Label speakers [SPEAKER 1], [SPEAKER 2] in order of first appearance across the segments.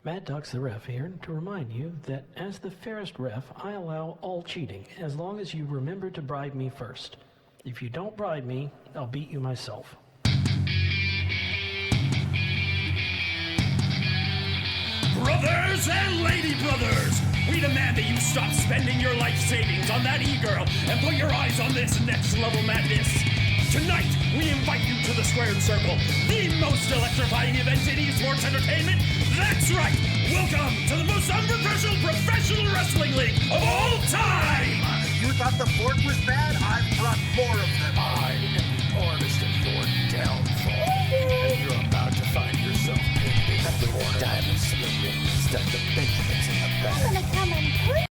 [SPEAKER 1] Mad Docs the Ref here to remind you that as the fairest ref, I allow all cheating as long as you remember to bribe me first. If you don't bribe me, I'll beat you myself.
[SPEAKER 2] Brothers and lady brothers, we demand that you stop spending your life savings on that e-girl and put your eyes on this next level madness. Tonight, we invite you to the Squared Circle, the most electrifying event in esports entertainment. That's right! Welcome to the most unprofessional professional wrestling league of all time!
[SPEAKER 3] You thought the fort was bad? I've brought more of them.
[SPEAKER 4] I am the artist of your downfall, and you're about to find yourself pinned with diamonds to the ring, stuck to Benjamins in the back.
[SPEAKER 5] I'm gonna come and please.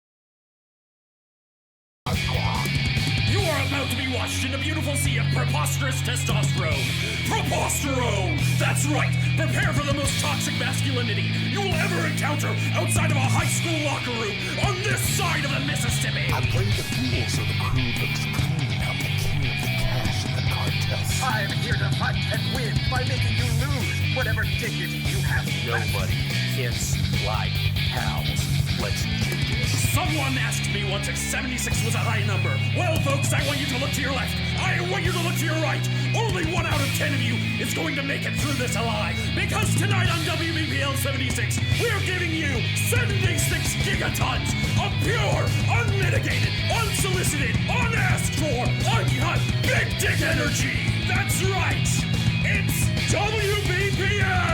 [SPEAKER 2] You are about to be washed in a beautiful sea of preposterous testosterone. Preposterone! That's right! Prepare for the most toxic masculinity you will ever encounter outside of a high school locker room on this side of the Mississippi!
[SPEAKER 4] I play the rules so the crew looks clean. I'm the king of the cash and the cartels.
[SPEAKER 3] I'm here to fight and win by making you lose whatever dignity you have left.
[SPEAKER 4] Nobody hits like pals. Let's do this.
[SPEAKER 2] Someone asked me once if 76 was a high number. Well, folks, I want you to look to your left. I want you to look to your right. Only 1 out of 10 of you is going to make it through this alive. Because tonight on WBPL 76, we're giving you 76 gigatons of pure, unmitigated, unsolicited, unasked for, uncut, big dick energy. That's right. It's WBPLW!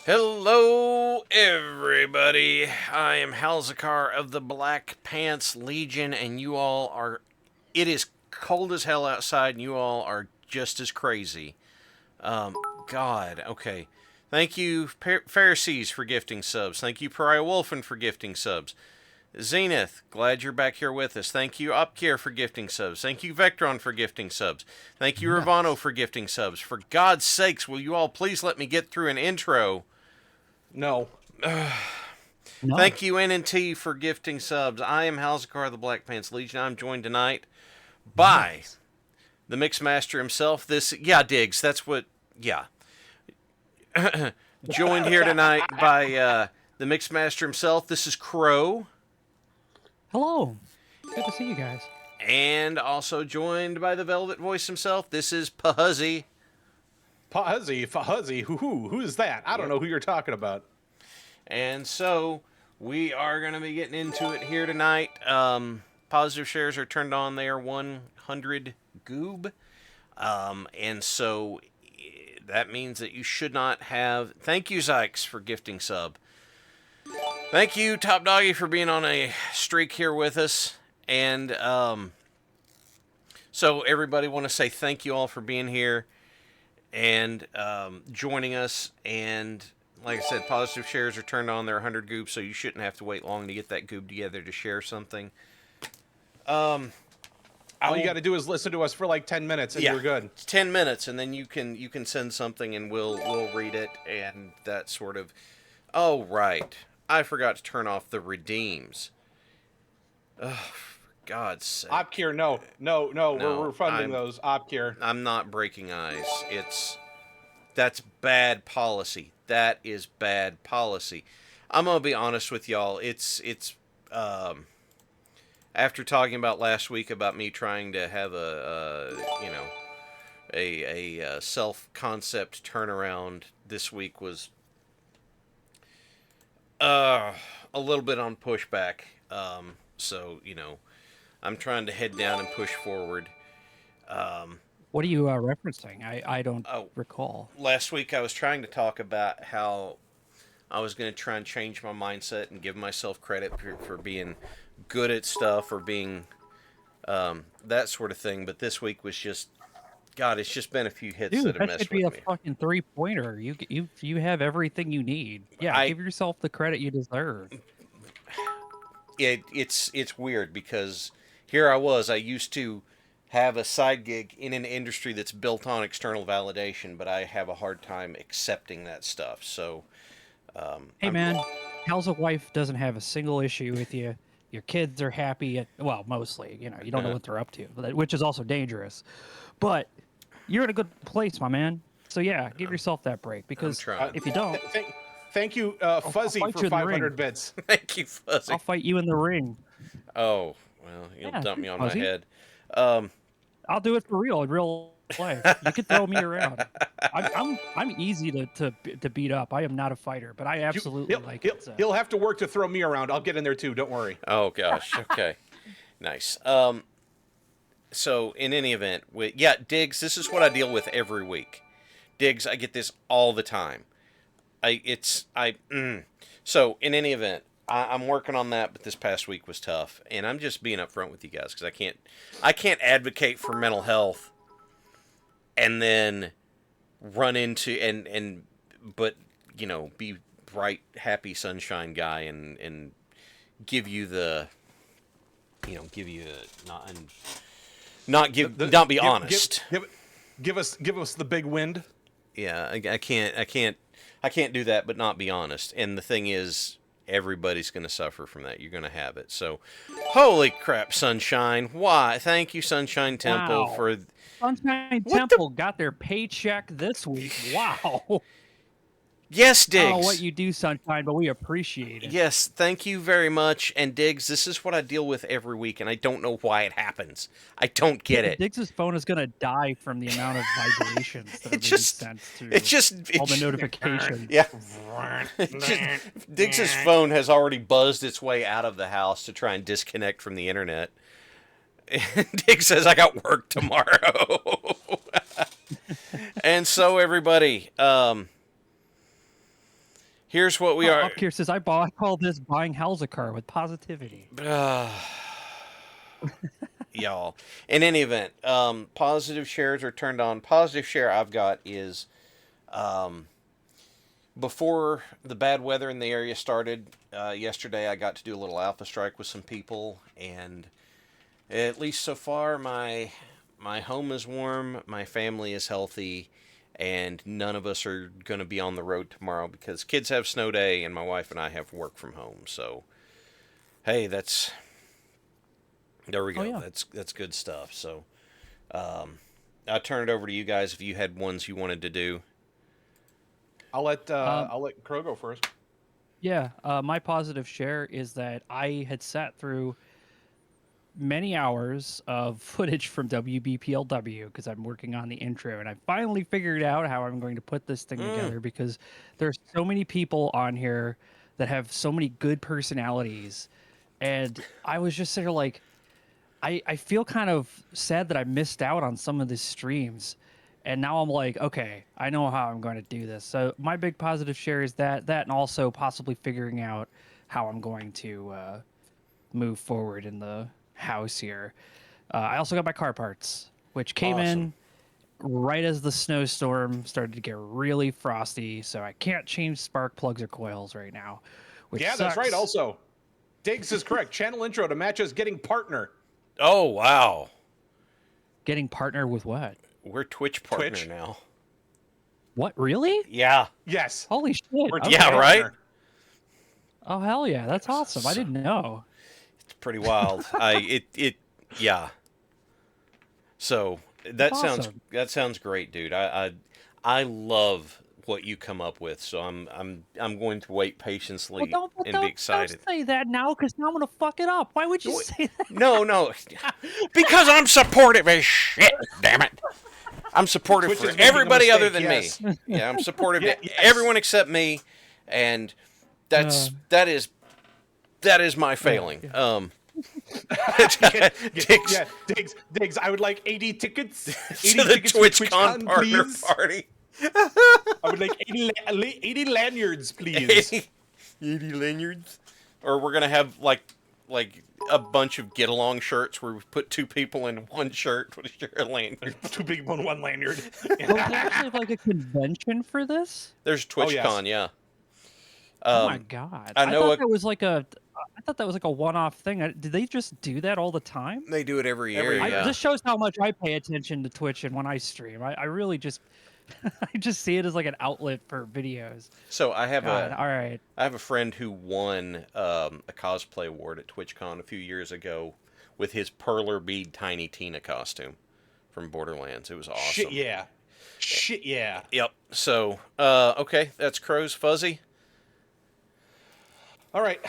[SPEAKER 6] Hello, everybody. I am Halzakar of the Black Pants Legion, and you all are... It is cold as hell outside, and you all are just as crazy. God, okay. Thank you, Pharisees, for gifting subs. Thank you, Pariah Wolfen, for gifting subs. Zenith, glad you're back here with us. Thank you, Upkier, for gifting subs. Thank you, Vectron, for gifting subs. Thank you, Ravano, for gifting subs. For God's sakes, will you all please let me get through an intro?
[SPEAKER 7] No.
[SPEAKER 1] No.
[SPEAKER 6] Thank you, NNT, for gifting subs. I am Halzakar of the Black Pants Legion. I'm joined tonight by the Mixmaster himself. Diggs, that's what, yeah. Joined here tonight by the Mixmaster himself. This is Crow.
[SPEAKER 8] Hello. Good to see you guys.
[SPEAKER 6] And also joined by the Velvet Voice himself. This is Pahuzzy.
[SPEAKER 7] Fuzzy, who is that? I don't know who you're talking about.
[SPEAKER 6] And so, we are going to be getting into it here tonight. Positive shares are turned on there, 100 goob. And so, that means that you should not have... Thank you, Zykes, for gifting sub. Thank you, Top Doggy, for being on a streak here with us. And so, everybody, want to say thank you all for being here and joining us. And like I said, positive shares are turned on. They're 100 goob, so you shouldn't have to wait long to get that goob together to share something.
[SPEAKER 7] All you got to do is listen to us for like 10 minutes, and you're good.
[SPEAKER 6] 10 minutes, and then you can send something, and we'll read it, and that sort of. Oh right, I forgot to turn off the redeems. Oh, for God's sake!
[SPEAKER 7] Opkier, no, we're refunding those. Opkier.
[SPEAKER 6] I'm not breaking eyes. That's bad policy. That is bad policy. I'm gonna be honest with y'all. It's after talking about last week about me trying to have a self-concept turnaround, this week was a little bit on pushback. So I'm trying to head down and push forward.
[SPEAKER 8] What are you referencing? I don't recall.
[SPEAKER 6] Last week I was trying to talk about how I was going to try and change my mindset and give myself credit for being good at stuff or being that sort of thing. But this week was just, God, it's just been a few hits
[SPEAKER 8] Dude,
[SPEAKER 6] that have
[SPEAKER 8] that
[SPEAKER 6] messed
[SPEAKER 8] should be a
[SPEAKER 6] with me.
[SPEAKER 8] fucking 3-pointer. You have everything you need. Yeah, give yourself the credit you deserve.
[SPEAKER 6] It's weird because here I was. I used to have a side gig in an industry that's built on external validation, but I have a hard time accepting that stuff. So,
[SPEAKER 8] Hey, man, how's a wife doesn't have a single issue with you? Your kids are happy. Well, mostly, you know, you don't know what they're up to, which is also dangerous. But you're in a good place, my man. So yeah, give yourself that break, because if you don't,
[SPEAKER 7] thank you, Fuzzy,
[SPEAKER 8] fight
[SPEAKER 7] for
[SPEAKER 8] you in the
[SPEAKER 7] 500
[SPEAKER 8] ring.
[SPEAKER 7] bits.
[SPEAKER 6] Thank you, Fuzzy.
[SPEAKER 8] I'll fight you in the ring.
[SPEAKER 6] Oh, well, you'll dump me on my
[SPEAKER 8] Fuzzy.
[SPEAKER 6] head.
[SPEAKER 8] I'll do it for real in real life. You can throw me around. I'm easy to beat up. I am not a fighter, but I absolutely like it. So.
[SPEAKER 7] He'll have to work to throw me around. I'll get in there too. Don't worry.
[SPEAKER 6] Oh gosh. Okay. Nice. So in any event, Diggs, this is what I deal with every week. Diggs, I get this all the time. So in any event, I'm working on that, but this past week was tough, and I'm just being upfront with you guys because I can't advocate for mental health and then run into but you know, be bright, happy, sunshine guy and give you the not be honest.
[SPEAKER 7] Give us the big wind.
[SPEAKER 6] Yeah, I can't do that, but not be honest. And the thing is, everybody's going to suffer from that. You're going to have it. So, holy crap, Sunshine! Why? Thank you, Sunshine Temple, for
[SPEAKER 8] Sunshine Temple got their paycheck this week. Wow.
[SPEAKER 6] Yes, Diggs.
[SPEAKER 8] I don't know what you do, Sunshine, but we appreciate it.
[SPEAKER 6] Yes, thank you very much. And Diggs, this is what I deal with every week, and I don't know why it happens. I don't get it.
[SPEAKER 8] Diggs' phone is going to die from the amount of vibrations that are being sent to all the notifications.
[SPEAKER 6] Yeah. Diggs' phone has already buzzed its way out of the house to try and disconnect from the internet. And Diggs says, I got work tomorrow. And so, everybody, here's what we are.
[SPEAKER 8] Up here says, I call this buying Halzacar with positivity.
[SPEAKER 6] Y'all. In any event, positive shares are turned on. Positive share I've got is before the bad weather in the area started yesterday, I got to do a little alpha strike with some people, and at least so far, my home is warm, my family is healthy, and none of us are going to be on the road tomorrow because kids have snow day and my wife and I have work from home. So, hey, there we go. Oh, yeah. That's good stuff. So, I'll turn it over to you guys if you had ones you wanted to do.
[SPEAKER 7] I'll let Crow go first.
[SPEAKER 8] Yeah, my positive share is that I had sat through many hours of footage from WBPLW because I'm working on the intro, and I finally figured out how I'm going to put this thing together, because there's so many people on here that have so many good personalities, and I was just sort of like, I feel kind of sad that I missed out on some of the streams, and now I'm like, okay, I know how I'm going to do this. So my big positive share is that and also possibly figuring out how I'm going to move forward in the house here. I also got my car parts, which came in right as the snowstorm started to get really frosty, so I can't change spark plugs or coils right now, which sucks.
[SPEAKER 7] That's right. Also, Diggs is correct. Channel intro to match us getting partner.
[SPEAKER 6] Oh, wow.
[SPEAKER 8] Getting partner with what?
[SPEAKER 6] We're Twitch partner now.
[SPEAKER 8] What, really?
[SPEAKER 6] Yeah.
[SPEAKER 7] Yes.
[SPEAKER 8] Holy shit.
[SPEAKER 6] Yeah, right?
[SPEAKER 8] Oh, hell yeah. That's awesome. I didn't know.
[SPEAKER 6] It's pretty wild. Yeah. So that sounds great, dude. I love what you come up with. So I'm going to wait patiently and be excited.
[SPEAKER 8] Don't say that now, because now I'm gonna fuck it up. Why would you say that?
[SPEAKER 6] No. Because I'm supportive as shit. Damn it. I'm supportive for everybody other than me. Yeah, I'm supportive to everyone except me, and that is my failing.
[SPEAKER 7] Diggs, I would like 80 tickets. 80
[SPEAKER 6] to the
[SPEAKER 7] tickets
[SPEAKER 6] TwitchCon partner party.
[SPEAKER 7] I would like 80 lanyards, please.
[SPEAKER 6] 80 lanyards? Or we're going to have like a bunch of get-along shirts where we put two people in one shirt with a lanyard.
[SPEAKER 7] Two people in one lanyard.
[SPEAKER 8] Well, we actually have like a convention for this?
[SPEAKER 6] There's TwitchCon, yeah.
[SPEAKER 8] Oh my god!
[SPEAKER 6] I
[SPEAKER 8] thought it was like I thought that was like a one-off thing. Did they just do that all the time?
[SPEAKER 6] They do it every year.
[SPEAKER 7] Every year.
[SPEAKER 6] Yeah.
[SPEAKER 8] This shows how much I pay attention to Twitch and when I stream. I really just I just see it as like an outlet for videos.
[SPEAKER 6] So I have
[SPEAKER 8] God, all right.
[SPEAKER 6] I have a friend who won a cosplay award at TwitchCon a few years ago with his Perler Bead Tiny Tina costume from Borderlands. It was awesome.
[SPEAKER 7] Shit yeah. Shit yeah.
[SPEAKER 6] Yep. So, okay, that's Crow's Fuzzy.
[SPEAKER 7] All right.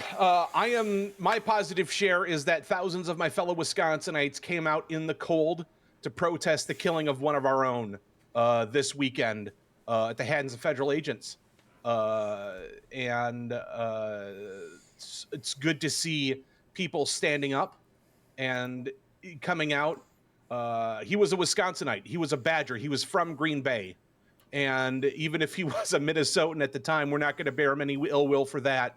[SPEAKER 7] My positive share is that thousands of my fellow Wisconsinites came out in the cold to protest the killing of one of our own this weekend at the hands of federal agents. It's good to see people standing up and coming out. He was a Wisconsinite. He was a Badger. He was from Green Bay. And even if he was a Minnesotan at the time, we're not going to bear him any ill will for that.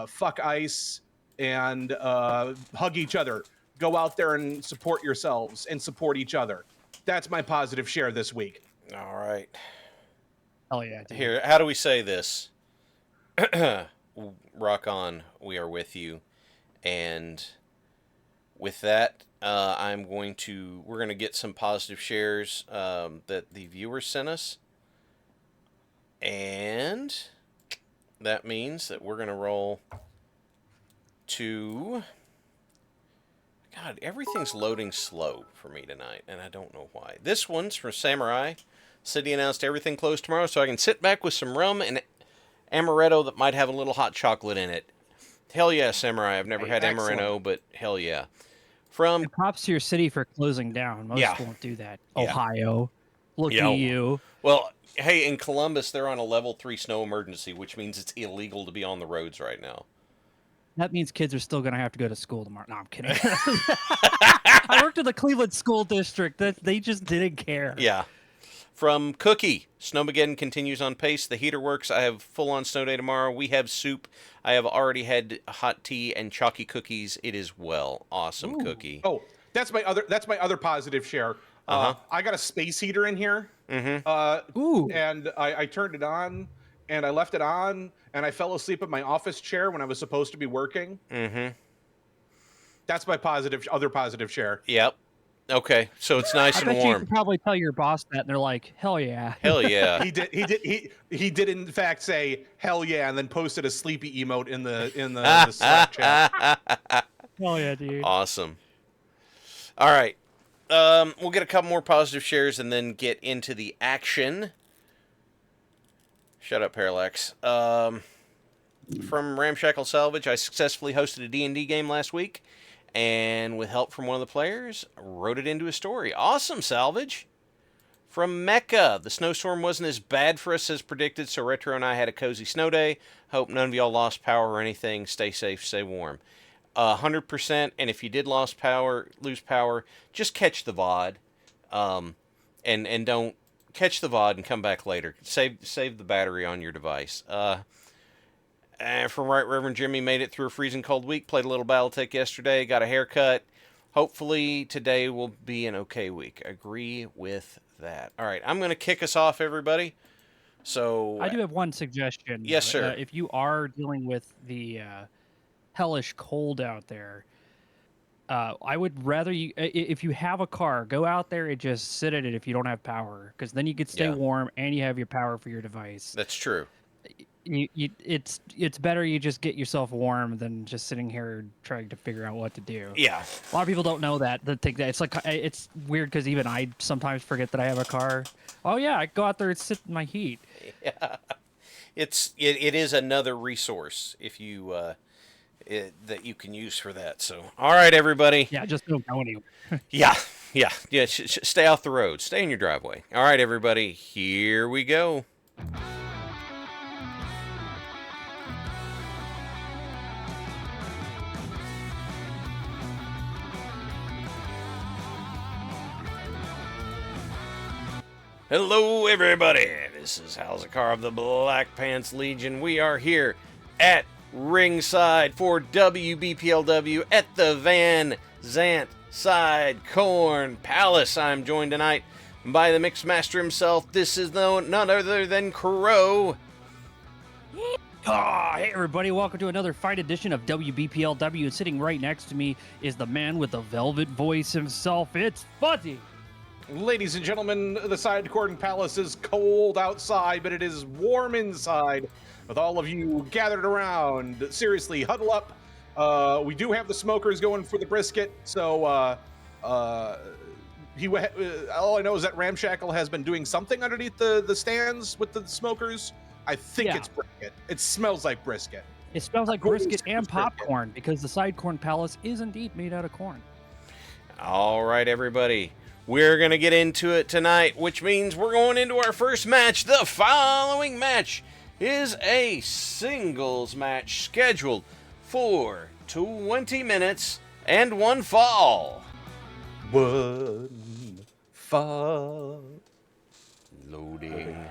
[SPEAKER 7] Fuck ICE and hug each other. Go out there and support yourselves and support each other. That's my positive share this week.
[SPEAKER 6] All right.
[SPEAKER 8] Hell yeah, dude.
[SPEAKER 6] Here, how do we say this? Rock on, we are with you. And with that, we're going to get some positive shares that the viewers sent us. And that means that we're going to roll to... God, everything's loading slow for me tonight, and I don't know why. This one's from Samurai. City announced everything closed tomorrow, so I can sit back with some rum and amaretto that might have a little hot chocolate in it. Hell yeah, Samurai. I've never had
[SPEAKER 7] Excellent.
[SPEAKER 6] amaretto, but hell yeah. From
[SPEAKER 8] And props to your city for closing down. Most
[SPEAKER 6] Yeah.
[SPEAKER 8] won't do that.
[SPEAKER 6] Yeah.
[SPEAKER 8] Ohio. Look
[SPEAKER 6] Yeah.
[SPEAKER 8] at you.
[SPEAKER 6] Well, hey, in Columbus, they're on a level 3 snow emergency, which means it's illegal to be on the roads right now.
[SPEAKER 8] That means kids are still going to have to go to school tomorrow. No, I'm kidding. I worked in the Cleveland school district. They just didn't care.
[SPEAKER 6] Yeah. From Cookie, Snowmageddon continues on pace. The heater works. I have full-on snow day tomorrow. We have soup. I have already had hot tea and chalky cookies. It is well. Awesome, Cookie.
[SPEAKER 7] Oh, that's my other positive share. I got a space heater in here.
[SPEAKER 6] Mm-hmm.
[SPEAKER 8] Ooh.
[SPEAKER 7] And I turned it on, and I left it on, and I fell asleep in my office chair when I was supposed to be working.
[SPEAKER 6] Mm-hmm.
[SPEAKER 7] That's my other positive share.
[SPEAKER 6] Yep. Okay, so it's nice
[SPEAKER 8] I
[SPEAKER 6] and
[SPEAKER 8] bet you
[SPEAKER 6] warm.
[SPEAKER 8] could probably tell your boss that, and they're like, "Hell yeah!"
[SPEAKER 6] Hell yeah.
[SPEAKER 7] He did in fact say hell yeah, and then posted a sleepy emote in the Slack chat.
[SPEAKER 8] Hell yeah, dude.
[SPEAKER 6] Awesome. All right. We'll get a couple more positive shares and then get into the action. Shut up, Parallax. From Ramshackle Salvage, I successfully hosted a D&D game last week, and with help from one of the players, wrote it into a story. Awesome, Salvage. From Mecca, the snowstorm wasn't as bad for us as predicted, so Retro and I had a cozy snow day. Hope none of y'all lost power or anything. Stay safe, stay warm. 100%, and if you did lose power, just catch the VOD, and don't catch the VOD and come back later. Save the battery on your device. From Right Reverend Jimmy, made it through a freezing cold week, played a little Battletech yesterday, got a haircut. Hopefully today will be an okay week. Agree with that. All right, I'm going to kick us off, everybody. So
[SPEAKER 8] I do have one suggestion.
[SPEAKER 6] Yes, sir.
[SPEAKER 8] If you are dealing with the hellish cold out there, I would rather you, if you have a car, go out there and just sit in it if you don't have power, because then you could stay warm and you have your power for your device.
[SPEAKER 6] That's true.
[SPEAKER 8] It's better you just get yourself warm than just sitting here trying to figure out what to do.
[SPEAKER 6] Yeah.
[SPEAKER 8] A lot of people don't know that. They think that it's weird because even I sometimes forget that I have a car. Oh yeah, I go out there and sit in my heat.
[SPEAKER 6] Yeah. It is another resource if you that you can use for that. So, all right, everybody.
[SPEAKER 8] Yeah, just don't go anywhere.
[SPEAKER 6] Yeah. Stay off the road. Stay in your driveway. All right, everybody. Here we go. Hello, everybody. This is Halzakar of the Black Pants Legion. We are here at ringside for WBPLW at the Van Zant Side Corn Palace. I'm joined tonight by the Mixmaster himself. This is none other than Crow.
[SPEAKER 8] Hey everybody, welcome to another fine edition of WBPLW. Sitting right next to me is the man with the velvet voice himself. It's Fuzzy.
[SPEAKER 7] Ladies and gentlemen, the Side Cordon Palace is cold outside, but it is warm inside. With all of you gathered around, seriously, huddle up. We do have the smokers going for the brisket, so all I know is that Ramshackle has been doing something underneath the stands with the smokers. I think it's brisket. It smells like brisket.
[SPEAKER 8] It smells like brisket and popcorn because the Side Corn Palace is indeed made out of corn.
[SPEAKER 6] All right, everybody. We're going to get into it tonight, which means we're going into our first match. The following match is a singles match scheduled for 20 minutes and one fall.
[SPEAKER 7] One fall.
[SPEAKER 6] Loading.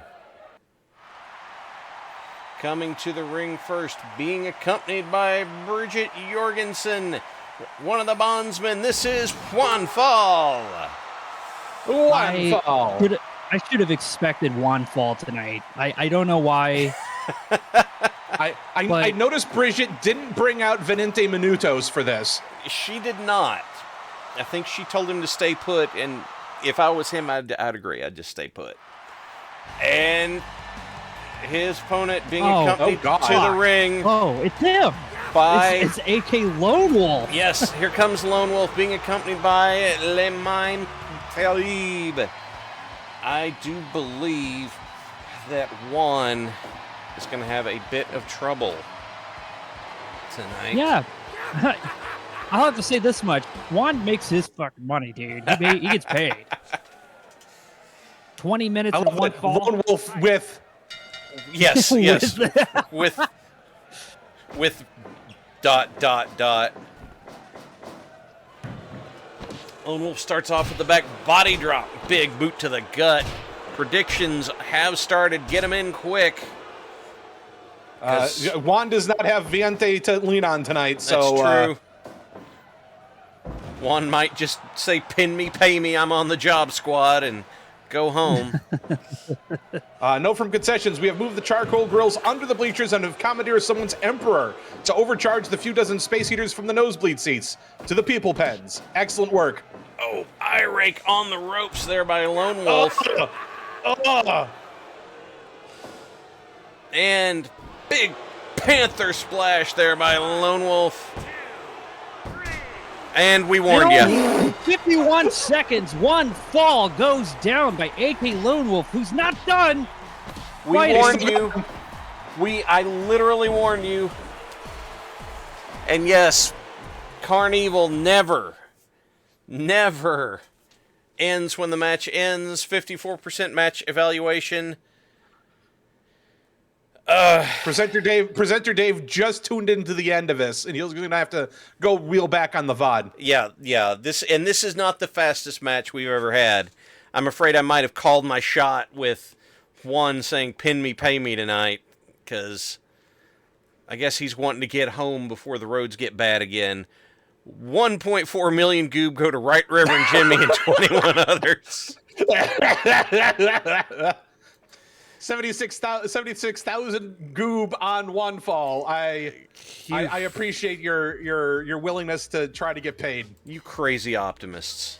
[SPEAKER 6] Coming to the ring first, being accompanied by Bridget Jorgensen, one of the bondsmen. This is Juan Fall.
[SPEAKER 8] I should have expected Juan Fall tonight. I don't know why.
[SPEAKER 7] I noticed Bridget didn't bring out Venente Minutos for this.
[SPEAKER 6] She did not. I think she told him to stay put, and if I was him, I'd agree. I'd just stay put. And his opponent being accompanied to the ring.
[SPEAKER 8] Oh, it's him. It's AK Lone Wolf.
[SPEAKER 6] Yes, here comes Lone Wolf being accompanied by Lemaim Talib. I do believe that Juan is going to have a bit of trouble tonight.
[SPEAKER 8] Yeah. I'll have to say this much. Juan makes his fucking money, dude. He gets paid. 20 minutes and one fall.
[SPEAKER 7] Lone Wolf with...
[SPEAKER 6] Yes. with dot. Lone Wolf starts off with the back body drop. Big boot to the gut. Predictions have started. Get him in quick.
[SPEAKER 7] Juan does not have Viente to lean on tonight, so...
[SPEAKER 6] That's true. Juan might just say, pin me, pay me, I'm on the job squad, and go home.
[SPEAKER 7] Note from concessions, we have moved the charcoal grills under the bleachers and have commandeered someone's emperor to overcharge the few dozen space heaters from the nosebleed seats to the people pens. Excellent work.
[SPEAKER 6] Oh, eye rake on the ropes there by Lone Wolf. And big Panther splash there by Lone Wolf. And we warned you.
[SPEAKER 8] 51 seconds, one fall goes down by AK Lone Wolf, who's not done.
[SPEAKER 6] We warned you. I literally warned you. And yes, Carnival never ends when the match ends. 54% match evaluation.
[SPEAKER 7] Presenter Dave just tuned into the end of this, and he's going to have to go reel back on the VOD.
[SPEAKER 6] Yeah. This is not the fastest match we've ever had. I'm afraid I might have called my shot with Juan saying "pin me, pay me" tonight, because I guess he's wanting to get home before the roads get bad again. 1.4 million goob go to Right Reverend Jimmy and 21 others.
[SPEAKER 7] 76,000 goob on one fall. I appreciate your willingness to try to get paid.
[SPEAKER 6] You crazy optimists.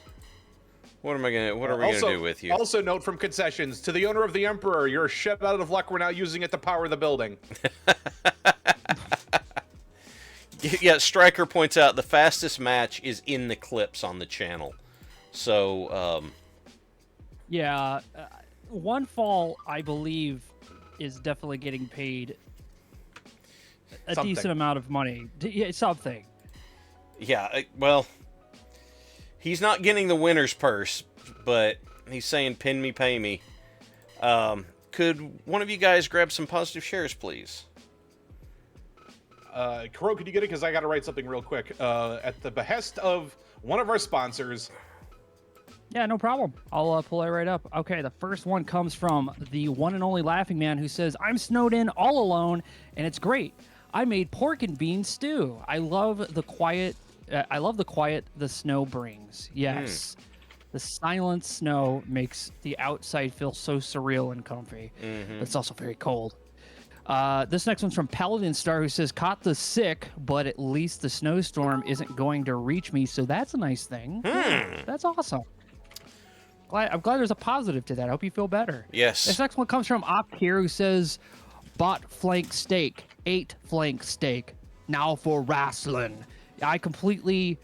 [SPEAKER 6] What are we gonna do with you?
[SPEAKER 7] Also note from concessions, to the owner of the Emperor, you're shit out of luck. We're not using it to power the building.
[SPEAKER 6] Yeah, Stryker points out the fastest match is in the clips on the channel. So,
[SPEAKER 8] one fall, I believe, is definitely getting paid a decent amount of money. Something.
[SPEAKER 6] Yeah, well, he's not getting the winner's purse, but he's saying pin me, pay me. Could one of you guys grab some positive shares, please?
[SPEAKER 7] Kuro, could you get it? Because I got to write something real quick. At the behest of one of our sponsors.
[SPEAKER 8] Yeah, no problem. I'll pull it right up. Okay, the first one comes from the one and only Laughing Man, who says, "I'm snowed in all alone, and it's great. I made pork and bean stew. I love the quiet the snow brings. Yes, the silent snow makes the outside feel so surreal and comfy. But it's also very cold. This next one's from Paladin Star, who says, caught the sick, but at least the snowstorm isn't going to reach me, so that's a nice thing. Yeah, that's awesome. I'm glad there's a positive to that. I hope you feel better.
[SPEAKER 6] Yes.
[SPEAKER 8] This next one comes from Opt here, who says, bought flank steak, ate flank steak, now for wrestling. I completely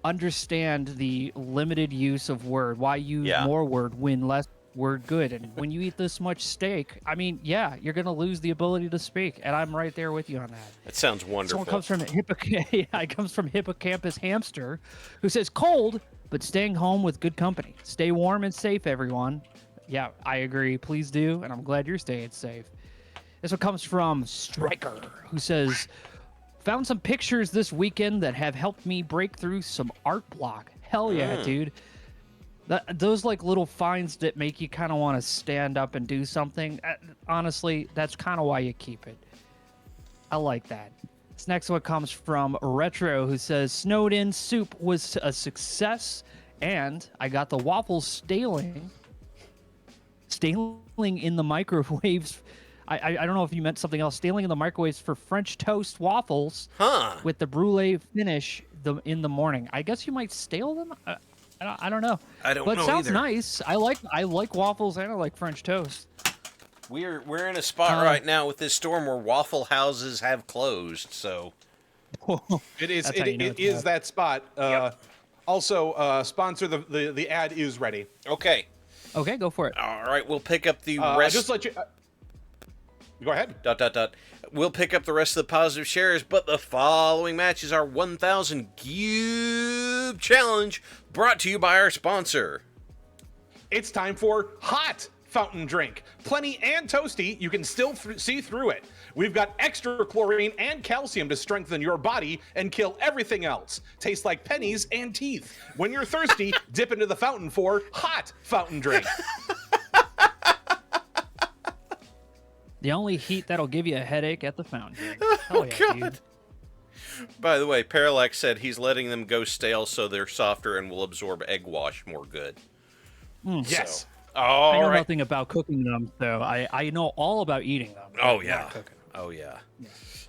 [SPEAKER 8] understand the limited use of word. Why use more word when less word good? And when you eat this much steak, I mean, yeah, you're going to lose the ability to speak. And I'm right there with you on that.
[SPEAKER 6] That sounds wonderful.
[SPEAKER 8] Someone comes from it comes from Hippocampus Hamster, who says, cold, but staying home with good company. Stay warm and safe, everyone. Yeah, I agree. Please do. And I'm glad you're staying safe. This one comes from Striker, who says, found some pictures this weekend that have helped me break through some art block. Hell yeah, dude. Those like little finds that make you kind of want to stand up and do something. Honestly, that's kind of why you keep it. I like that. This next one comes from Retro, who says, snowed in soup was a success, and I got the waffles staling in the microwaves. I don't know if you meant something else. Staling in the microwaves for French toast waffles with the brulee finish in the morning. I guess you might stale them. I don't know.
[SPEAKER 6] I don't
[SPEAKER 8] know. But it sounds
[SPEAKER 6] either.
[SPEAKER 8] Nice. I like waffles and I like French toast.
[SPEAKER 6] We're in a spot right now with this storm where waffle houses have closed. So
[SPEAKER 7] it is that spot. Also, sponsor the ad is ready.
[SPEAKER 6] Okay.
[SPEAKER 8] Okay, go for it.
[SPEAKER 6] All right, we'll pick up the rest.
[SPEAKER 7] Just let you. Go ahead. ...
[SPEAKER 6] We'll pick up the rest of the positive shares, but the following match is our 1,000 Cube Challenge, brought to you by our sponsor.
[SPEAKER 7] It's time for hot fountain drink. Plenty and toasty, you can still see through it. We've got extra chlorine and calcium to strengthen your body and kill everything else. Tastes like pennies and teeth. When you're thirsty, dip into the fountain for hot fountain drink.
[SPEAKER 8] The only heat that'll give you a headache at the fountain.
[SPEAKER 6] Oh, yeah, God. Dude. By the way, Parallax said he's letting them go stale so they're softer and will absorb egg wash more good.
[SPEAKER 7] Yes.
[SPEAKER 6] So,
[SPEAKER 8] I know nothing about cooking them, so I know all about eating them.
[SPEAKER 6] Oh, yeah. Oh, yeah.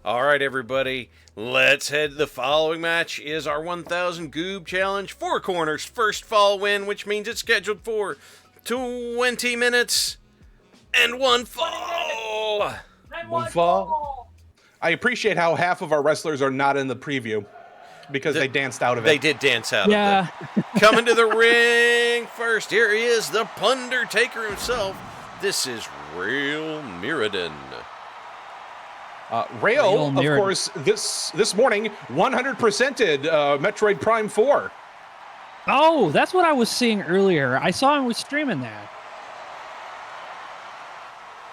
[SPEAKER 6] All right, everybody. Let's head. The following match is our 1,000 Goob Challenge. 4 corners, first fall win, which means it's scheduled for 20 minutes. And one fall.
[SPEAKER 7] One fall. I appreciate how half of our wrestlers are not in the preview because they danced out of it.
[SPEAKER 6] They did dance out of it. Coming to the ring first. Here he is, the Pundertaker himself. This is Rail Mirrodin.
[SPEAKER 7] Rail, of course, this morning 100%ed Metroid Prime 4.
[SPEAKER 8] Oh, that's what I was seeing earlier. I saw him was streaming that.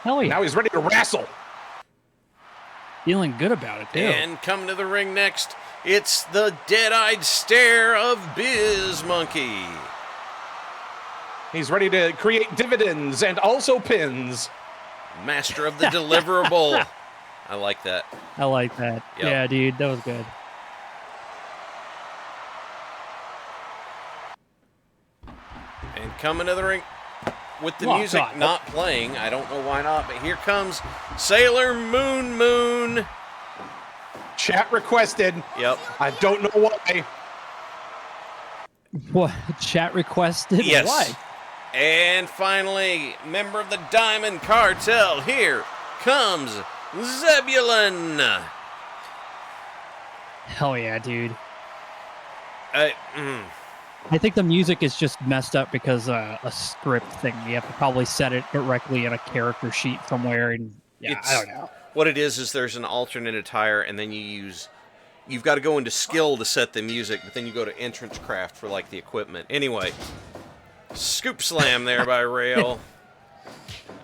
[SPEAKER 8] Hell yeah.
[SPEAKER 7] Now he's ready to wrestle.
[SPEAKER 8] Feeling good about it, too.
[SPEAKER 6] And coming to the ring next, it's the dead-eyed stare of Biz Monkey.
[SPEAKER 7] He's ready to create dividends and also pins.
[SPEAKER 6] Master of the deliverable. I like that.
[SPEAKER 8] I like that. Yep. Yeah, dude, that was good.
[SPEAKER 6] And coming to the ring with the music not playing. I don't know why not, but here comes Sailor Moon.
[SPEAKER 7] Chat requested.
[SPEAKER 6] Yep.
[SPEAKER 7] I don't know why.
[SPEAKER 8] What? Chat requested?
[SPEAKER 6] Yes.
[SPEAKER 8] Why?
[SPEAKER 6] And finally, member of the Diamond Cartel, here comes Zebulon.
[SPEAKER 8] Hell yeah, dude. I think the music is just messed up because a script thing. You have to probably set it directly in a character sheet somewhere, and I don't know.
[SPEAKER 6] What it is there's an alternate attire, and then you've got to go into skill to set the music, but then you go to entrance craft for like the equipment. Anyway, scoop slam there by Rail.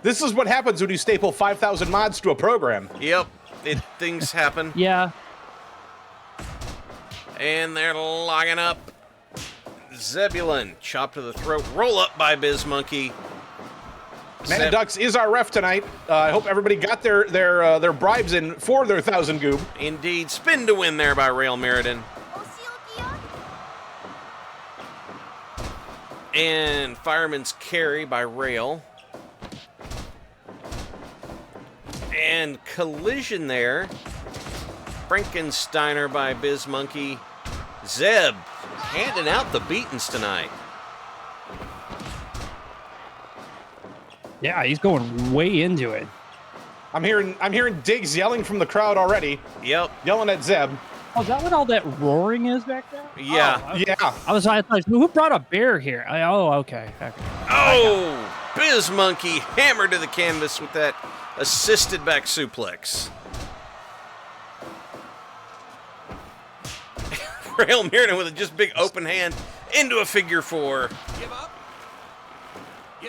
[SPEAKER 7] This is what happens when you staple 5,000 mods to a program.
[SPEAKER 6] Yep, things happen.
[SPEAKER 8] Yeah.
[SPEAKER 6] And they're logging up. Zebulon, chop to the throat, roll up by Biz Monkey.
[SPEAKER 7] Manadux is our ref tonight. I hope everybody got their bribes in for their 1,000 goob.
[SPEAKER 6] Indeed, spin to win there by Rail Mirrodin. And Fireman's Carry by Rail. And collision there. Frankensteiner by Biz Monkey. Zeb handing out the beatings tonight.
[SPEAKER 8] Yeah, he's going way into it.
[SPEAKER 7] I'm hearing Diggs yelling from the crowd already.
[SPEAKER 6] Yep.
[SPEAKER 7] Yelling at Zeb.
[SPEAKER 8] Oh, is that what all that roaring is back there?
[SPEAKER 6] Yeah.
[SPEAKER 8] Oh, okay.
[SPEAKER 7] Yeah.
[SPEAKER 8] I thought, who brought a bear here? Okay.
[SPEAKER 6] Oh, Biz Monkey hammered to the canvas with that assisted back suplex. Rail Mirren with a just big open hand into a figure four.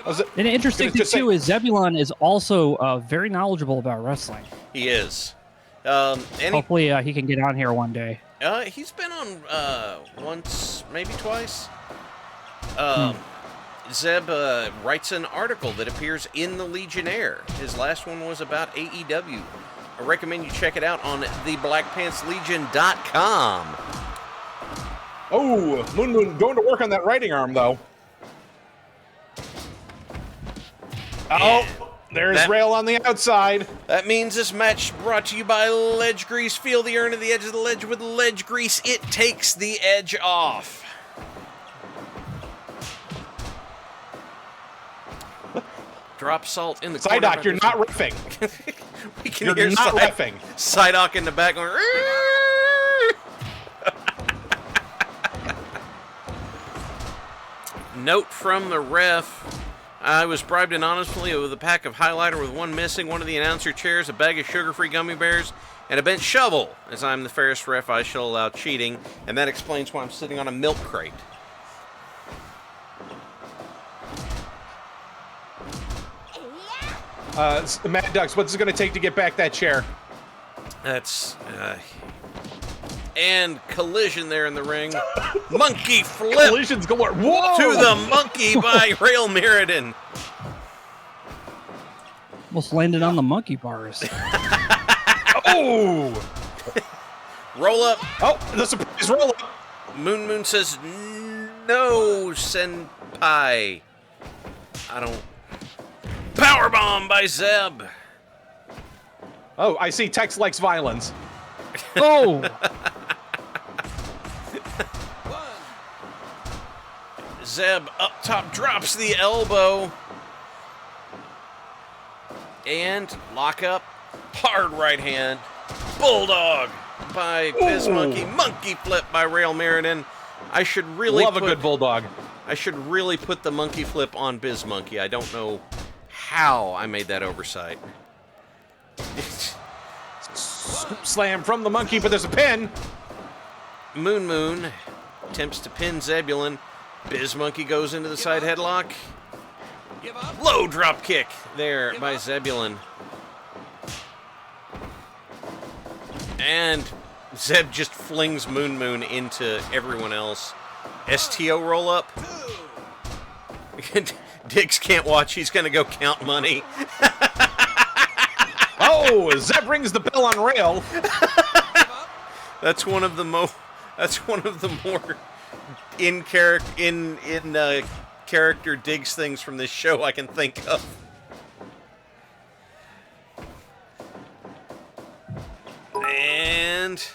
[SPEAKER 8] And the interesting thing, too, is Zebulon is also very knowledgeable about wrestling.
[SPEAKER 6] He is. And
[SPEAKER 8] hopefully he can get on here one day.
[SPEAKER 6] He's been on once, maybe twice. Zeb writes an article that appears in the Legionnaire. His last one was about AEW. I recommend you check it out on theblackpantslegion.com.
[SPEAKER 7] Oh, Moon going to work on that writing arm, though. Oh, there's Rail on the outside.
[SPEAKER 6] That means this match brought to you by Ledge Grease. Feel the urn of the edge of the ledge with Ledge Grease. It takes the edge off. Drop salt in the corner.
[SPEAKER 7] Psyduck, you're not riffing.
[SPEAKER 6] We can
[SPEAKER 7] You're
[SPEAKER 6] hear
[SPEAKER 7] not riffing.
[SPEAKER 6] Psyduck in the back going. Note from the ref. I was bribed anonymously with a pack of highlighter with one missing, one of the announcer chairs, a bag of sugar-free gummy bears, and a bent shovel. As I'm the fairest ref, I shall allow cheating, and that explains why I'm sitting on a milk crate.
[SPEAKER 7] Mad Ducks, what's it going to take to get back that chair?
[SPEAKER 6] That's, and collision there in the ring. Monkey flip.
[SPEAKER 7] Collisions galore. Whoa!
[SPEAKER 6] To the monkey by Rail Mirrodin.
[SPEAKER 8] Almost landed on the monkey bars.
[SPEAKER 7] Oh!
[SPEAKER 6] Roll up.
[SPEAKER 7] Oh, the surprise roll up.
[SPEAKER 6] Moon says, no, senpai. I don't. Powerbomb by Zeb.
[SPEAKER 7] Oh, I see Tex likes violence.
[SPEAKER 8] Oh!
[SPEAKER 6] Zeb up top drops the elbow. And lock up. Hard right hand. Bulldog by Biz Monkey. Monkey flip by Rail Mirrodin. I should really
[SPEAKER 7] love a good bulldog.
[SPEAKER 6] I should really put the monkey flip on Biz Monkey. I don't know how I made that oversight.
[SPEAKER 7] Scoop slam from the monkey, but there's a pin.
[SPEAKER 6] Moon attempts to pin Zebulon. Biz Monkey goes into the side headlock. Low drop kick there by Zebulon. And Zeb just flings Moon into everyone else. STO roll up. Diggs can't watch. He's going to go count money.
[SPEAKER 7] Oh, Zeb rings the bell on Rail.
[SPEAKER 6] That's one of the more in character Diggs things from this show I can think of. And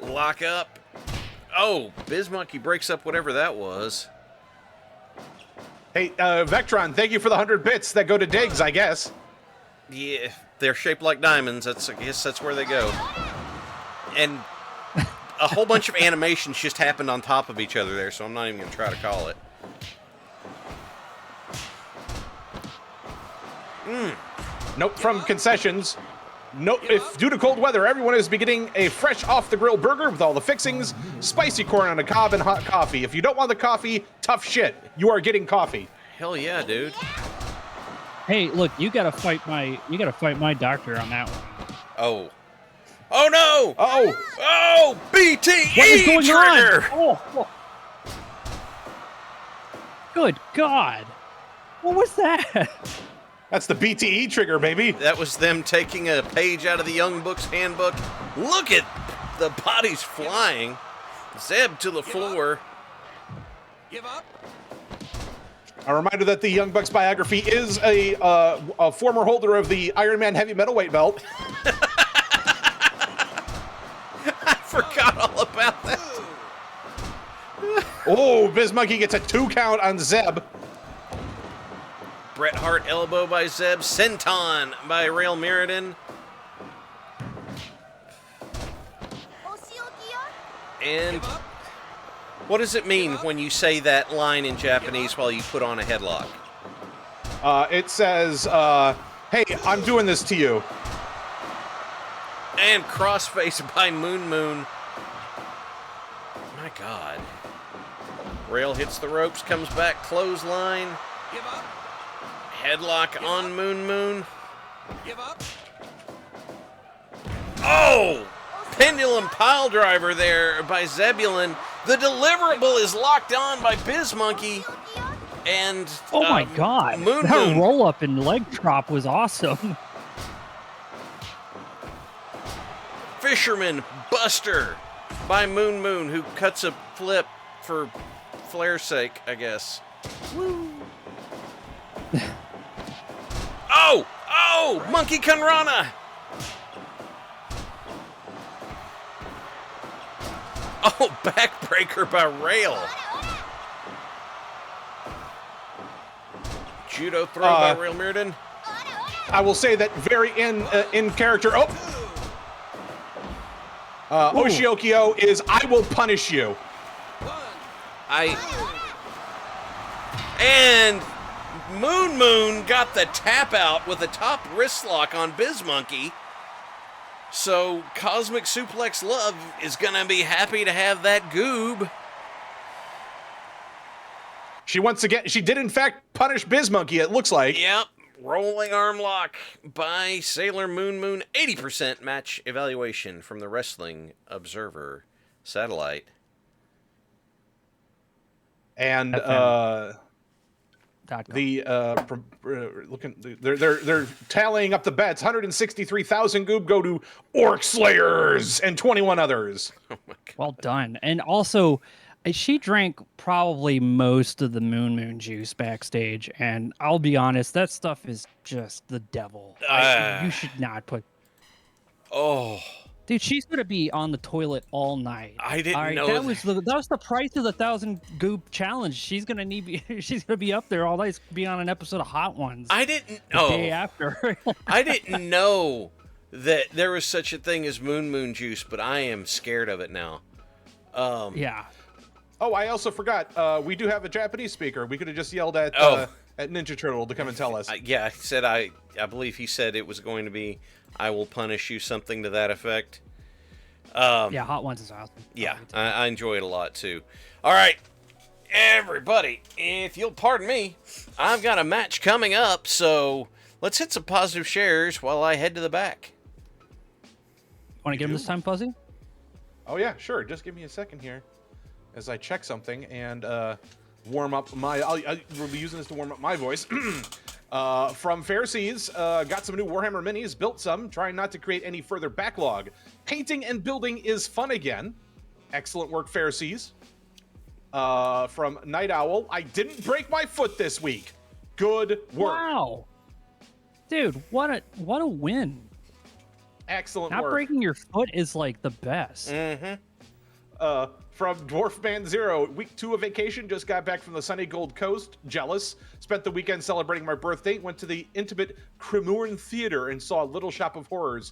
[SPEAKER 6] lock up. Oh, Biz Monkey breaks up whatever that was.
[SPEAKER 7] Hey, Vectron, thank you for the 100 bits that go to Diggs, I guess.
[SPEAKER 6] Yeah, they're shaped like diamonds. I guess that's where they go. And a whole bunch of animations just happened on top of each other there, so I'm not even going to try to call it.
[SPEAKER 7] Note from concessions. Note, if due to cold weather, everyone is getting a fresh off-the-grill burger with all the fixings, spicy corn on the cob, and hot coffee. If you don't want the coffee, tough shit. You are getting coffee.
[SPEAKER 6] Hell yeah, dude.
[SPEAKER 8] Hey, look, you gotta fight my doctor on that one.
[SPEAKER 6] Oh. Oh no!
[SPEAKER 7] Oh!
[SPEAKER 6] Oh! BTE
[SPEAKER 8] What is going
[SPEAKER 6] trigger!
[SPEAKER 8] on? Oh. Good God! What was that?
[SPEAKER 7] That's the BTE trigger, baby.
[SPEAKER 6] That was them taking a page out of the Young Bucks handbook. Look at the bodies flying. Zeb to the floor.
[SPEAKER 3] Give up.
[SPEAKER 7] A reminder that the Young Bucks biography is a former holder of the Iron Man heavy metalweight belt.
[SPEAKER 6] I forgot all about that.
[SPEAKER 7] Oh, Biz Monkey gets a 2 count on Zeb.
[SPEAKER 6] Bret Hart elbow by Zeb. Senton by Rail Mirrodin. And what does it mean when you say that line in Japanese while you put on a headlock?
[SPEAKER 7] It says, hey, I'm doing this to you.
[SPEAKER 6] And crossface by Moon Moon. My God. Rail hits the ropes, comes back, clothesline. Headlock on Moon Moon. Oh! Pendulum pile driver there by Zebulon. The deliverable is locked on by Biz Monkey. And
[SPEAKER 8] Oh my God!
[SPEAKER 6] Moon
[SPEAKER 8] that
[SPEAKER 6] Moon.
[SPEAKER 8] roll up and leg drop was awesome.
[SPEAKER 6] Fisherman Buster by Moon Moon, who cuts a flip for Flair's sake, I guess. Woo! Oh! Oh! Monkey Kanrana! Oh, backbreaker by Rail. Judo throw by Rail Mirrodin.
[SPEAKER 7] I will say that very in character. Oh! Oshiokio is I will punish you.
[SPEAKER 6] And Moon Moon got the tap out with a top wrist lock on Biz Monkey. So Cosmic Suplex Love is gonna be happy to have that goob.
[SPEAKER 7] She did in fact punish Biz Monkey, it looks like.
[SPEAKER 6] Yep. Rolling arm lock by Sailor Moon Moon. 80% match evaluation from the Wrestling Observer satellite.
[SPEAKER 7] And they're tallying up the bets. 163,000 goob go to Orc Slayers and 21 others.
[SPEAKER 6] Oh my God.
[SPEAKER 8] Well done. And also, she drank probably most of the Moon Moon juice backstage, and I'll be honest, that stuff is just the devil. You should not put.
[SPEAKER 6] Oh.
[SPEAKER 8] Dude, she's gonna be on the toilet all night.
[SPEAKER 6] I didn't
[SPEAKER 8] All right,
[SPEAKER 6] know
[SPEAKER 8] that was the price of the 1,000 goop challenge. She's gonna be up there all night, be on an episode of Hot Ones.
[SPEAKER 6] I didn't
[SPEAKER 8] the
[SPEAKER 6] know.
[SPEAKER 8] day after.
[SPEAKER 6] I didn't know that there was such a thing as Moon Moon juice, but I am scared of it now.
[SPEAKER 8] Yeah.
[SPEAKER 7] Oh, I also forgot. We do have a Japanese speaker. We could have just yelled at Ninja Turtle to come and tell us.
[SPEAKER 6] Yeah, he said I believe he said it was going to be I will punish you, something to that effect.
[SPEAKER 8] Yeah, Hot Ones is awesome.
[SPEAKER 6] Yeah, I enjoy it a lot too. All right, everybody, if you'll pardon me, I've got a match coming up, so let's hit some positive shares while I head to the back.
[SPEAKER 8] Want to give him this time, Fuzzy?
[SPEAKER 7] Oh yeah, sure. Just give me a second here as I check something and warm up my. We'll be using this to warm up my voice. From Pharisees, got some new Warhammer minis, built some, trying not to create any further backlog. Painting and building is fun again. Excellent work, Pharisees. From Night Owl, I didn't break my foot this week. Good work.
[SPEAKER 8] Wow. Dude, what a win.
[SPEAKER 7] Excellent
[SPEAKER 8] Not
[SPEAKER 7] work.
[SPEAKER 8] breaking your foot is like the best.
[SPEAKER 6] Mm-hmm.
[SPEAKER 7] From Dwarf Man Zero, week 2 of vacation, just got back from the sunny Gold Coast, jealous. Spent the weekend celebrating my birthday, went to the intimate Cremorne Theater and saw Little Shop of Horrors.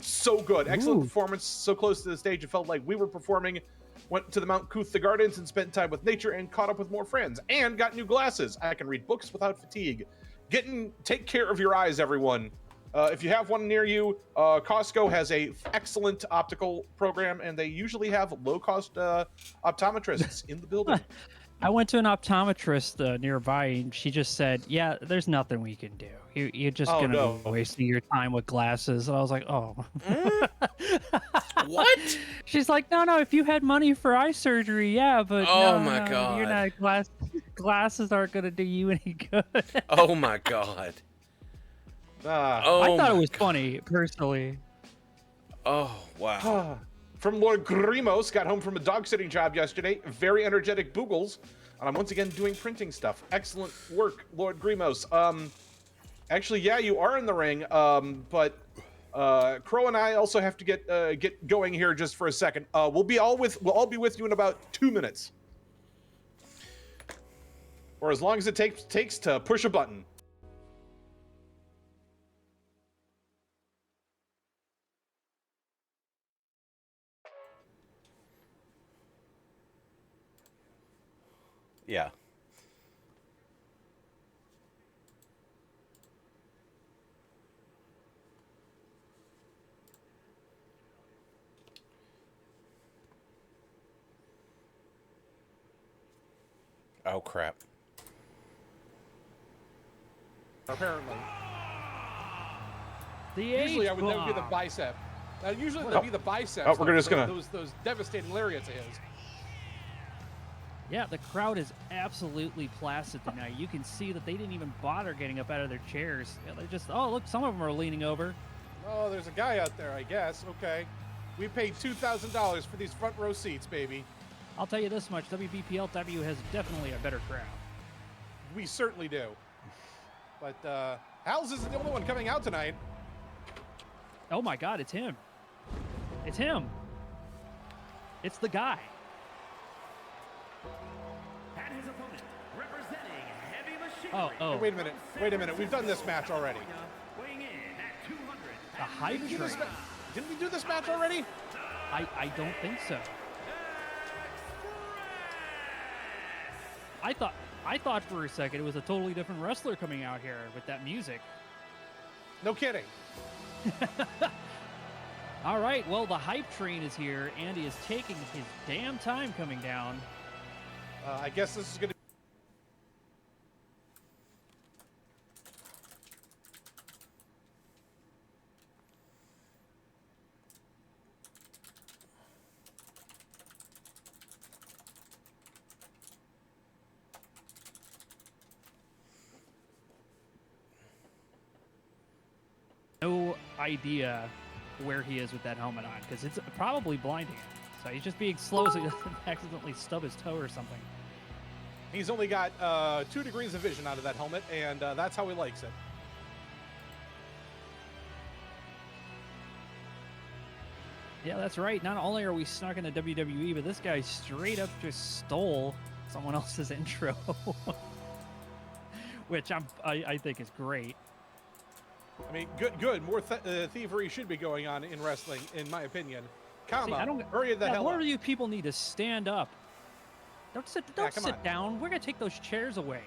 [SPEAKER 7] So good. Excellent performance, so close to the stage, it felt like we were performing. Went to the Mount Couth Gardens and spent time with nature and caught up with more friends. And got new glasses. I can read books without fatigue. Take care of your eyes, everyone. If you have one near you, Costco has a excellent optical program, and they usually have low-cost optometrists in the building.
[SPEAKER 8] I went to an optometrist nearby, and she just said, "Yeah, there's nothing we can do. You're just gonna be wasting your time with glasses." And I was like, "Oh."
[SPEAKER 6] What?
[SPEAKER 8] She's like, "No. If you had money for eye surgery, yeah, but
[SPEAKER 6] Oh
[SPEAKER 8] no,
[SPEAKER 6] my
[SPEAKER 8] no,
[SPEAKER 6] God.
[SPEAKER 8] you're not glasses aren't gonna do you any good."
[SPEAKER 6] Oh my God.
[SPEAKER 8] I thought it was funny, personally.
[SPEAKER 6] Oh wow.
[SPEAKER 7] From Lord Grimos, got home from a dog sitting job yesterday. Very energetic Boogles. And I'm once again doing printing stuff. Excellent work, Lord Grimos. Actually, yeah, you are in the ring. But Crow and I also have to get going here just for a second. We'll all be with you in about 2 minutes. Or as long as it takes to push a button.
[SPEAKER 6] Yeah. Oh, crap.
[SPEAKER 7] Apparently.
[SPEAKER 5] Usually that would be the
[SPEAKER 8] H-bomb.
[SPEAKER 5] bicep. Usually that'd be the biceps.
[SPEAKER 7] Oh, we're
[SPEAKER 5] like
[SPEAKER 7] just gonna-
[SPEAKER 5] those devastating lariats of his.
[SPEAKER 8] Yeah, the crowd is absolutely placid tonight. You can see that they didn't even bother getting up out of their chairs. Yeah, they're just, oh, look, some of them are leaning over.
[SPEAKER 5] Oh, there's a guy out there, I guess. Okay. We paid $2,000 for these front row seats, baby.
[SPEAKER 8] I'll tell you this much, WBPLW has definitely a better crowd.
[SPEAKER 5] We certainly do. But Hal's isn't the only one coming out tonight.
[SPEAKER 8] Oh my God, it's him. It's him. It's the guy.
[SPEAKER 2] And his opponent, representing Heavy Machinery.
[SPEAKER 8] Oh.
[SPEAKER 5] Hey, wait a minute. We've done this match already.
[SPEAKER 2] Weighing in at 200.
[SPEAKER 8] The hype
[SPEAKER 5] Didn't we do
[SPEAKER 8] train.
[SPEAKER 5] this Didn't we do this match already?
[SPEAKER 8] I don't think so. I thought for a second it was a totally different wrestler coming out here with that music.
[SPEAKER 5] No kidding.
[SPEAKER 8] All right, well, the hype train is here. Andy is taking his damn time coming down.
[SPEAKER 5] I guess this is going to
[SPEAKER 8] No idea where he is with that helmet on because it's probably blinding him. So he's just being slow so he doesn't accidentally stub his toe or something.
[SPEAKER 5] He's only got 2 degrees of vision out of that helmet, and that's how he likes it.
[SPEAKER 8] Yeah, that's right. Not only are we snuck into WWE, but this guy straight up just stole someone else's intro, which I think is great.
[SPEAKER 5] I mean, good. More thievery should be going on in wrestling, in my opinion.
[SPEAKER 8] See, I don't.
[SPEAKER 5] Hurry the
[SPEAKER 8] yeah,
[SPEAKER 5] hell
[SPEAKER 8] more
[SPEAKER 5] up.
[SPEAKER 8] of you people need to stand up. Don't sit. Don't
[SPEAKER 5] come
[SPEAKER 8] sit
[SPEAKER 5] on.
[SPEAKER 8] down. We're gonna take those chairs away.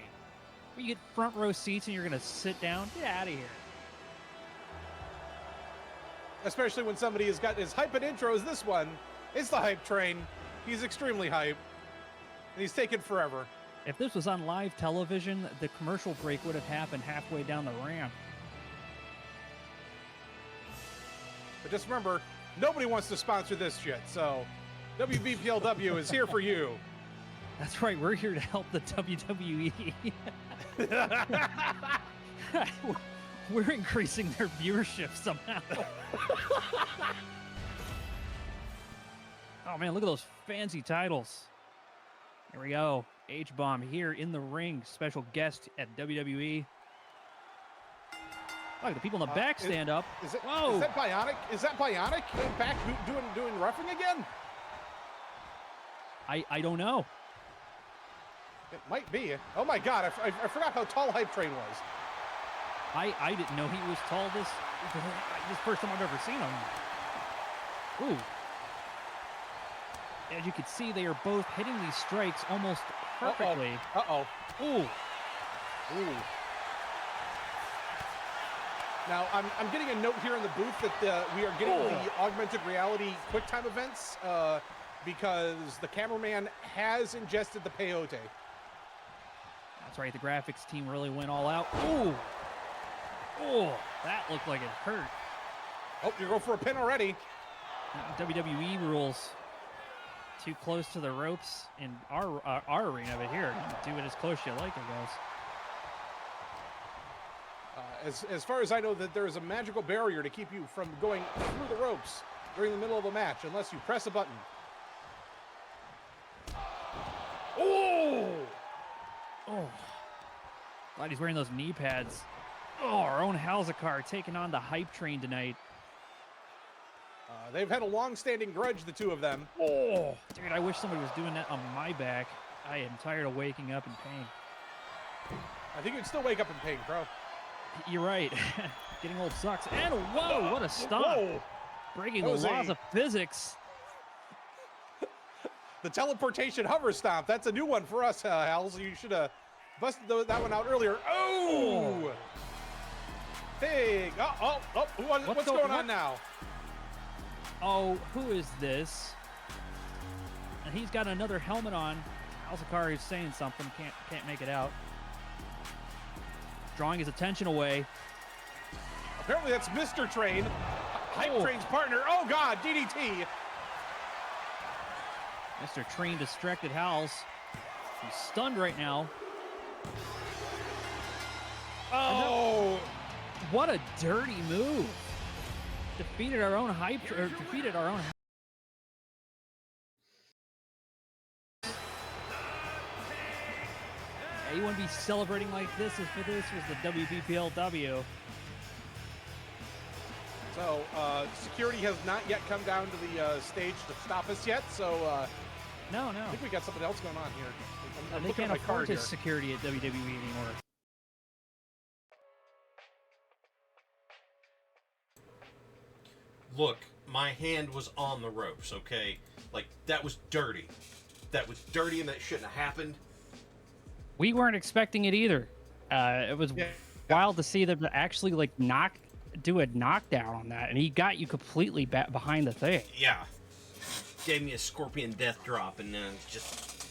[SPEAKER 8] You get front row seats and you're gonna sit down. Get out of here.
[SPEAKER 5] Especially when somebody has got as hype an intro as this one. It's the hype train. He's extremely hype. And he's taken forever.
[SPEAKER 8] If this was on live television, the commercial break would have happened halfway down the ramp.
[SPEAKER 5] But just remember, nobody wants to sponsor this shit, so WBPLW is here for you.
[SPEAKER 8] That's right. We're here to help the WWE. We're increasing their viewership somehow. Oh man, look at those fancy titles. Here we go. H-Bomb here in the ring. Special guest at WWE. Look, the people in the back stand up.
[SPEAKER 5] Is that Bionic? Is that Bionic back doing roughing again?
[SPEAKER 8] I don't know.
[SPEAKER 5] It might be. Oh my God, I forgot how tall Hype Train was.
[SPEAKER 8] I didn't know he was tall. This first time I've ever seen him. Ooh. As you can see, they are both hitting these strikes almost perfectly.
[SPEAKER 5] Uh-oh.
[SPEAKER 8] Ooh.
[SPEAKER 5] Ooh. Now, I'm getting a note here in the booth that we are getting the augmented reality QuickTime events because the cameraman has ingested the peyote.
[SPEAKER 8] That's right. The graphics team really went all out. Ooh. Oh, that looked like it hurt.
[SPEAKER 5] Oh, you're going for a pin already.
[SPEAKER 8] WWE rules. Too close to the ropes in our arena, but here, do it as close as you like, I guess.
[SPEAKER 5] As far as I know, that there is a magical barrier to keep you from going through the ropes. during the middle of a match unless you press a button.
[SPEAKER 8] Oh! Glad he's wearing those knee pads. Oh, our own Halzakar taking on the hype train tonight.
[SPEAKER 5] They've had a long-standing grudge, the two of them.
[SPEAKER 8] Oh, dude, I wish somebody was doing that on my back. I am tired of waking up in pain.
[SPEAKER 5] I think you'd still wake up in pain, bro.
[SPEAKER 8] You're right. Getting old sucks. And whoa, what a stomp.
[SPEAKER 5] Whoa.
[SPEAKER 8] Breaking
[SPEAKER 5] That
[SPEAKER 8] the
[SPEAKER 5] was
[SPEAKER 8] laws of physics.
[SPEAKER 5] The teleportation hover stomp. That's a new one for us, Hals. You should have busted that one out earlier. Oh! Big. What's going on now?
[SPEAKER 8] Oh, who is this? And he's got another helmet on. Halzakar is saying something. Can't make it out. Drawing his attention away.
[SPEAKER 5] Apparently that's Mr. Train. Hype Train's partner. Oh, God. DDT.
[SPEAKER 8] Mr. Train distracted Hals. He's stunned right now.
[SPEAKER 5] Oh.
[SPEAKER 8] What a dirty move. Defeated our own defeated our own. Yeah, you wouldn't be celebrating like this if this was the WBPLW.
[SPEAKER 5] So, security has not yet come down to the stage to stop us yet, so
[SPEAKER 8] No.
[SPEAKER 5] I think we got something else going on here. I'm
[SPEAKER 8] They
[SPEAKER 5] looking
[SPEAKER 8] can't
[SPEAKER 5] at my
[SPEAKER 8] afford
[SPEAKER 5] card
[SPEAKER 8] his
[SPEAKER 5] here.
[SPEAKER 8] security at WWE anymore.
[SPEAKER 6] Look, my hand was on the ropes, okay? Like, that was dirty. That was dirty and that shouldn't have happened.
[SPEAKER 8] We weren't expecting it either. It was wild to see them actually like do a knockdown on that, and he got you completely behind the thing.
[SPEAKER 6] Yeah. Gave me a scorpion death drop and just...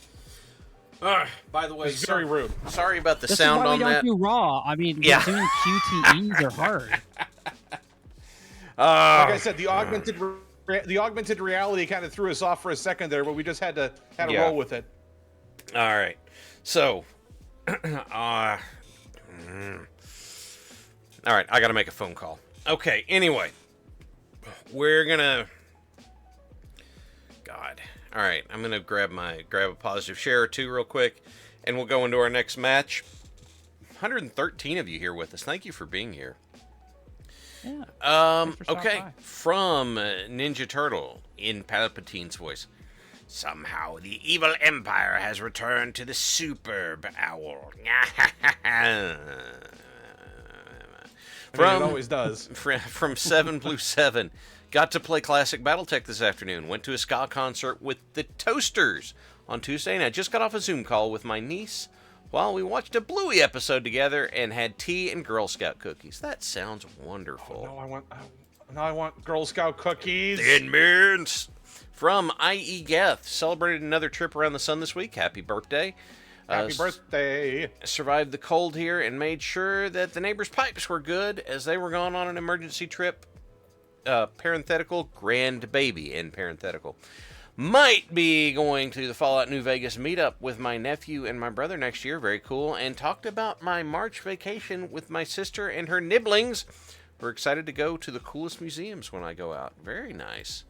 [SPEAKER 6] by the way,
[SPEAKER 5] It's very rude.
[SPEAKER 6] Sorry about the
[SPEAKER 8] This
[SPEAKER 6] sound
[SPEAKER 8] is why
[SPEAKER 6] on
[SPEAKER 8] we
[SPEAKER 6] that.
[SPEAKER 8] don't do Raw. I mean,
[SPEAKER 6] Yeah.
[SPEAKER 8] doing QTEs are hard.
[SPEAKER 5] Like I said, the augmented reality kind of threw us off for a second there, but we just had to roll with it.
[SPEAKER 6] All right. So, all right, I got to make a phone call. Okay, anyway, we're going to... God. All right, I'm going to grab a positive share or two real quick, and we'll go into our next match. 113 of you here with us. Thank you for being here.
[SPEAKER 8] Yeah.
[SPEAKER 6] Okay,
[SPEAKER 8] by.
[SPEAKER 6] from Ninja Turtle in Palpatine's voice. Somehow the evil empire has returned to the superb owl.
[SPEAKER 5] It always does.
[SPEAKER 6] From 7 Blue 7. Got to play classic Battletech this afternoon. Went to a ska concert with the Toasters on Tuesday, and I just got off a Zoom call with my niece while we watched a Bluey episode together and had tea and Girl Scout cookies. That sounds wonderful.
[SPEAKER 5] I want Girl Scout cookies.
[SPEAKER 6] Thin Mints. From I.E. Geth. Celebrated another trip around the sun this week. Happy birthday.
[SPEAKER 5] Happy birthday.
[SPEAKER 6] Survived the cold here and made sure that the neighbors' pipes were good as they were gone on an emergency trip. Parenthetical, grand baby in parenthetical. Might be going to the Fallout New Vegas meetup with my nephew and my brother next year. Very cool. And talked about my March vacation with my sister and her nibblings. We're excited to go to the coolest museums when I go out. Very nice.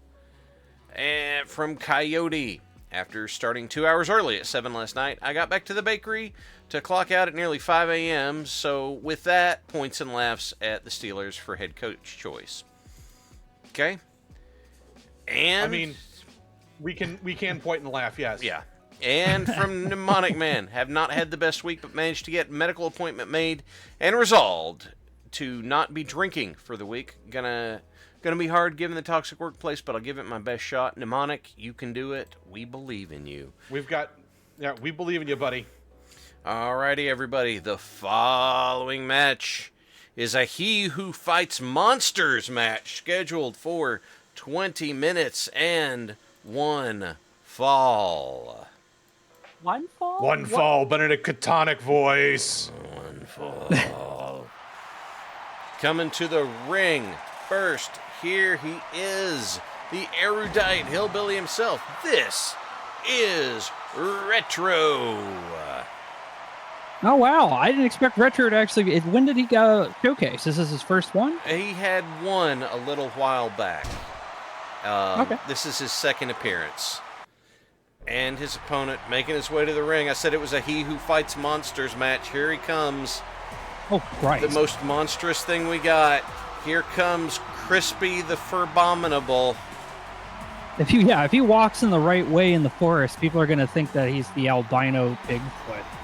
[SPEAKER 6] And from Coyote. After starting 2 hours early at 7 last night, I got back to the bakery to clock out at nearly 5 a.m. So with that, points and laughs at the Steelers for head coach choice. Okay? And...
[SPEAKER 5] I mean... We can point and laugh, yes.
[SPEAKER 6] Yeah. And from Mnemonic Man, have not had the best week, but managed to get medical appointment made and resolved to not be drinking for the week. Gonna be hard given the toxic workplace, but I'll give it my best shot. Mnemonic, you can do it. We believe in you.
[SPEAKER 5] We believe in you, buddy.
[SPEAKER 6] Alrighty, everybody. The following match is a He Who Fights Monsters match scheduled for 20 minutes and... one fall.
[SPEAKER 8] One fall?
[SPEAKER 5] One fall, Benedict Catonic voice.
[SPEAKER 6] One fall. Coming to the ring. First, here he is. The erudite hillbilly himself. This is Retro.
[SPEAKER 8] Oh, wow. I didn't expect Retro to actually... When did he go showcase? Is this his first one?
[SPEAKER 6] He had one a little while back.
[SPEAKER 8] Okay.
[SPEAKER 6] This is his second appearance. And his opponent making his way to the ring. I said it was a He Who Fights Monsters match. Here he comes.
[SPEAKER 8] Oh, Christ.
[SPEAKER 6] The most monstrous thing we got. Here comes Crispy the Furbominable.
[SPEAKER 8] If he walks in the right way in the forest, people are going to think that he's the albino Bigfoot.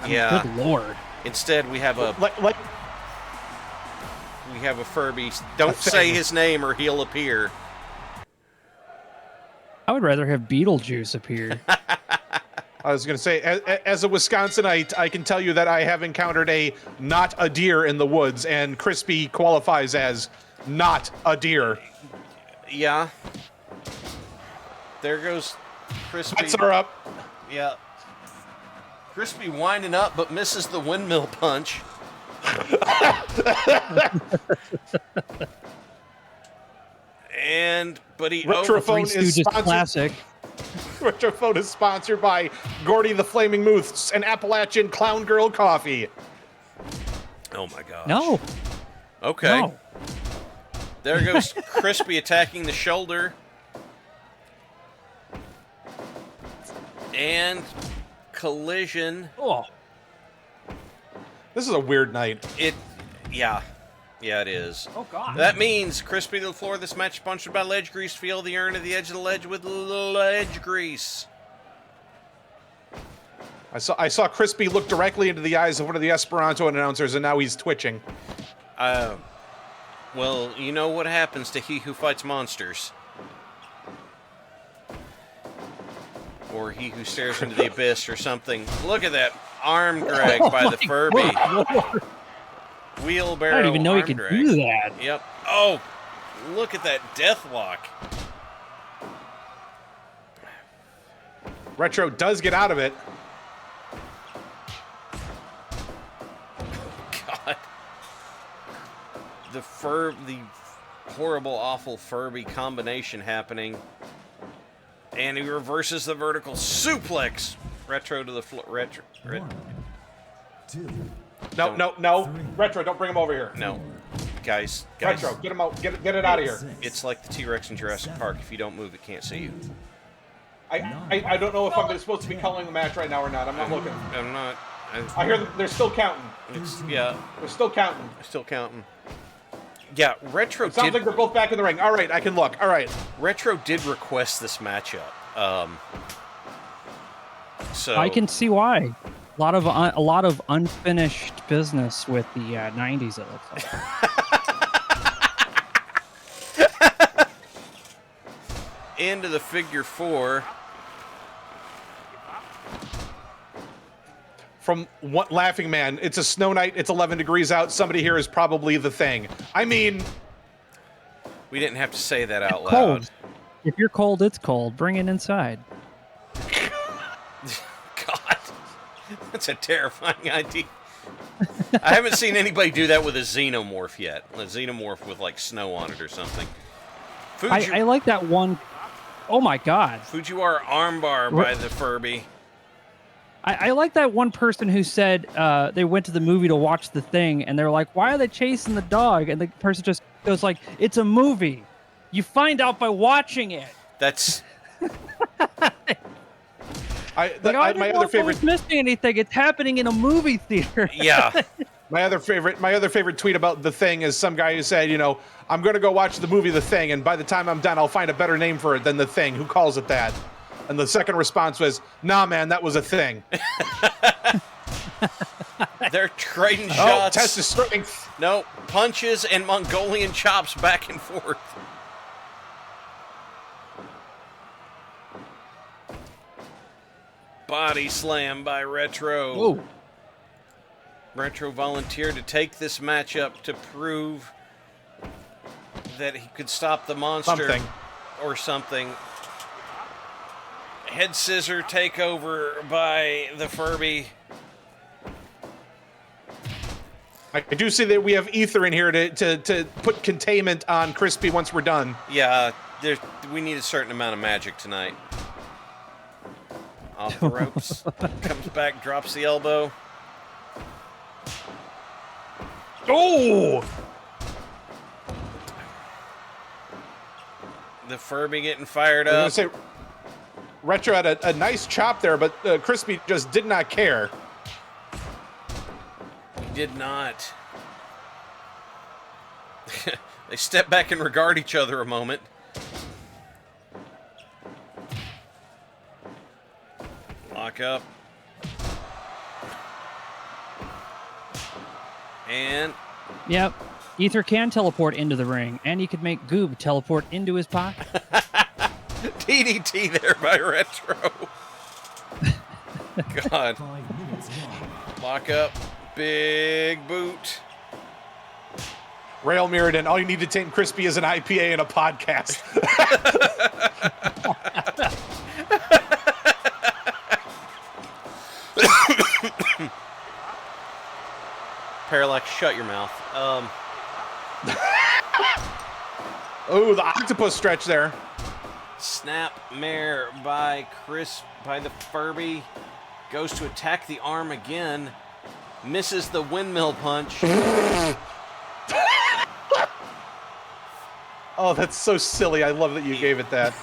[SPEAKER 8] I mean,
[SPEAKER 6] Yeah.
[SPEAKER 8] Good Lord.
[SPEAKER 6] Instead, we have a Furby.
[SPEAKER 5] A
[SPEAKER 6] Don't
[SPEAKER 5] thing.
[SPEAKER 6] say his name or he'll appear.
[SPEAKER 8] I would rather have Beetlejuice appear.
[SPEAKER 5] I was going to say, as a Wisconsinite, I can tell you that I have encountered not a deer in the woods, and Crispy qualifies as not a deer.
[SPEAKER 6] Yeah. There goes Crispy.
[SPEAKER 5] Lights are up.
[SPEAKER 6] Yeah. Crispy winding up, but misses the windmill punch. But he
[SPEAKER 5] Retrophone
[SPEAKER 8] Three
[SPEAKER 5] is
[SPEAKER 8] Stooges
[SPEAKER 5] sponsored.
[SPEAKER 8] classic.
[SPEAKER 5] Retrophone is sponsored by Gordy the Flaming Moose and Appalachian Clown Girl Coffee.
[SPEAKER 6] Oh my gosh.
[SPEAKER 8] No.
[SPEAKER 6] Okay.
[SPEAKER 8] No.
[SPEAKER 6] There goes Crispy attacking the shoulder. And collision.
[SPEAKER 8] Oh.
[SPEAKER 5] This is a weird night.
[SPEAKER 6] Yeah, it is.
[SPEAKER 8] Oh, God.
[SPEAKER 6] That means Crispy to the floor. This match sponsored by Ledge Grease. Feel the urn at the edge of the ledge with ledge grease.
[SPEAKER 5] I saw Crispy look directly into the eyes of one of the Esperanto announcers, and now he's twitching.
[SPEAKER 6] Well, you know what happens to He Who Fights Monsters. Or He Who Stares into the Abyss or something. Look at that arm drag by the Furby. Wheelbarrow
[SPEAKER 8] I didn't even know he
[SPEAKER 6] arm
[SPEAKER 8] could
[SPEAKER 6] drag.
[SPEAKER 8] do that.
[SPEAKER 6] Yep. Oh, look at that death lock.
[SPEAKER 5] Retro does get out of it.
[SPEAKER 6] God. The horrible, awful Furby combination happening. And he reverses the vertical suplex. Retro to the floor.
[SPEAKER 5] No. Retro, don't bring him over here.
[SPEAKER 6] No. Guys.
[SPEAKER 5] Retro, get him out. Get it out of here.
[SPEAKER 6] It's like the T-Rex in Jurassic Park. If you don't move, it can't see you.
[SPEAKER 5] I don't know if I'm supposed to be calling the match right now or not. I'm not looking.
[SPEAKER 6] I'm not.
[SPEAKER 5] I hear they're still counting.
[SPEAKER 6] Yeah,
[SPEAKER 5] They're still counting.
[SPEAKER 6] still counting. Yeah, Retro
[SPEAKER 5] It sounds
[SPEAKER 6] did.
[SPEAKER 5] like they're both back in the ring. All right, I can look. All right.
[SPEAKER 6] Retro did request this matchup. So
[SPEAKER 8] I can see why. A lot of unfinished business with the 90s, it looks like.
[SPEAKER 6] into the figure 4.
[SPEAKER 5] From what Laughing Man, it's a snow night, it's 11 degrees out, somebody here is probably the thing. I mean,
[SPEAKER 6] We didn't have to say that out loud.
[SPEAKER 8] Cold. If you're cold, it's cold. Bring it inside.
[SPEAKER 6] God, that's a terrifying idea. I haven't seen anybody do that with a xenomorph yet. A xenomorph with like snow on it or something.
[SPEAKER 8] I like that one. Oh my God.
[SPEAKER 6] Fujiwara armbar by the Furby.
[SPEAKER 8] I like that one person who said they went to the movie to watch The Thing, and they're like, "Why are they chasing the dog?" And the person just goes like, "It's a movie. You find out by watching it."
[SPEAKER 6] That's
[SPEAKER 5] my other favorite.
[SPEAKER 8] Missing anything? It's happening in a movie theater.
[SPEAKER 6] yeah.
[SPEAKER 5] My other favorite tweet about The Thing is some guy who said, I'm going to go watch the movie The Thing, and by the time I'm done, I'll find a better name for it than The Thing. Who calls it that? And the second response was, nah, man, that was a thing.
[SPEAKER 6] They're trading
[SPEAKER 5] Oh,
[SPEAKER 6] shots.
[SPEAKER 5] test his strength.
[SPEAKER 6] No, punches and Mongolian chops back and forth. Body slam by Retro.
[SPEAKER 8] Whoa.
[SPEAKER 6] Retro volunteered to take this matchup to prove that he could stop the monster
[SPEAKER 5] Something.
[SPEAKER 6] or something. Head scissor takeover by the Furby.
[SPEAKER 5] I do see that we have Ether in here to put containment on Crispy once we're done.
[SPEAKER 6] Yeah, we need a certain amount of magic tonight. Off the ropes. Comes back, drops the elbow.
[SPEAKER 5] Oh!
[SPEAKER 6] The Furby getting fired
[SPEAKER 5] I
[SPEAKER 6] up.
[SPEAKER 5] was going to say, Retro had a nice chop there, but Crispy just did not care.
[SPEAKER 6] He did not. They step back and regard each other a moment. Lock up. And
[SPEAKER 8] Yep. Ether can teleport into the ring, and he could make Goob teleport into his pocket.
[SPEAKER 6] DDT there by Retro. God. Lock up. Big boot.
[SPEAKER 5] Rail Mirrodin, all you need to tame Crispy is an IPA and a podcast.
[SPEAKER 6] Parallax, shut your mouth.
[SPEAKER 5] Oh, the octopus stretch there.
[SPEAKER 6] Snapmare by the Furby. Goes to attack the arm again. Misses the windmill punch.
[SPEAKER 5] Oh, that's so silly. I love that you gave it that.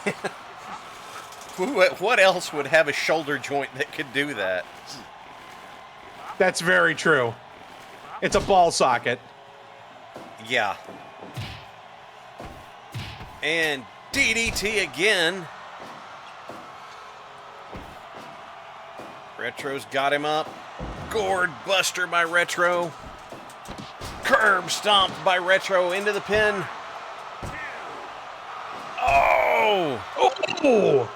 [SPEAKER 6] What else would have a shoulder joint that could do that?
[SPEAKER 5] That's very true. It's a ball socket.
[SPEAKER 6] Yeah. And DDT again. Retro's got him up. Gourd buster by Retro. Curb stomped by Retro into the pin. Oh!
[SPEAKER 5] Oh!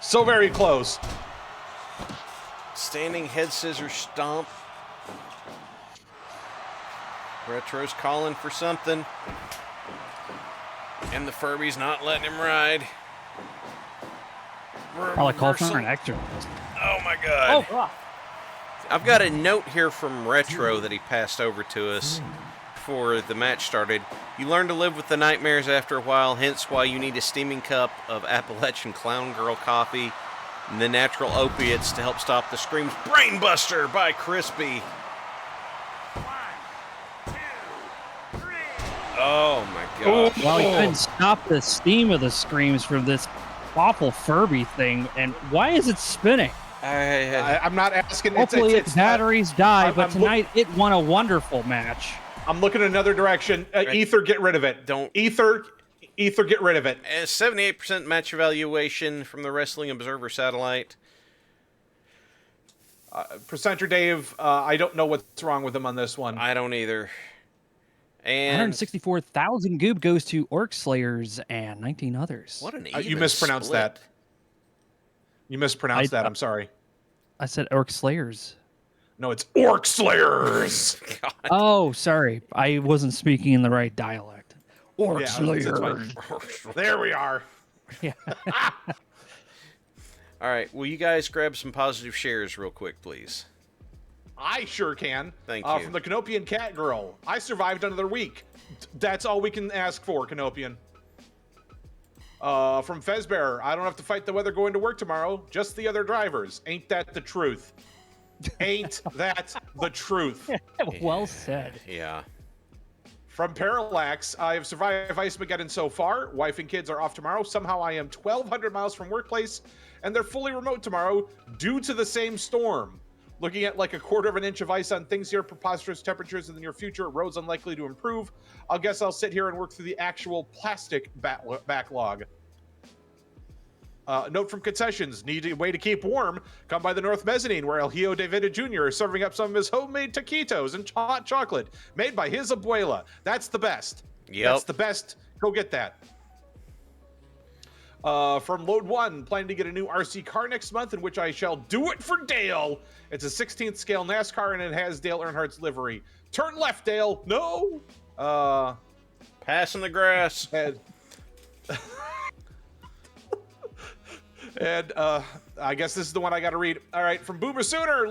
[SPEAKER 5] So very close.
[SPEAKER 6] Standing head scissors stomp. Retro's calling for something. And the Furby's not letting him ride.
[SPEAKER 8] I'll call for an
[SPEAKER 6] Reversal.
[SPEAKER 8] extra.
[SPEAKER 6] Oh my god.
[SPEAKER 8] Oh,
[SPEAKER 6] I've got a note here from Retro that he passed over to us before the match started. You learn to live with the nightmares after a while, hence why you need a steaming cup of Appalachian Clown Girl coffee and the natural opiates to help stop the screams. Brainbuster by Crispy. Oh my gosh.
[SPEAKER 8] Well, he couldn't stop the steam of the screams from this awful Furby thing. And why is it spinning?
[SPEAKER 5] I'm not asking.
[SPEAKER 8] Hopefully its batteries die,
[SPEAKER 5] I'm-
[SPEAKER 8] but
[SPEAKER 5] I'm
[SPEAKER 8] tonight it won a wonderful match.
[SPEAKER 5] I'm looking another direction. Ether, get rid of it.
[SPEAKER 6] Don't.
[SPEAKER 5] Ether, get rid of it.
[SPEAKER 6] 78% match evaluation from the Wrestling Observer satellite.
[SPEAKER 5] Presenter Dave, I don't know what's wrong with him on this one.
[SPEAKER 6] I don't either. And
[SPEAKER 8] 164,000 goob goes to Orc Slayers and 19 others.
[SPEAKER 6] what an
[SPEAKER 5] You
[SPEAKER 6] even
[SPEAKER 5] mispronounced
[SPEAKER 6] split.
[SPEAKER 5] that. You mispronounced that. I'm sorry.
[SPEAKER 8] I said Orc Slayers.
[SPEAKER 5] No, it's Orc Slayers.
[SPEAKER 6] God.
[SPEAKER 8] Oh, sorry. I wasn't speaking in the right dialect. Orc
[SPEAKER 5] Yeah,
[SPEAKER 8] Slayers.
[SPEAKER 5] it's fine. There we are.
[SPEAKER 8] Yeah.
[SPEAKER 6] All right, will you guys grab some positive shares real quick, please?
[SPEAKER 5] I sure can.
[SPEAKER 6] Thank you.
[SPEAKER 5] From the Canopian Cat Girl. I survived another week. That's all we can ask for, Canopian. From Fezbear, I don't have to fight the weather going to work tomorrow. Just the other drivers. Ain't that the truth? Ain't that the truth?
[SPEAKER 8] Well said.
[SPEAKER 6] Yeah.
[SPEAKER 5] From Parallax, I have survived Ice-Mageddon so far. Wife and kids are off tomorrow. Somehow I am 1,200 miles from workplace, and they're fully remote tomorrow due to the same storm. Looking at like a quarter of an inch of ice on things here, preposterous temperatures in the near future, roads unlikely to improve. I guess I'll sit here and work through the actual plastic backlog. Note from Concessions, need a way to keep warm? Come by the North Mezzanine, where El Hijo de Vida Jr. is serving up some of his homemade taquitos and hot chocolate made by his abuela. That's the best.
[SPEAKER 6] Yep.
[SPEAKER 5] That's the best. Go get that. From Load 1, planning to get a new RC car next month, in which I shall do it for Dale. It's a 16th scale NASCAR, and it has Dale Earnhardt's livery. Turn left, Dale. No.
[SPEAKER 6] Passing the grass.
[SPEAKER 5] And I guess this is the one I got to read. All right, from Boomer Sooner,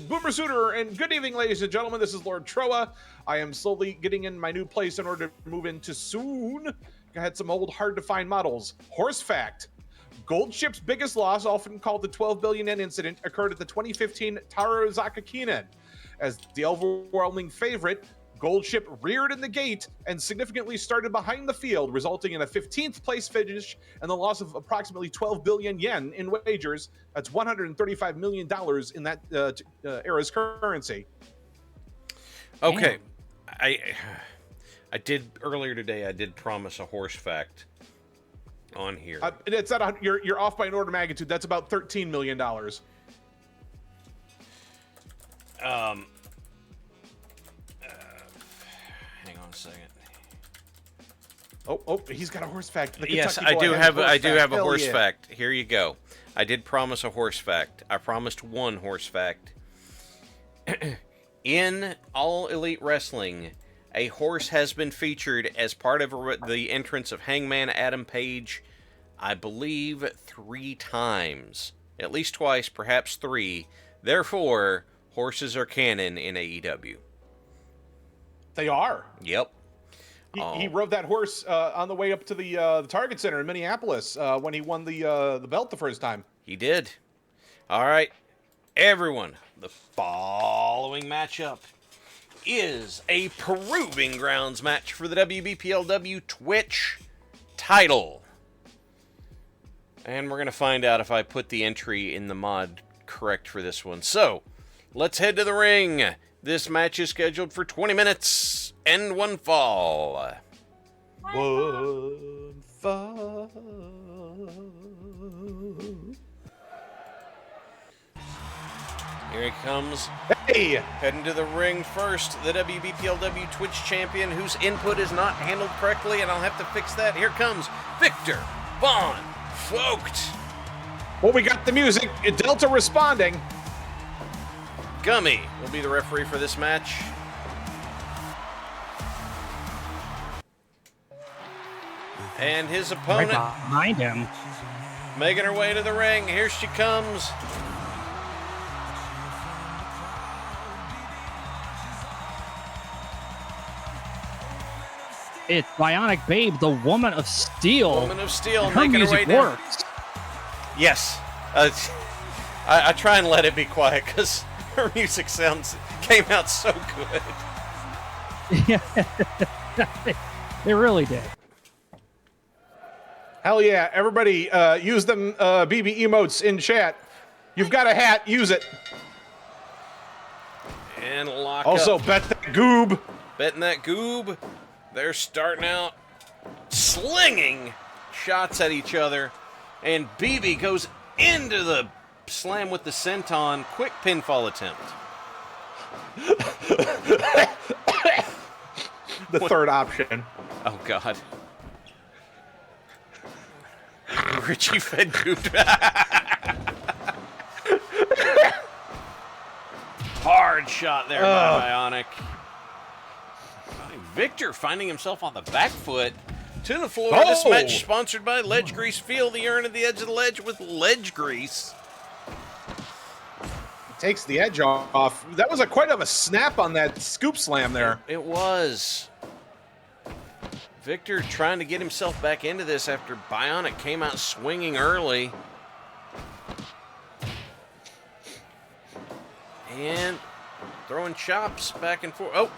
[SPEAKER 5] Boomer Sooner, and good evening, ladies and gentlemen. This is Lord Troa. I am slowly getting in my new place in order to move into soon. I had some old, hard-to-find models. Horse fact: Gold Ship's biggest loss, often called the 12 billion yen incident, occurred at the 2015 Taro Zakakinen. As the overwhelming favorite,
[SPEAKER 7] Gold Ship reared in the gate and significantly started behind the field, resulting in a 15th place finish and the loss of approximately 12 billion yen in wagers. That's $135 million in that era's currency.
[SPEAKER 6] Okay, I did earlier today. I did promise a horse fact on here.
[SPEAKER 7] It's not you're off by an order of magnitude. That's about $13 million.
[SPEAKER 6] Hang on a second.
[SPEAKER 7] Oh, he's got a horse fact. The
[SPEAKER 6] Yes,
[SPEAKER 7] Kentucky
[SPEAKER 6] I
[SPEAKER 7] boy
[SPEAKER 6] do
[SPEAKER 7] has
[SPEAKER 6] have.
[SPEAKER 7] a
[SPEAKER 6] I do have a
[SPEAKER 7] Hell
[SPEAKER 6] horse
[SPEAKER 7] yeah.
[SPEAKER 6] fact. Here you go. I did promise a horse fact. I promised one horse fact. In All Elite Wrestling, a horse has been featured as part of the entrance of Hangman Adam Page, I believe 3 times. At least twice, perhaps 3. Therefore, horses are canon in AEW.
[SPEAKER 7] They are.
[SPEAKER 6] Yep.
[SPEAKER 7] He rode that horse on the way up to the Target Center in Minneapolis when he won the belt the first time.
[SPEAKER 6] He did. All right, everyone. The following matchup is a Proving Grounds match for the WBPLW Twitch title. And we're going to find out if I put the entry in the mod correct for this one. So, let's head to the ring. This match is scheduled for 20 minutes and 1 fall.
[SPEAKER 7] One fall.
[SPEAKER 6] Here he comes.
[SPEAKER 7] Hey!
[SPEAKER 6] Heading to the ring first, the WBPLW Twitch champion whose input is not handled correctly, and I'll have to fix that. Here comes Victor Von Vogt.
[SPEAKER 7] Well, we got the music. Delta responding.
[SPEAKER 6] Gummy will be the referee for this match. And his
[SPEAKER 8] Right
[SPEAKER 6] opponent
[SPEAKER 8] behind him.
[SPEAKER 6] making her way to the ring. Here she comes.
[SPEAKER 8] It's Bionic Babe, the Woman of Steel.
[SPEAKER 6] Woman of Steel
[SPEAKER 8] Her
[SPEAKER 6] making her way
[SPEAKER 8] music
[SPEAKER 6] down.
[SPEAKER 8] works.
[SPEAKER 6] Yes. I try and let it be quiet because her music came out so good.
[SPEAKER 8] It really did.
[SPEAKER 7] Hell yeah. Everybody use them BB emotes in chat. You've got a hat. Use it.
[SPEAKER 6] And lock
[SPEAKER 7] Also,
[SPEAKER 6] up.
[SPEAKER 7] bet that goob.
[SPEAKER 6] Betting that goob. They're starting out slinging shots at each other. And BB goes into the slam with the senton. Quick pinfall attempt.
[SPEAKER 7] The third option.
[SPEAKER 6] Oh, God. Richie fed goop. Hard shot there by Bionic. Victor finding himself on the back foot to the floor. This match sponsored by Ledge Grease. Feel the urn at the edge of the ledge with Ledge Grease.
[SPEAKER 7] Takes the edge off. That was quite of a snap on that scoop slam there.
[SPEAKER 6] It was. Victor trying to get himself back into this after Bionic came out swinging early. And throwing chops back and forth. Oh,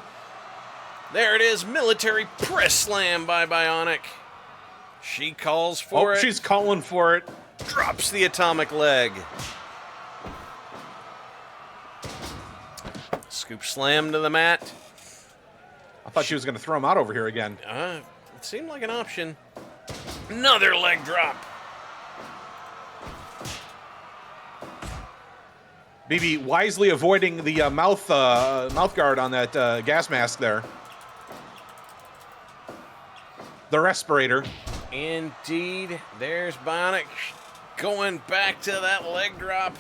[SPEAKER 6] there it is. Military press slam by Bionic. She calls for it.
[SPEAKER 7] She's calling for it.
[SPEAKER 6] Drops the atomic leg. Scoop slam to the mat.
[SPEAKER 7] I thought she was going to throw him out over here again.
[SPEAKER 6] It seemed like an option. Another leg drop.
[SPEAKER 7] BB wisely avoiding the mouth guard on that gas mask there. The respirator.
[SPEAKER 6] Indeed. There's Bionic going back to that leg drop.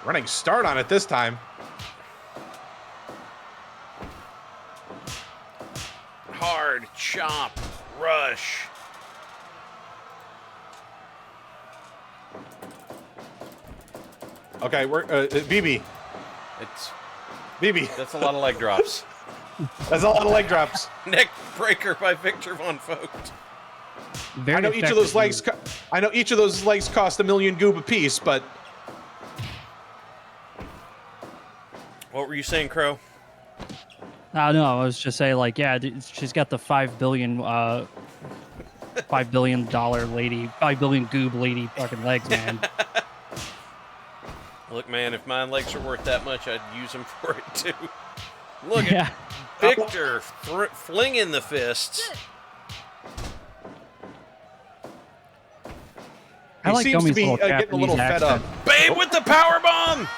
[SPEAKER 7] Running start on it this time.
[SPEAKER 6] Hard chop. Rush.
[SPEAKER 7] Okay, we're BB.
[SPEAKER 6] It's
[SPEAKER 7] BB.
[SPEAKER 6] That's a lot of leg drops.
[SPEAKER 7] That's a lot of leg drops.
[SPEAKER 6] Neck breaker by Victor Von Vogt.
[SPEAKER 8] Very
[SPEAKER 7] I know each of those legs. I know each of those legs cost $1 million goob apiece, but
[SPEAKER 6] What were you saying, Crow?
[SPEAKER 8] No, I was just saying, like, yeah, she's got the $5 billion lady, 5 billion goob lady fucking legs, man.
[SPEAKER 6] Look, man, if my legs are worth that much, I'd use them for it too. Look
[SPEAKER 8] Yeah.
[SPEAKER 6] at Victor flinging the fists.
[SPEAKER 8] I like
[SPEAKER 7] seems to
[SPEAKER 8] Gomi's
[SPEAKER 7] be
[SPEAKER 8] little
[SPEAKER 7] getting a little
[SPEAKER 8] Japanese
[SPEAKER 7] fed up.
[SPEAKER 8] accent.
[SPEAKER 6] Babe with the power bomb.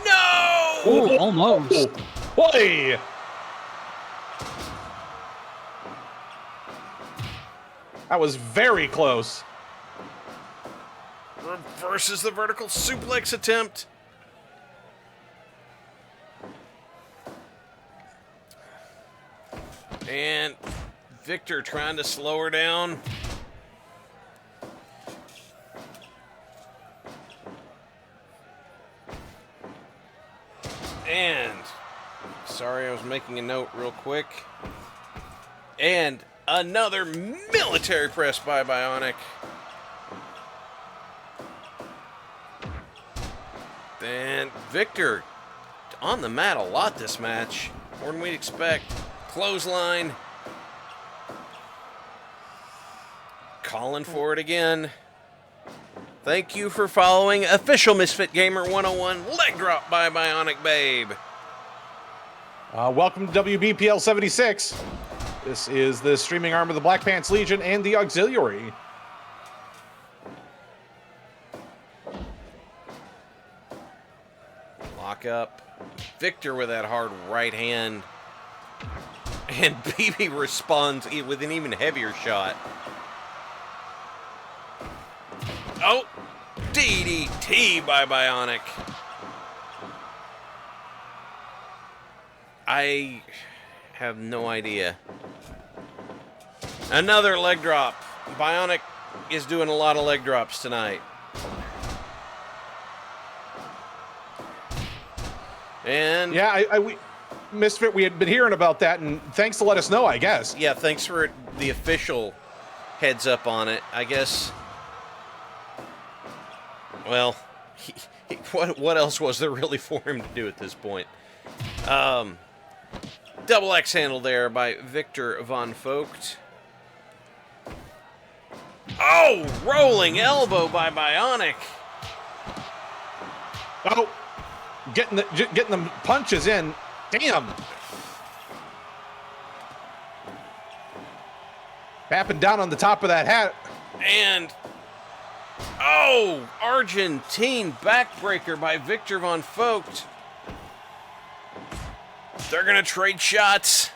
[SPEAKER 6] No!
[SPEAKER 8] Ooh, almost.
[SPEAKER 7] Boy! That was very close.
[SPEAKER 6] Reverses the vertical suplex attempt. And Victor trying to slow her down. And, sorry, I was making a note real quick. And another military press by Bionic. And Victor on the mat a lot this match. More than we'd expect. Clothesline. Calling for it again. Thank you for following Official Misfit Gamer 101 leg drop by Bionic Babe.
[SPEAKER 7] Welcome to WBPL 76. This is the streaming arm of the Black Pants Legion and the Auxiliary.
[SPEAKER 6] Lock up. Victor with that hard right hand. And BB responds with an even heavier shot. Oh! DDT by Bionic. I have no idea. Another leg drop. Bionic is doing a lot of leg drops tonight. And
[SPEAKER 7] Yeah, we Misfit, we had been hearing about that, and thanks to let us know, I guess.
[SPEAKER 6] yeah, thanks for the official heads up on it. I guess. Well, what else was there really for him to do at this point? Double X handle there by Victor von Vogt. Oh, rolling elbow by Bionic.
[SPEAKER 7] Oh, getting the punches in. Damn. Tapping down on the top of that hat.
[SPEAKER 6] And, oh, Argentine backbreaker by Victor von Vogt. They're going to trade shots.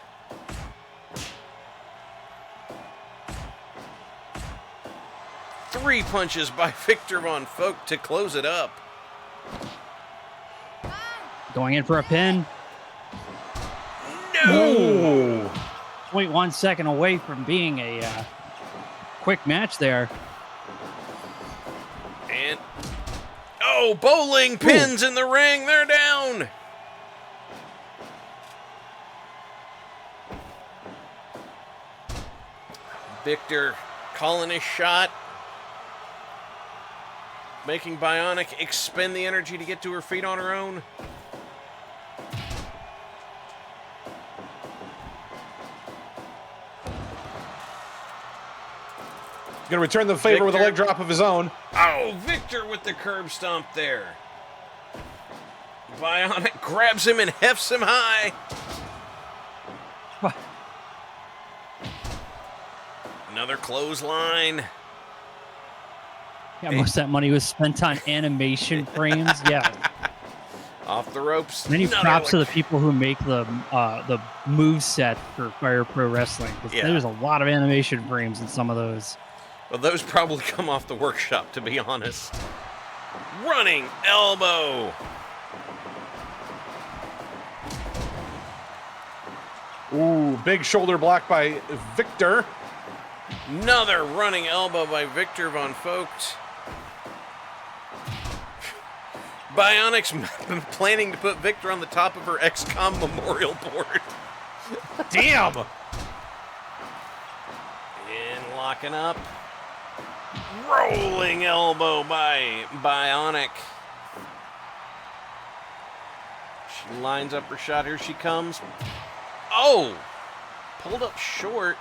[SPEAKER 6] Three punches by Victor von Vogt to close it up.
[SPEAKER 8] Going in for a pin.
[SPEAKER 6] No!
[SPEAKER 8] 0.1 second away from being a quick match there.
[SPEAKER 6] And, oh, bowling pins in the ring. They're down. Victor calling his shot. Making Bionic expend the energy to get to her feet on her own.
[SPEAKER 7] Gonna return the favor with a leg
[SPEAKER 6] Victor.
[SPEAKER 7] drop of his own.
[SPEAKER 6] Oh, Victor with the curb stomp there. Bionic grabs him and hefts him high.
[SPEAKER 8] What?
[SPEAKER 6] Another clothesline.
[SPEAKER 8] Yeah, most of that money was spent on animation frames. Yeah.
[SPEAKER 6] Off the ropes.
[SPEAKER 8] Many
[SPEAKER 6] Another
[SPEAKER 8] props to
[SPEAKER 6] leg-
[SPEAKER 8] the people who make the move set for Fire Pro Wrestling. 'Cause
[SPEAKER 6] Yeah.
[SPEAKER 8] There's a lot of animation frames in some of those.
[SPEAKER 6] Well, those probably come off the workshop, to be honest. Running elbow.
[SPEAKER 7] Ooh, big shoulder block by Victor.
[SPEAKER 6] Another running elbow by Victor von Vogt. Bionic's planning to put Victor on the top of her XCOM memorial board.
[SPEAKER 7] Damn.
[SPEAKER 6] And locking up. Rolling elbow by Bionic. Lines up her shot. Here she comes. Oh! Pulled up short.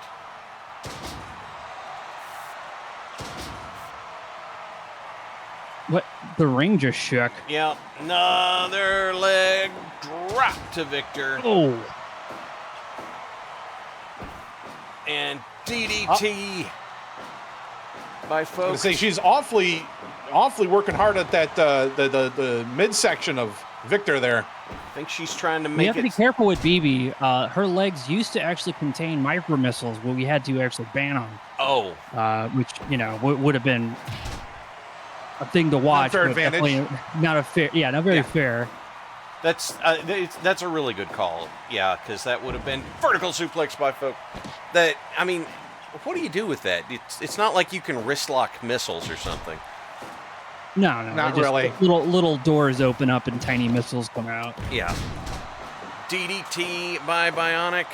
[SPEAKER 8] What? The ring just shook.
[SPEAKER 6] Yeah, another leg drop to Victor.
[SPEAKER 8] Oh.
[SPEAKER 6] And DDT by
[SPEAKER 5] I
[SPEAKER 6] folks.
[SPEAKER 5] say she's awfully working hard at that the midsection of Victor there.
[SPEAKER 6] I think she's trying to
[SPEAKER 8] We
[SPEAKER 6] make
[SPEAKER 8] have to be
[SPEAKER 6] it.
[SPEAKER 8] careful with BB. Her legs used to actually contain micro missiles, but we had to actually ban them,
[SPEAKER 6] Oh,
[SPEAKER 8] which would have been a thing to watch.
[SPEAKER 5] fair
[SPEAKER 8] but
[SPEAKER 5] advantage.
[SPEAKER 8] definitely not a fair. Yeah, not very
[SPEAKER 6] Yeah.
[SPEAKER 8] fair.
[SPEAKER 6] that's a really good call. Yeah, because that would have been vertical suplex by folk. That, I mean, what do you do with that? It's not like you can wrist lock missiles or something.
[SPEAKER 8] No,
[SPEAKER 5] Not
[SPEAKER 8] they just-
[SPEAKER 5] really.
[SPEAKER 8] Little doors open up and tiny missiles come out.
[SPEAKER 6] Yeah. DDT by Bionic.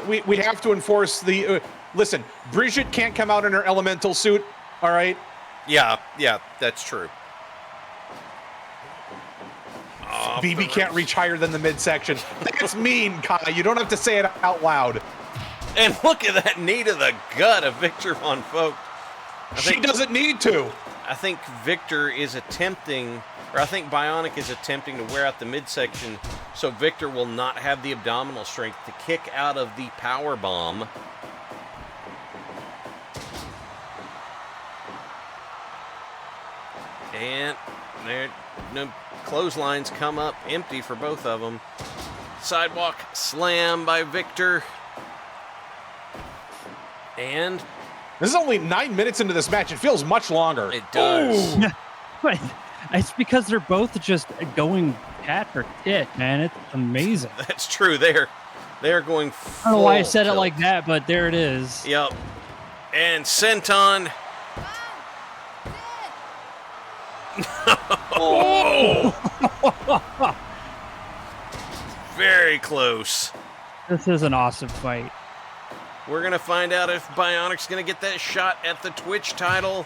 [SPEAKER 5] We have to enforce the. Listen, Bridget can't come out in her elemental suit. All right.
[SPEAKER 6] Yeah, that's true.
[SPEAKER 5] BB can't reach higher than the midsection. That's mean, Kai. You don't have to say it out loud.
[SPEAKER 6] And look at that knee to the gut of Victor Von Vogt.
[SPEAKER 5] She doesn't need to.
[SPEAKER 6] I think Victor is attempting, or I think Bionic is attempting to wear out the midsection so Victor will not have the abdominal strength to kick out of the power bomb. And there, no clotheslines come up empty for both of them. Sidewalk slam by Victor. And
[SPEAKER 5] This is only 9 minutes into this match. It feels much longer.
[SPEAKER 6] it does.
[SPEAKER 5] Ooh.
[SPEAKER 8] But it's because they're both just going tat for tit, man. It's amazing.
[SPEAKER 6] That's true. They're going full
[SPEAKER 8] I don't know why I said it
[SPEAKER 6] tilt.
[SPEAKER 8] like that, but there it is.
[SPEAKER 6] Yep. And Senton. Oh! Very close.
[SPEAKER 8] This is an awesome fight.
[SPEAKER 6] We're going to find out if Bionic's going to get that shot at the Twitch title.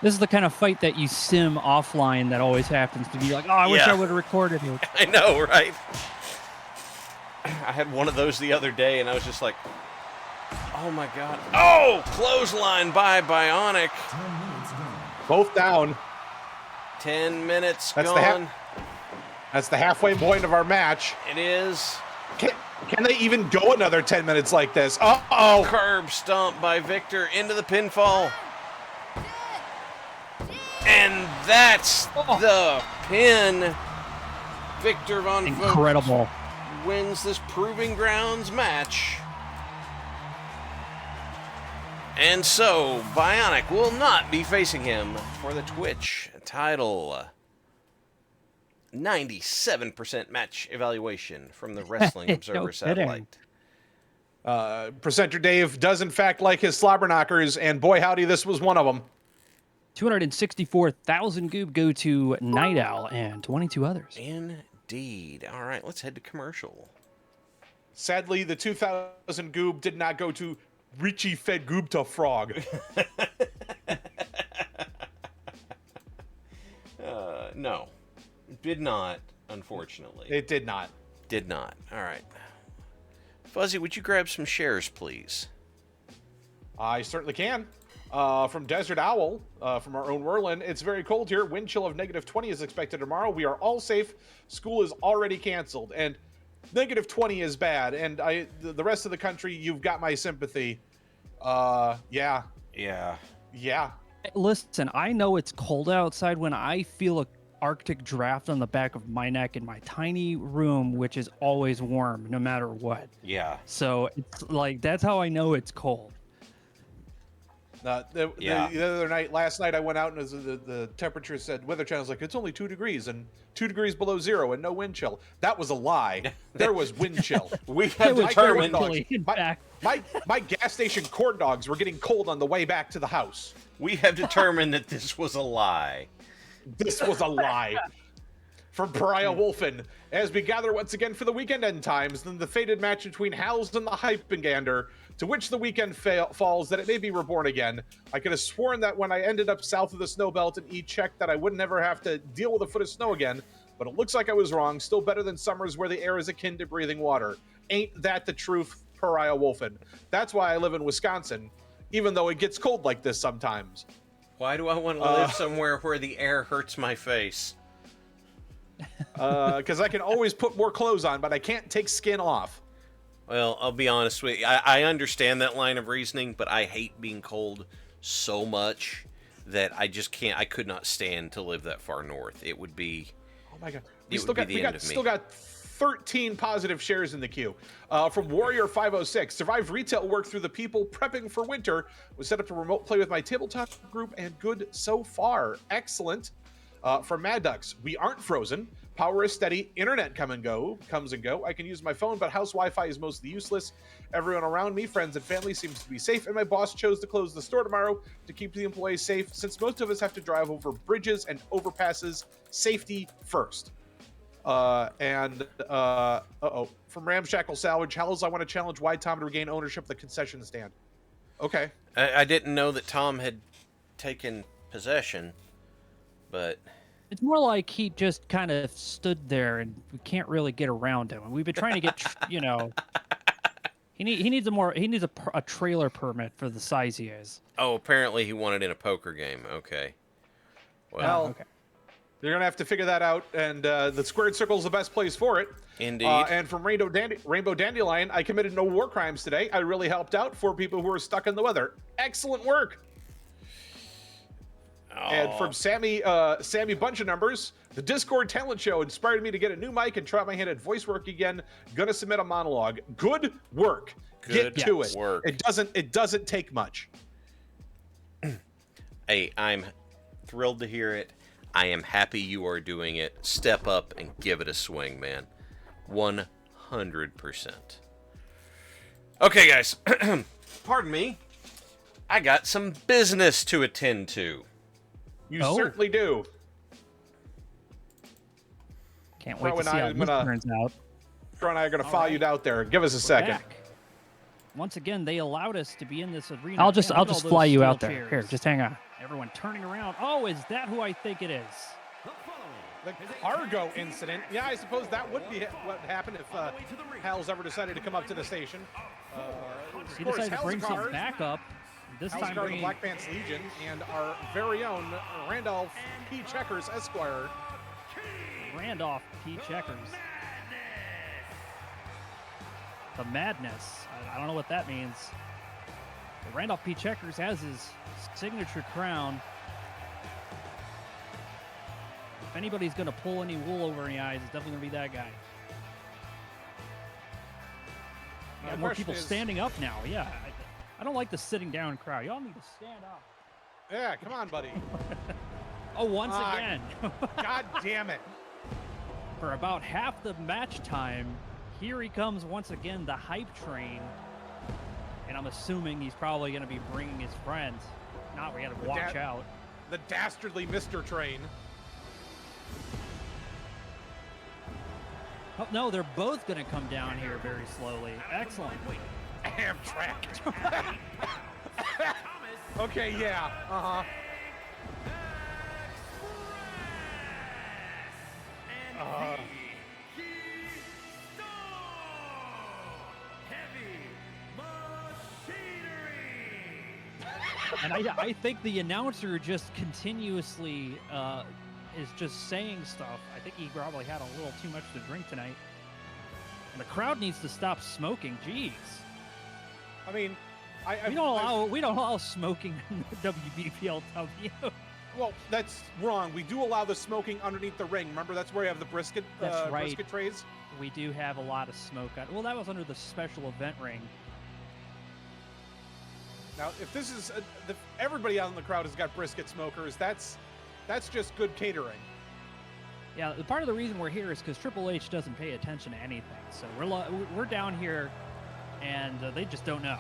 [SPEAKER 8] This is the kind of fight that you sim offline that always happens to be like, oh, I wish
[SPEAKER 6] Yeah.
[SPEAKER 8] I would have recorded it.
[SPEAKER 6] I know, right? I had one of those the other day, and I was just like, oh my God. Oh, clothesline by Bionic.
[SPEAKER 5] Both down.
[SPEAKER 6] 10 minutes
[SPEAKER 5] That's
[SPEAKER 6] gone.
[SPEAKER 5] That's the halfway point of our match.
[SPEAKER 6] It is.
[SPEAKER 5] Can they even go another 10 minutes like this? Uh-oh.
[SPEAKER 6] Curb stomp by Victor into the pinfall. And that's the pin. Victor Von Vogt
[SPEAKER 8] Incredible.
[SPEAKER 6] wins this Proving Grounds match. And so, Bionic will not be facing him for the Twitch title. 97% match evaluation from the Wrestling Observer
[SPEAKER 8] No kidding.
[SPEAKER 6] satellite.
[SPEAKER 5] Presenter Dave does, in fact, like his slobber knockers, and boy, howdy, this was one of them.
[SPEAKER 8] 264,000 goob go to Night Owl and 22 others.
[SPEAKER 6] Indeed. All right, let's head to commercial.
[SPEAKER 5] Sadly, the 2,000 goob did not go to Richie Fed Goob to Frog.
[SPEAKER 6] No, did not, unfortunately.
[SPEAKER 5] It did not.
[SPEAKER 6] Did not. All right. Fuzzy, would you grab some shares, please?
[SPEAKER 5] I certainly can. From Desert Owl, from our own Merlin, it's very cold here. Wind chill of -20 is expected tomorrow. We are all safe. School is already canceled. And -20 is bad. And the rest of the country, you've got my sympathy. Yeah.
[SPEAKER 6] Yeah.
[SPEAKER 5] Yeah.
[SPEAKER 8] Listen, I know it's cold outside when I feel a Arctic draft on the back of my neck in my tiny room, which is always warm no matter what.
[SPEAKER 6] Yeah.
[SPEAKER 8] So it's like, that's how I know it's cold.
[SPEAKER 5] The other night, last night, I went out and the temperature said, Weather Channel's like, it's only 2 degrees and 2 degrees below zero and no wind chill. That was a lie. There was wind chill.
[SPEAKER 6] We have
[SPEAKER 8] was
[SPEAKER 6] determined.
[SPEAKER 8] chilly. In fact.
[SPEAKER 5] My gas station corn dogs were getting cold on the way back to the house.
[SPEAKER 6] We have determined that this was a lie.
[SPEAKER 5] This was a lie.
[SPEAKER 7] for Pariah Wolfen as we gather once again for the weekend end times, then the fated match between Hals and the Hypengander, to which the weekend falls that it may be reborn again. I could have sworn that when I ended up south of the snow belt and checked that I would never have to deal with a foot of snow again, but it looks like I was wrong. Still better than summers where the air is akin to breathing water. Ain't that the truth, Pariah Wolfen? That's why I live in Wisconsin, even though it gets cold like this sometimes.
[SPEAKER 6] Why do I want to live somewhere where the air hurts my face?
[SPEAKER 7] Because I can always put more clothes on, but I can't take skin off.
[SPEAKER 6] Well, I'll be honest with you. I understand that line of reasoning, but I hate being cold so much that I just can't. I could not stand to live that far north. It would be.
[SPEAKER 7] Oh my god!
[SPEAKER 6] We still
[SPEAKER 7] got 13 positive shares in the queue. From Warrior 506, survived retail work through the people prepping for winter. Was set up to remote play with my tabletop group, and good so far. Excellent. From Mad Ducks, we aren't frozen. Power is steady. Internet comes and go. I can use my phone, but house Wi-Fi is mostly useless. Everyone around me, friends and family, seems to be safe, and my boss chose to close the store tomorrow to keep the employees safe, since most of us have to drive over bridges and overpasses. Safety first. From Ramshackle Salvage, Hells, I want to challenge Why Tom to regain ownership of the concession stand. Okay.
[SPEAKER 6] I didn't know that Tom had taken possession, but...
[SPEAKER 8] It's more like he just kind of stood there and we can't really get around him. And we've been trying to get, he needs a trailer permit for the size he is.
[SPEAKER 6] Oh, apparently he wanted in a poker game. Okay.
[SPEAKER 7] Well,
[SPEAKER 8] okay.
[SPEAKER 7] You're going to have to figure that out, and the squared circle is the best place for it.
[SPEAKER 6] Indeed.
[SPEAKER 7] And from Rainbow Dandelion, I committed no war crimes today. I really helped out for people who were stuck in the weather. Excellent work. And from Sammy Bunch of Numbers, the Discord talent show inspired me to get a new mic and try my hand at voice work again. Gonna submit a monologue. Good work. Get to it.
[SPEAKER 6] Work.
[SPEAKER 7] It doesn't take much.
[SPEAKER 6] Hey, I'm thrilled to hear it. I am happy you are doing it. Step up and give it a swing, man. 100%. Okay, guys. Pardon me. I got some business to attend to.
[SPEAKER 7] You certainly do.
[SPEAKER 8] Can't wait to see how this turns out.
[SPEAKER 7] Troy and I are going to follow you out there. Give us a second.
[SPEAKER 8] Back. Once again, they allowed us to be in this arena. I'll just fly you out there. Here, just hang on. Everyone turning around. Oh, is that who I think it is?
[SPEAKER 7] The cargo incident. Yeah, I suppose that would be what happened if Hal's ever decided to come up to the station.
[SPEAKER 8] He decided to bring some backup. This time
[SPEAKER 7] bringing Black Pants Legion and our very own Randolph P. Checkers Esquire.
[SPEAKER 8] Randolph P. Checkers. The madness. I don't know what that means. But Randolph P. Checkers has his signature crown. If anybody's going to pull any wool over any eyes, it's definitely going to be that guy. Got more people standing up now. Yeah. I don't like the sitting down crowd. Y'all need to stand up.
[SPEAKER 7] Yeah, come on, buddy.
[SPEAKER 8] Once again.
[SPEAKER 7] God damn it.
[SPEAKER 8] For about half the match time, here he comes once again, the hype train. And I'm assuming he's probably going to be bringing his friends. Not, we got to watch out.
[SPEAKER 7] The dastardly Mr. Train.
[SPEAKER 8] Oh, no, they're both going to come down here very slowly. Excellent.
[SPEAKER 7] Amtrak. Okay, yeah. Uh-huh.
[SPEAKER 8] And I think the announcer just continuously is just saying stuff. I think he probably had a little too much to drink tonight. And the crowd needs to stop smoking. Jeez.
[SPEAKER 7] I mean,
[SPEAKER 8] we don't allow smoking in the WBPLW.
[SPEAKER 7] Well, that's wrong. We do allow the smoking underneath the ring. Remember, that's where you have the brisket.
[SPEAKER 8] That's right.
[SPEAKER 7] Brisket trays.
[SPEAKER 8] We do have a lot of smoke. Well, that was under the special event ring.
[SPEAKER 7] Now, if this is everybody out in the crowd has got brisket smokers, that's just good catering.
[SPEAKER 8] Yeah, part of the reason we're here is because Triple H doesn't pay attention to anything. So we're down here, and they just don't know.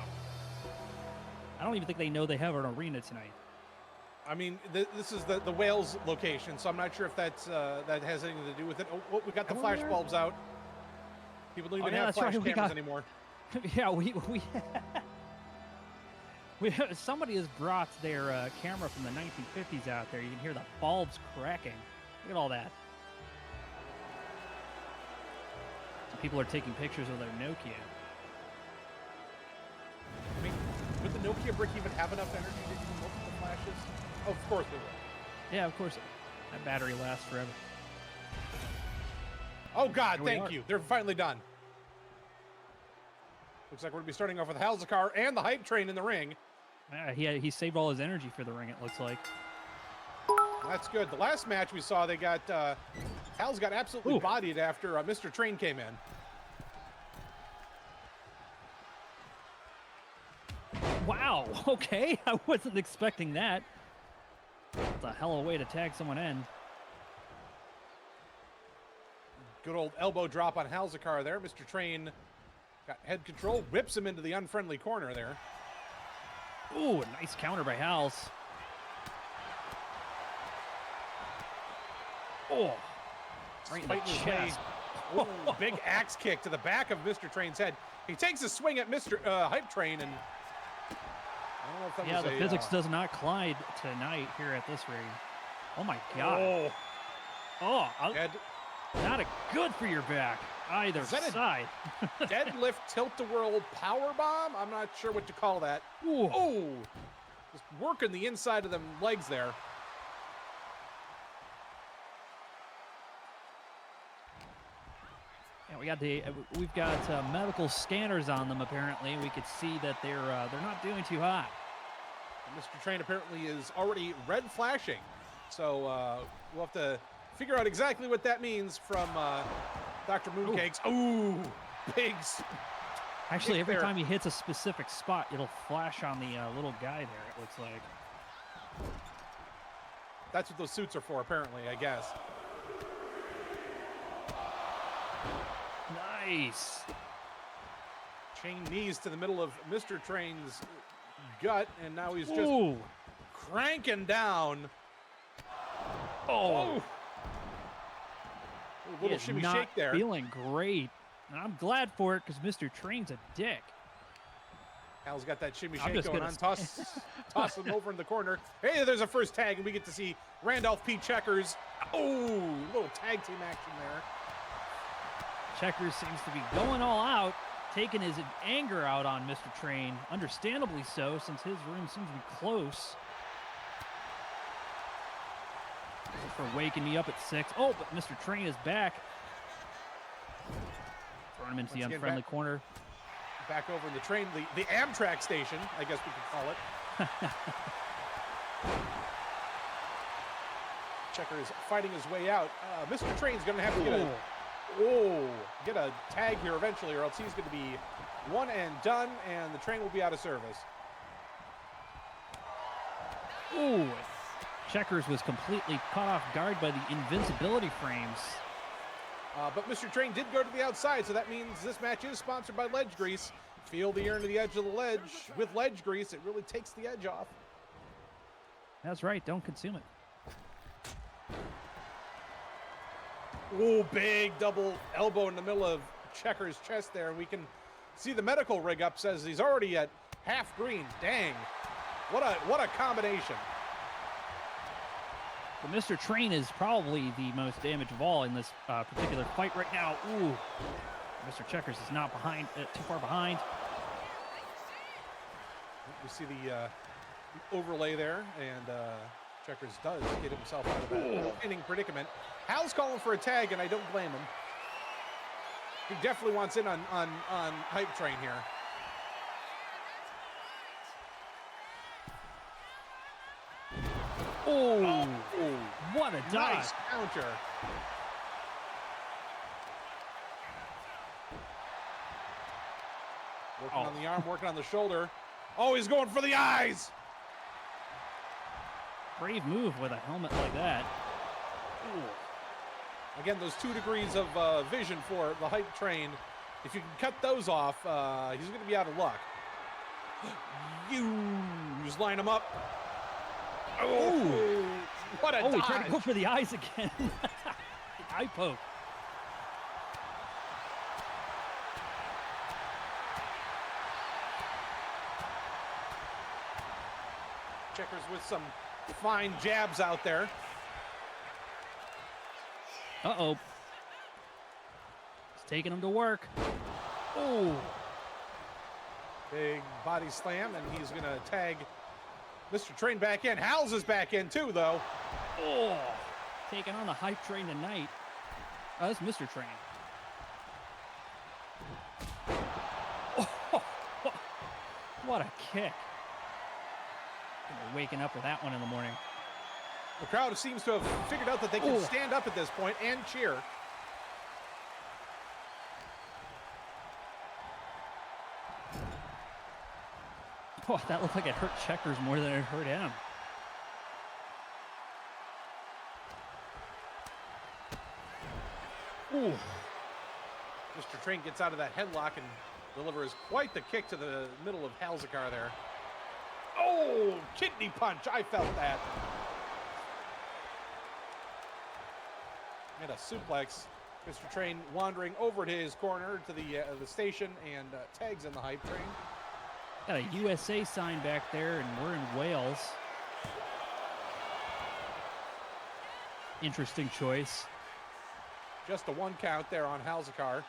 [SPEAKER 8] I don't even think they know they have an arena tonight.
[SPEAKER 7] I mean, this is the Wales location, so I'm not sure if that has anything to do with it. Oh, we got the flash bulbs out. People don't even have flash cameras anymore.
[SPEAKER 8] Yeah, somebody has brought their camera from the 1950s out there. You can hear the bulbs cracking. Look at all that. So people are taking pictures of their Nokia.
[SPEAKER 7] I mean, would the Nokia brick even have enough energy to do multiple flashes? Oh, of course they will.
[SPEAKER 8] Yeah, of course. That battery lasts forever.
[SPEAKER 7] Oh, God, thank you. They're finally done. Looks like we're going to be starting off with Halzakar and the hype train in the ring.
[SPEAKER 8] Yeah, he saved all his energy for the ring, it looks like.
[SPEAKER 7] That's good. The last match we saw, they got Hal's got absolutely bodied after Mr. Train came in.
[SPEAKER 8] Wow, okay. I wasn't expecting that. That's a hell of a way to tag someone in.
[SPEAKER 7] Good old elbow drop on Halzakar there. Mr. Train got head control, whips him into the unfriendly corner there.
[SPEAKER 8] Ooh, a nice counter by Hals. Oh, right in the chest.
[SPEAKER 7] Ooh, big axe kick to the back of Mr. Train's head. He takes a swing at Mr. Hype Train, and I don't know if that was
[SPEAKER 8] the physics does not collide tonight here at this ring. Oh my God! Not a good for your back either side.
[SPEAKER 7] Deadlift tilt-a-whirl power bomb? I'm not sure what to call that.
[SPEAKER 8] Ooh.
[SPEAKER 7] Oh, just working the inside of them legs there.
[SPEAKER 8] Yeah, we've got medical scanners on them. Apparently, we could see that they're not doing too hot.
[SPEAKER 7] And Mr. Train apparently is already red flashing, so we'll have to figure out exactly what that means from Dr. Mooncakes. Ooh, pigs.
[SPEAKER 8] Actually, every time he hits a specific spot, it'll flash on the little guy there, it looks like.
[SPEAKER 7] That's what those suits are for, apparently, I guess.
[SPEAKER 8] Nice.
[SPEAKER 7] Chain knees to the middle of Mr. Train's gut, and now he's just cranking down.
[SPEAKER 8] Oh.
[SPEAKER 7] A little shimmy shake there.
[SPEAKER 8] Feeling great. And I'm glad for it because Mr. Train's a dick.
[SPEAKER 7] Hal's got that shimmy shake going on. Toss him over in the corner. Hey, there's a first tag, and we get to see Randolph P. Checkers. Oh, little tag team action there.
[SPEAKER 8] Checkers seems to be going all out, taking his anger out on Mr. Train. Understandably so, since his room seems to be close. For waking me up at 6. Oh, but Mr. Train is back. Throwing him into the unfriendly corner.
[SPEAKER 7] Back over in the train, the Amtrak station, I guess we could call it. Checkers fighting his way out. Mr. Train's going to have to get a tag here eventually, or else he's going to be one and done, and the train will be out of service.
[SPEAKER 8] Ooh. Checkers was completely caught off guard by the invincibility frames.
[SPEAKER 7] But Mr. Train did go to the outside, so that means this match is sponsored by Ledge Grease. Feel the air into the edge of the ledge. With Ledge Grease, it really takes the edge off.
[SPEAKER 8] That's right. Don't consume it.
[SPEAKER 7] Oh, big double elbow in the middle of Checkers' chest there. We can see the medical rig up, says he's already at half green. Dang. What a combination.
[SPEAKER 8] But Mr. Train is probably the most damaged of all in this particular fight right now. Ooh. Mr. Checkers is not behind, too far behind.
[SPEAKER 7] We see the overlay there, and Checkers does get himself out of that pinning predicament. Hal's calling for a tag, and I don't blame him. He definitely wants in on Hype Train here.
[SPEAKER 8] Oh, what a dive.
[SPEAKER 7] Nice counter. Working on the arm, working on the shoulder. Oh, he's going for the eyes.
[SPEAKER 8] Brave move with a helmet like that.
[SPEAKER 7] Ooh. Again, those 2 degrees of vision for the Hype Train. If you can cut those off, he's going to be out of luck. You just line him up.
[SPEAKER 8] Oh,
[SPEAKER 7] What a
[SPEAKER 8] he
[SPEAKER 7] dodge.
[SPEAKER 8] tried to go for the eyes again. The eye poke.
[SPEAKER 7] Checkers with some fine jabs out there.
[SPEAKER 8] Uh-oh. He's taking him to work. Oh.
[SPEAKER 7] Big body slam, and he's going to tag Mr. Train back in. Howls is back in too, though.
[SPEAKER 8] Oh. Taking on the hype train tonight. Oh, that's Mr. Train. Oh, what a kick. Gonna be waking up with that one in the morning.
[SPEAKER 7] The crowd seems to have figured out that they can stand up at this point and cheer.
[SPEAKER 8] Oh, that looked like it hurt Checkers more than it hurt him. Ooh.
[SPEAKER 7] Mr. Train gets out of that headlock and delivers quite the kick to the middle of Halzakar there. Oh, kidney punch. I felt that. And a suplex. Mr. Train wandering over to his corner to the station and tags in the hype train.
[SPEAKER 8] Got a USA sign back there, and we're in Wales. Interesting choice.
[SPEAKER 7] Just a 1 count there on Halzakar.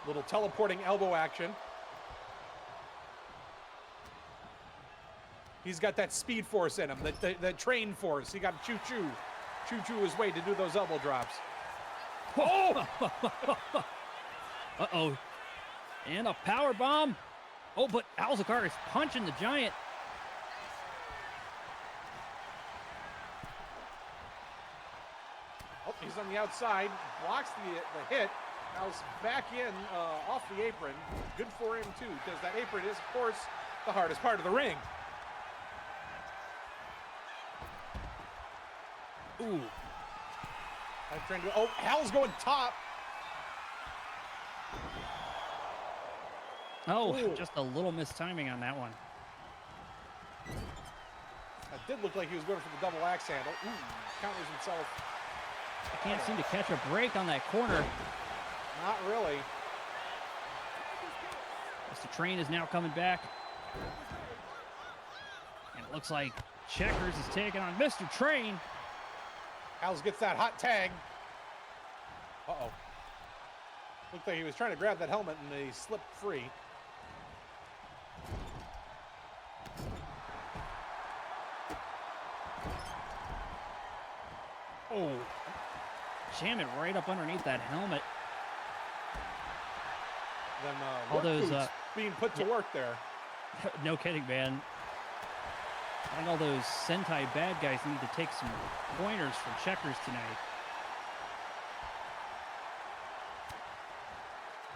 [SPEAKER 7] Little teleporting elbow action. He's got that speed force in him, that train force. He got to choo-choo his way to do those elbow drops. Oh!
[SPEAKER 8] Uh-oh. And a power bomb. Oh, but Halzakar is punching the Giant.
[SPEAKER 7] Oh, he's on the outside, blocks the hit. Now's back in off the apron. Good for him, too, because that apron is, of course, the hardest part of the ring.
[SPEAKER 8] Ooh.
[SPEAKER 7] I'm trying to. Oh, Hal's going top.
[SPEAKER 8] Oh,
[SPEAKER 7] Ooh.
[SPEAKER 8] just a little mistiming on that one.
[SPEAKER 7] That did look like he was going for the double axe handle. Ooh, counters himself.
[SPEAKER 8] I can't seem to catch a break on that corner.
[SPEAKER 7] Not really.
[SPEAKER 8] Mr. Train is now coming back. And it looks like Checkers is taking on Mr. Train.
[SPEAKER 7] Howes gets that hot tag. Uh-oh. Looked like he was trying to grab that helmet and he slipped free.
[SPEAKER 8] Oh. Jamming right up underneath that helmet.
[SPEAKER 7] Then
[SPEAKER 8] All
[SPEAKER 7] work
[SPEAKER 8] those,
[SPEAKER 7] boots being put to work there.
[SPEAKER 8] No kidding, man. I think all those Sentai bad guys need to take some pointers from Checkers tonight.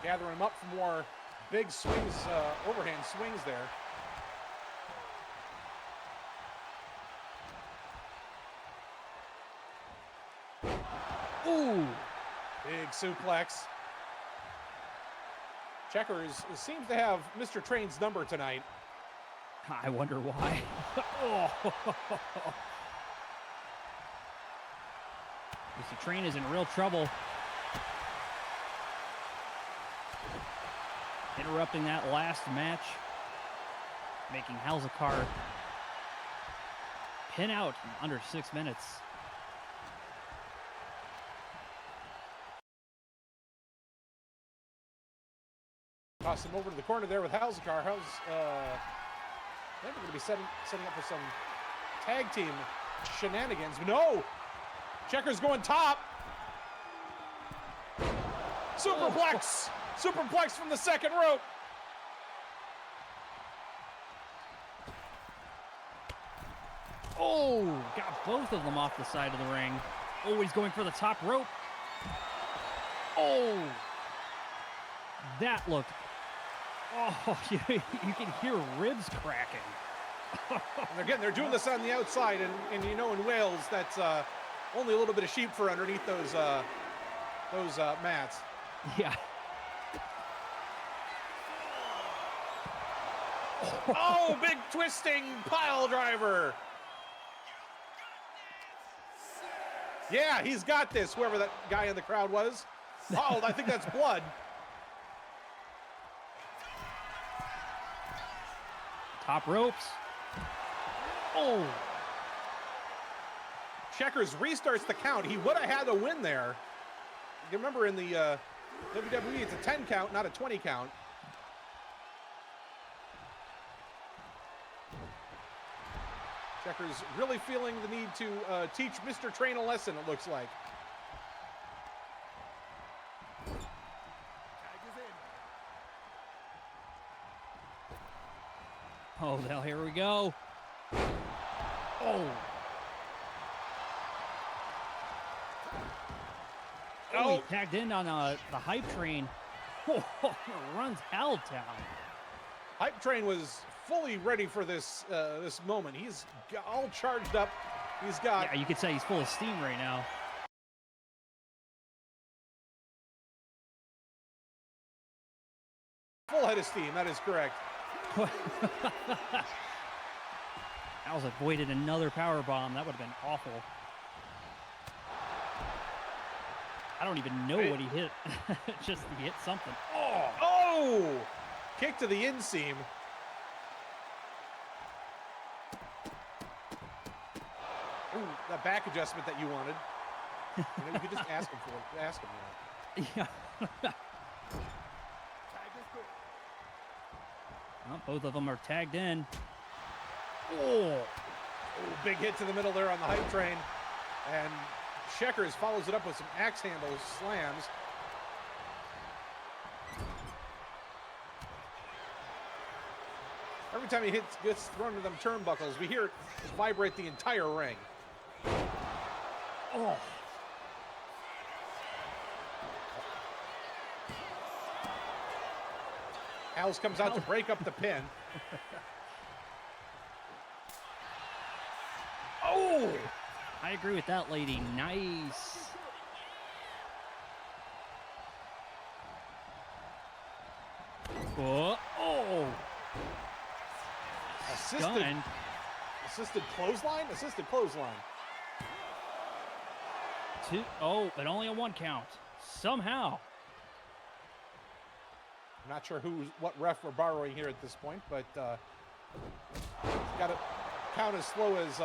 [SPEAKER 7] Gathering him up for more big swings, overhand swings there.
[SPEAKER 8] Ooh.
[SPEAKER 7] Big suplex. Checkers seems to have Mr. Train's number tonight.
[SPEAKER 8] I wonder why. Mr. Train is in real trouble. Interrupting that last match. Making Halzakar pin out in under 6 minutes.
[SPEAKER 7] Toss him over to the corner there with Halzakar. I think we're going to be setting up for some tag team shenanigans. But no! Checkers going top. Superplex! Superplex from the second rope.
[SPEAKER 8] Oh, got both of them off the side of the ring. Oh, he's going for the top rope. Oh, that looked. Oh, you can hear ribs cracking.
[SPEAKER 7] And again, they're doing this on the outside, and you know in Wales that's only a little bit of sheep fur underneath those mats.
[SPEAKER 8] Yeah.
[SPEAKER 5] Oh, big twisting pile driver. Yeah, he's got this, whoever that guy in the crowd was. Oh, I think that's blood.
[SPEAKER 8] Top ropes. Oh.
[SPEAKER 5] Checkers restarts the count. He would have had a win there. You remember in the WWE, it's a 10 count, not a 20 count. Checkers really feeling the need to teach Mr. Train a lesson, it looks like.
[SPEAKER 8] Oh, hell, here we go. Oh. Oh, he tagged in on the hype train. Oh, runs Helltown.
[SPEAKER 5] Hype Train was fully ready for this this moment. He's all charged up. He's got...
[SPEAKER 8] Yeah, you could say he's full of steam right now.
[SPEAKER 5] Full head of steam, that is correct.
[SPEAKER 8] Al's avoided another power bomb. That would have been awful. I don't even know what he hit. Just he hit something.
[SPEAKER 5] Oh! Oh! Kick to the inseam. Ooh, that back adjustment that you wanted. You know, you could just ask him for it. Ask him that.
[SPEAKER 8] Yeah. Well, both of them are tagged in. Oh!
[SPEAKER 5] Ooh, big hit to the middle there on the hype train. And Checkers follows it up with some axe handle slams. Every time he gets thrown into them turnbuckles, we hear it vibrate the entire ring.
[SPEAKER 8] Oh!
[SPEAKER 5] Al's comes out to break up the pin. Oh!
[SPEAKER 8] I agree with that lady. Nice. Oh! Oh!
[SPEAKER 5] Assisted clothesline? Assisted clothesline.
[SPEAKER 8] Oh, but only a 1 count. Somehow.
[SPEAKER 5] I'm not sure what ref we're borrowing here at this point, but got to count as slow as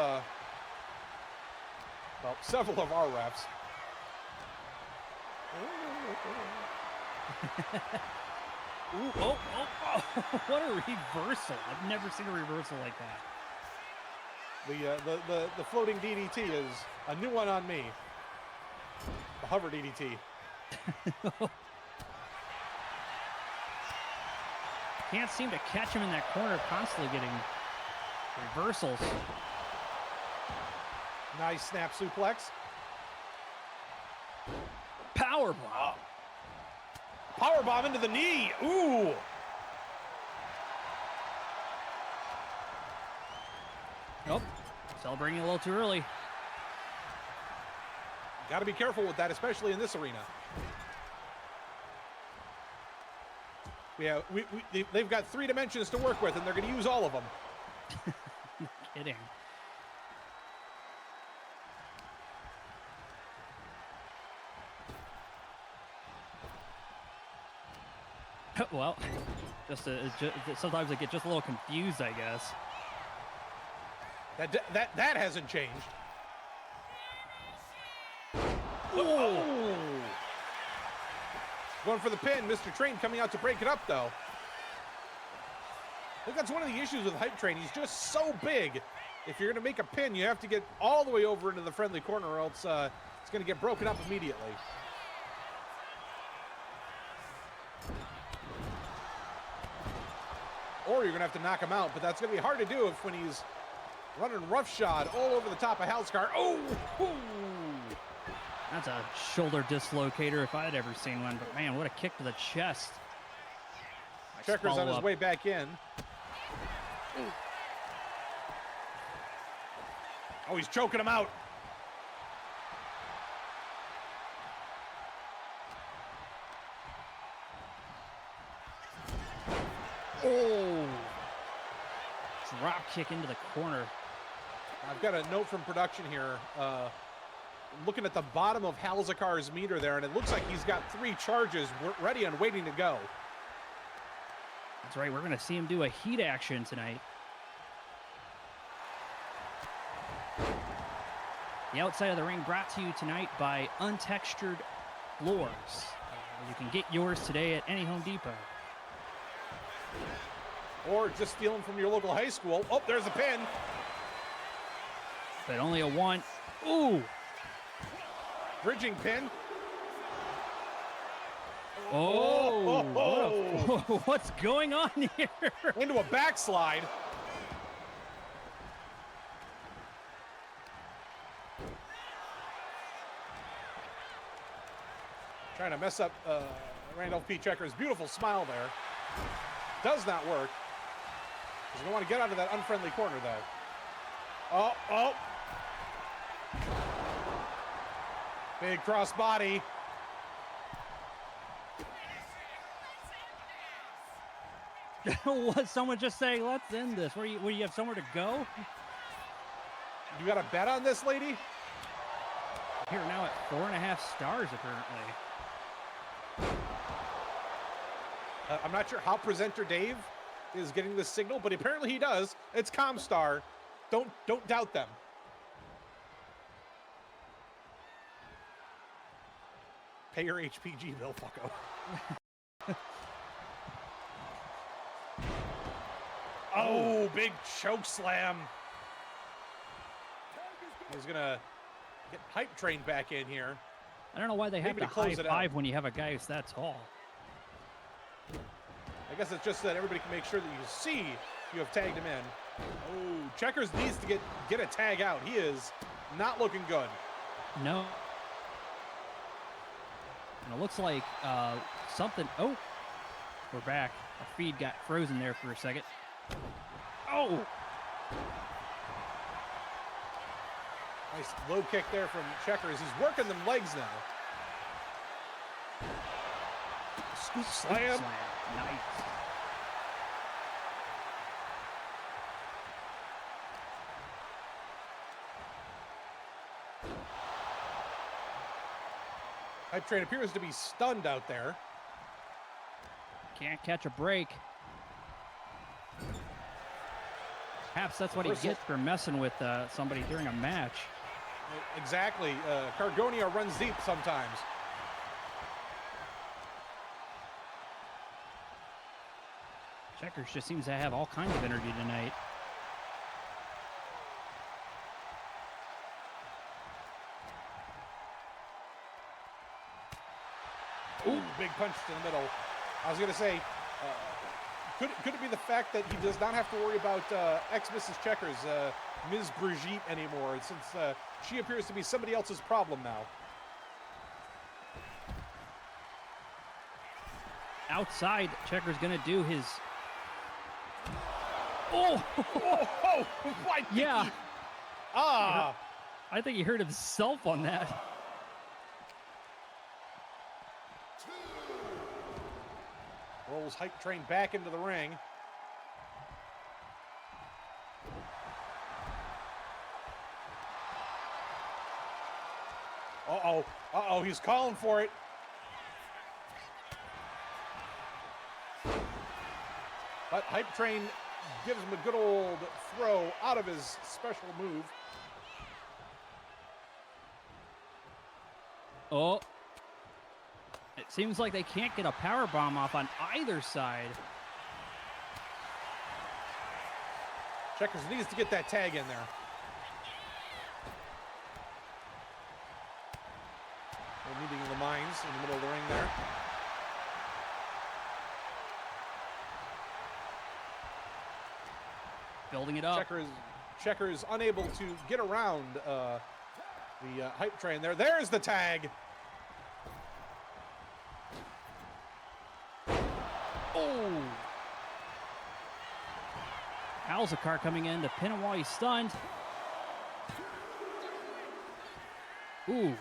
[SPEAKER 5] well, several of our refs.
[SPEAKER 8] Ooh, oh, what a reversal. I've never seen a reversal like that.
[SPEAKER 5] The floating DDT is a new one on me. The hover DDT.
[SPEAKER 8] Can't seem to catch him in that corner, constantly getting reversals.
[SPEAKER 5] Nice snap suplex.
[SPEAKER 8] Power bomb.
[SPEAKER 5] Power bomb into the knee. Ooh.
[SPEAKER 8] Nope. Celebrating a little too early.
[SPEAKER 5] Got to be careful with that, especially in this arena. Yeah, they've got 3 dimensions to work with, and they're going to use all of them.
[SPEAKER 8] No kidding. Well, sometimes I get just a little confused, I guess.
[SPEAKER 5] That hasn't changed.
[SPEAKER 8] Oh!
[SPEAKER 5] Going for the pin. Mr. Train coming out to break it up, though. I think that's one of the issues with Hype Train. He's just so big. If you're going to make a pin, you have to get all the way over into the friendly corner, or else it's going to get broken up immediately. Or you're going to have to knock him out, but that's going to be hard to do when he's running roughshod all over the top of Hal's car. Oh! Ooh.
[SPEAKER 8] That's a shoulder dislocator if I'd ever seen one, but man, what a kick to the chest. Nice
[SPEAKER 5] Checkers on his
[SPEAKER 8] follow-up.
[SPEAKER 5] way back in.
[SPEAKER 8] Ooh.
[SPEAKER 5] Oh, he's choking him out.
[SPEAKER 8] Oh! drop kick into the corner.
[SPEAKER 7] I've got a note from production here. Looking at the bottom of Halzakar's meter there, and it looks like he's got 3 charges ready and waiting to go.
[SPEAKER 8] That's right. We're going to see him do a heat action tonight. The outside of the ring brought to you tonight by Untextured Floors. You can get yours today at any Home Depot.
[SPEAKER 7] Or just steal them from your local high school. Oh, there's a pin.
[SPEAKER 8] But only a 1. Ooh.
[SPEAKER 7] Bridging pin.
[SPEAKER 8] Oh. What's going on here?
[SPEAKER 7] Into a backslide. Trying to mess up Randolph P. Checker's beautiful smile there. Does not work. He's going to want to get out of that unfriendly corner, though. Oh. Big cross body.
[SPEAKER 8] What? Someone just saying, let's end this. Where you have somewhere to go?
[SPEAKER 7] You got a bet on this, lady?
[SPEAKER 8] Here now at 4.5 stars, apparently.
[SPEAKER 7] I'm not sure how presenter Dave is getting this signal, but apparently he does. It's Comstar. Don't doubt them. Pay your HPG bill, fucko. Oh, big choke slam. He's gonna get Hype Train back in here.
[SPEAKER 8] I don't know why they have
[SPEAKER 7] Maybe
[SPEAKER 8] to
[SPEAKER 7] to close
[SPEAKER 8] high
[SPEAKER 7] it
[SPEAKER 8] five
[SPEAKER 7] out.
[SPEAKER 8] when you have a guy who's that tall.
[SPEAKER 7] I guess it's just that everybody can make sure that you see you have tagged him in. Oh, Checkers needs to get a tag out. He is not looking good.
[SPEAKER 8] No. And it looks like something. Oh, we're back. Our feed got frozen there for a second. Oh!
[SPEAKER 7] Nice low kick there from Checkers. He's working them legs now. Scoop slam.
[SPEAKER 8] Nice.
[SPEAKER 7] Hype Train appears to be stunned out there.
[SPEAKER 8] Can't catch a break. Perhaps that's what he
[SPEAKER 7] Reversal.
[SPEAKER 8] gets for messing with somebody during a match.
[SPEAKER 7] Exactly. Cargonia runs deep sometimes.
[SPEAKER 8] Checkers just seems to have all kinds of energy tonight.
[SPEAKER 7] Ooh, big punch to the middle. I was going to say, could it be the fact that he does not have to worry about ex-Mrs. Checkers, Ms. Brigitte anymore, since she appears to be somebody else's problem now?
[SPEAKER 8] Outside, Checkers gonna do his. Oh!
[SPEAKER 7] Why?
[SPEAKER 8] Yeah.
[SPEAKER 7] Ah!
[SPEAKER 8] I think he hurt himself on that.
[SPEAKER 7] Rolls Hype Train back into the ring. Uh-oh, he's calling for it. But Hype Train gives him a good old throw out of his special move.
[SPEAKER 8] Oh. It seems like they can't get a power bomb off on either side.
[SPEAKER 7] Checkers needs to get that tag in there. We're meeting in the mines in the middle of the ring there.
[SPEAKER 8] Building it up.
[SPEAKER 7] Checkers unable to get around the Hype Train there. There's the tag.
[SPEAKER 8] Oh! Halzakar coming in to pin him while he's stunned. Ooh.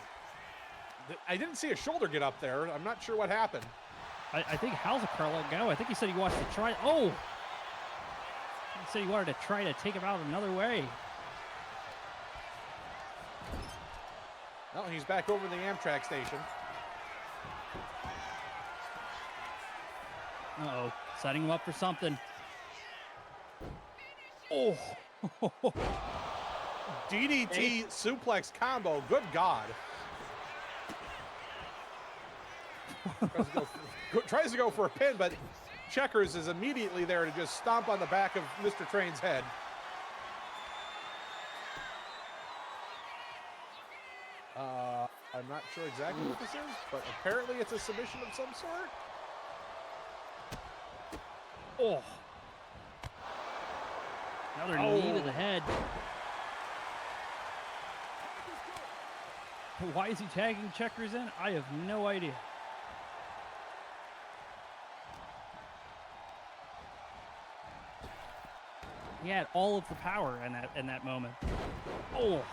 [SPEAKER 7] I didn't see a shoulder get up there. I'm not sure what happened.
[SPEAKER 8] I think Halzakar let go. I think he said he wants to try. Oh! said he wanted to try to take him out another way.
[SPEAKER 7] No, he's back over the Amtrak station.
[SPEAKER 8] Uh-oh. Setting him up for something. Oh.
[SPEAKER 7] DDT suplex combo. Good God. Tries to go for a pin, but Checkers is immediately there to just stomp on the back of Mr. Train's head. I'm not sure exactly what this is, but apparently it's a submission of some sort.
[SPEAKER 8] Oh. Another knee to the head. Why is he tagging Checkers in? I have no idea. He had all of the power in that moment. Oh.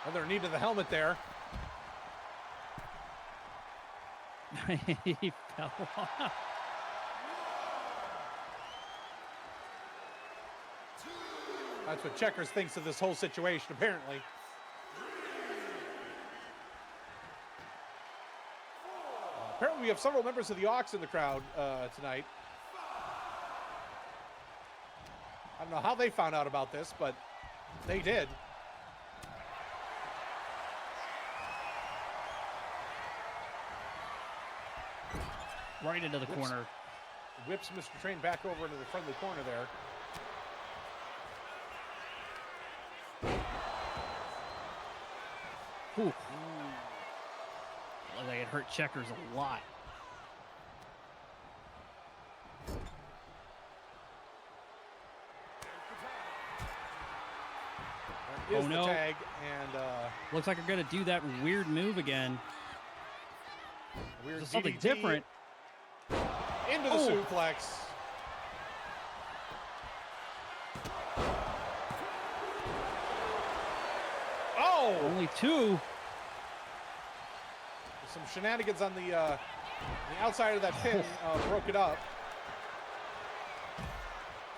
[SPEAKER 7] Another knee to the helmet there.
[SPEAKER 8] He fell off.
[SPEAKER 7] That's what Checkers thinks of this whole situation, apparently. Apparently, we have several members of the Aux in the crowd tonight. I don't know how they found out about this, but they did.
[SPEAKER 8] Right into the corner.
[SPEAKER 7] Whips Mr. Train back over into the friendly corner there.
[SPEAKER 8] Ooh. Looked like it hurt Checkers a lot.
[SPEAKER 7] There is
[SPEAKER 8] no.
[SPEAKER 7] the tag, and
[SPEAKER 8] Looks like they're going to do that weird move again.
[SPEAKER 7] weird
[SPEAKER 8] Something
[SPEAKER 7] DDT
[SPEAKER 8] different.
[SPEAKER 7] into the suplex. Oh!
[SPEAKER 8] Only two.
[SPEAKER 7] Some shenanigans on the outside of that pin broke it up.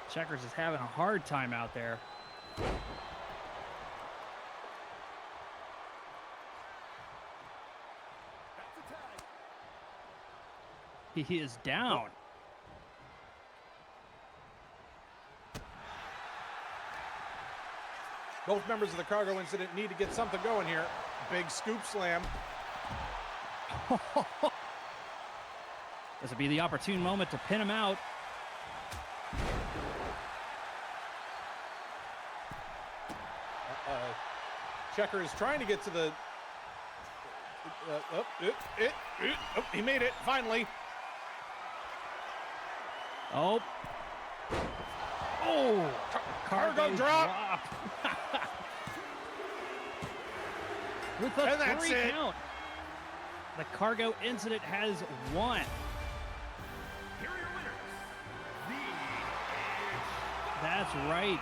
[SPEAKER 8] Checkers is having a hard time out there. He is down.
[SPEAKER 7] Both members of the Cargo Incident need to get something going here. Big scoop slam.
[SPEAKER 8] This would be the opportune moment to pin him out.
[SPEAKER 7] Checker is trying to get to the... he made it, finally.
[SPEAKER 8] Oh. Oh.
[SPEAKER 7] Cargo drop.
[SPEAKER 8] With a
[SPEAKER 7] And that's
[SPEAKER 8] 3
[SPEAKER 7] it.
[SPEAKER 8] count. The Cargo Incident has won.
[SPEAKER 3] Here are your winners.
[SPEAKER 8] That's right.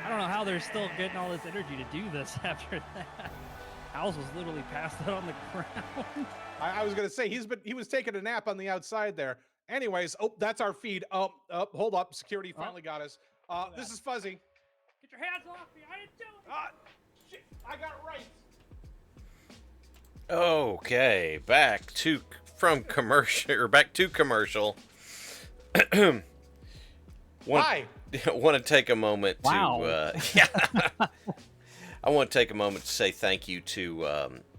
[SPEAKER 8] I don't know how they're still getting all this energy to do this after that. House was literally passed out on the ground.
[SPEAKER 7] I was going to say, he was taking a nap on the outside there. Anyways, that's our feed. Hold up. Security finally got us. This is Fuzzy.
[SPEAKER 8] Get your hands off me. I didn't do it.
[SPEAKER 7] Shit, I got it right.
[SPEAKER 6] Okay, back to commercial.
[SPEAKER 7] Hi.
[SPEAKER 6] Want to take a moment
[SPEAKER 8] Wow.
[SPEAKER 6] to I want to take a moment to say thank you to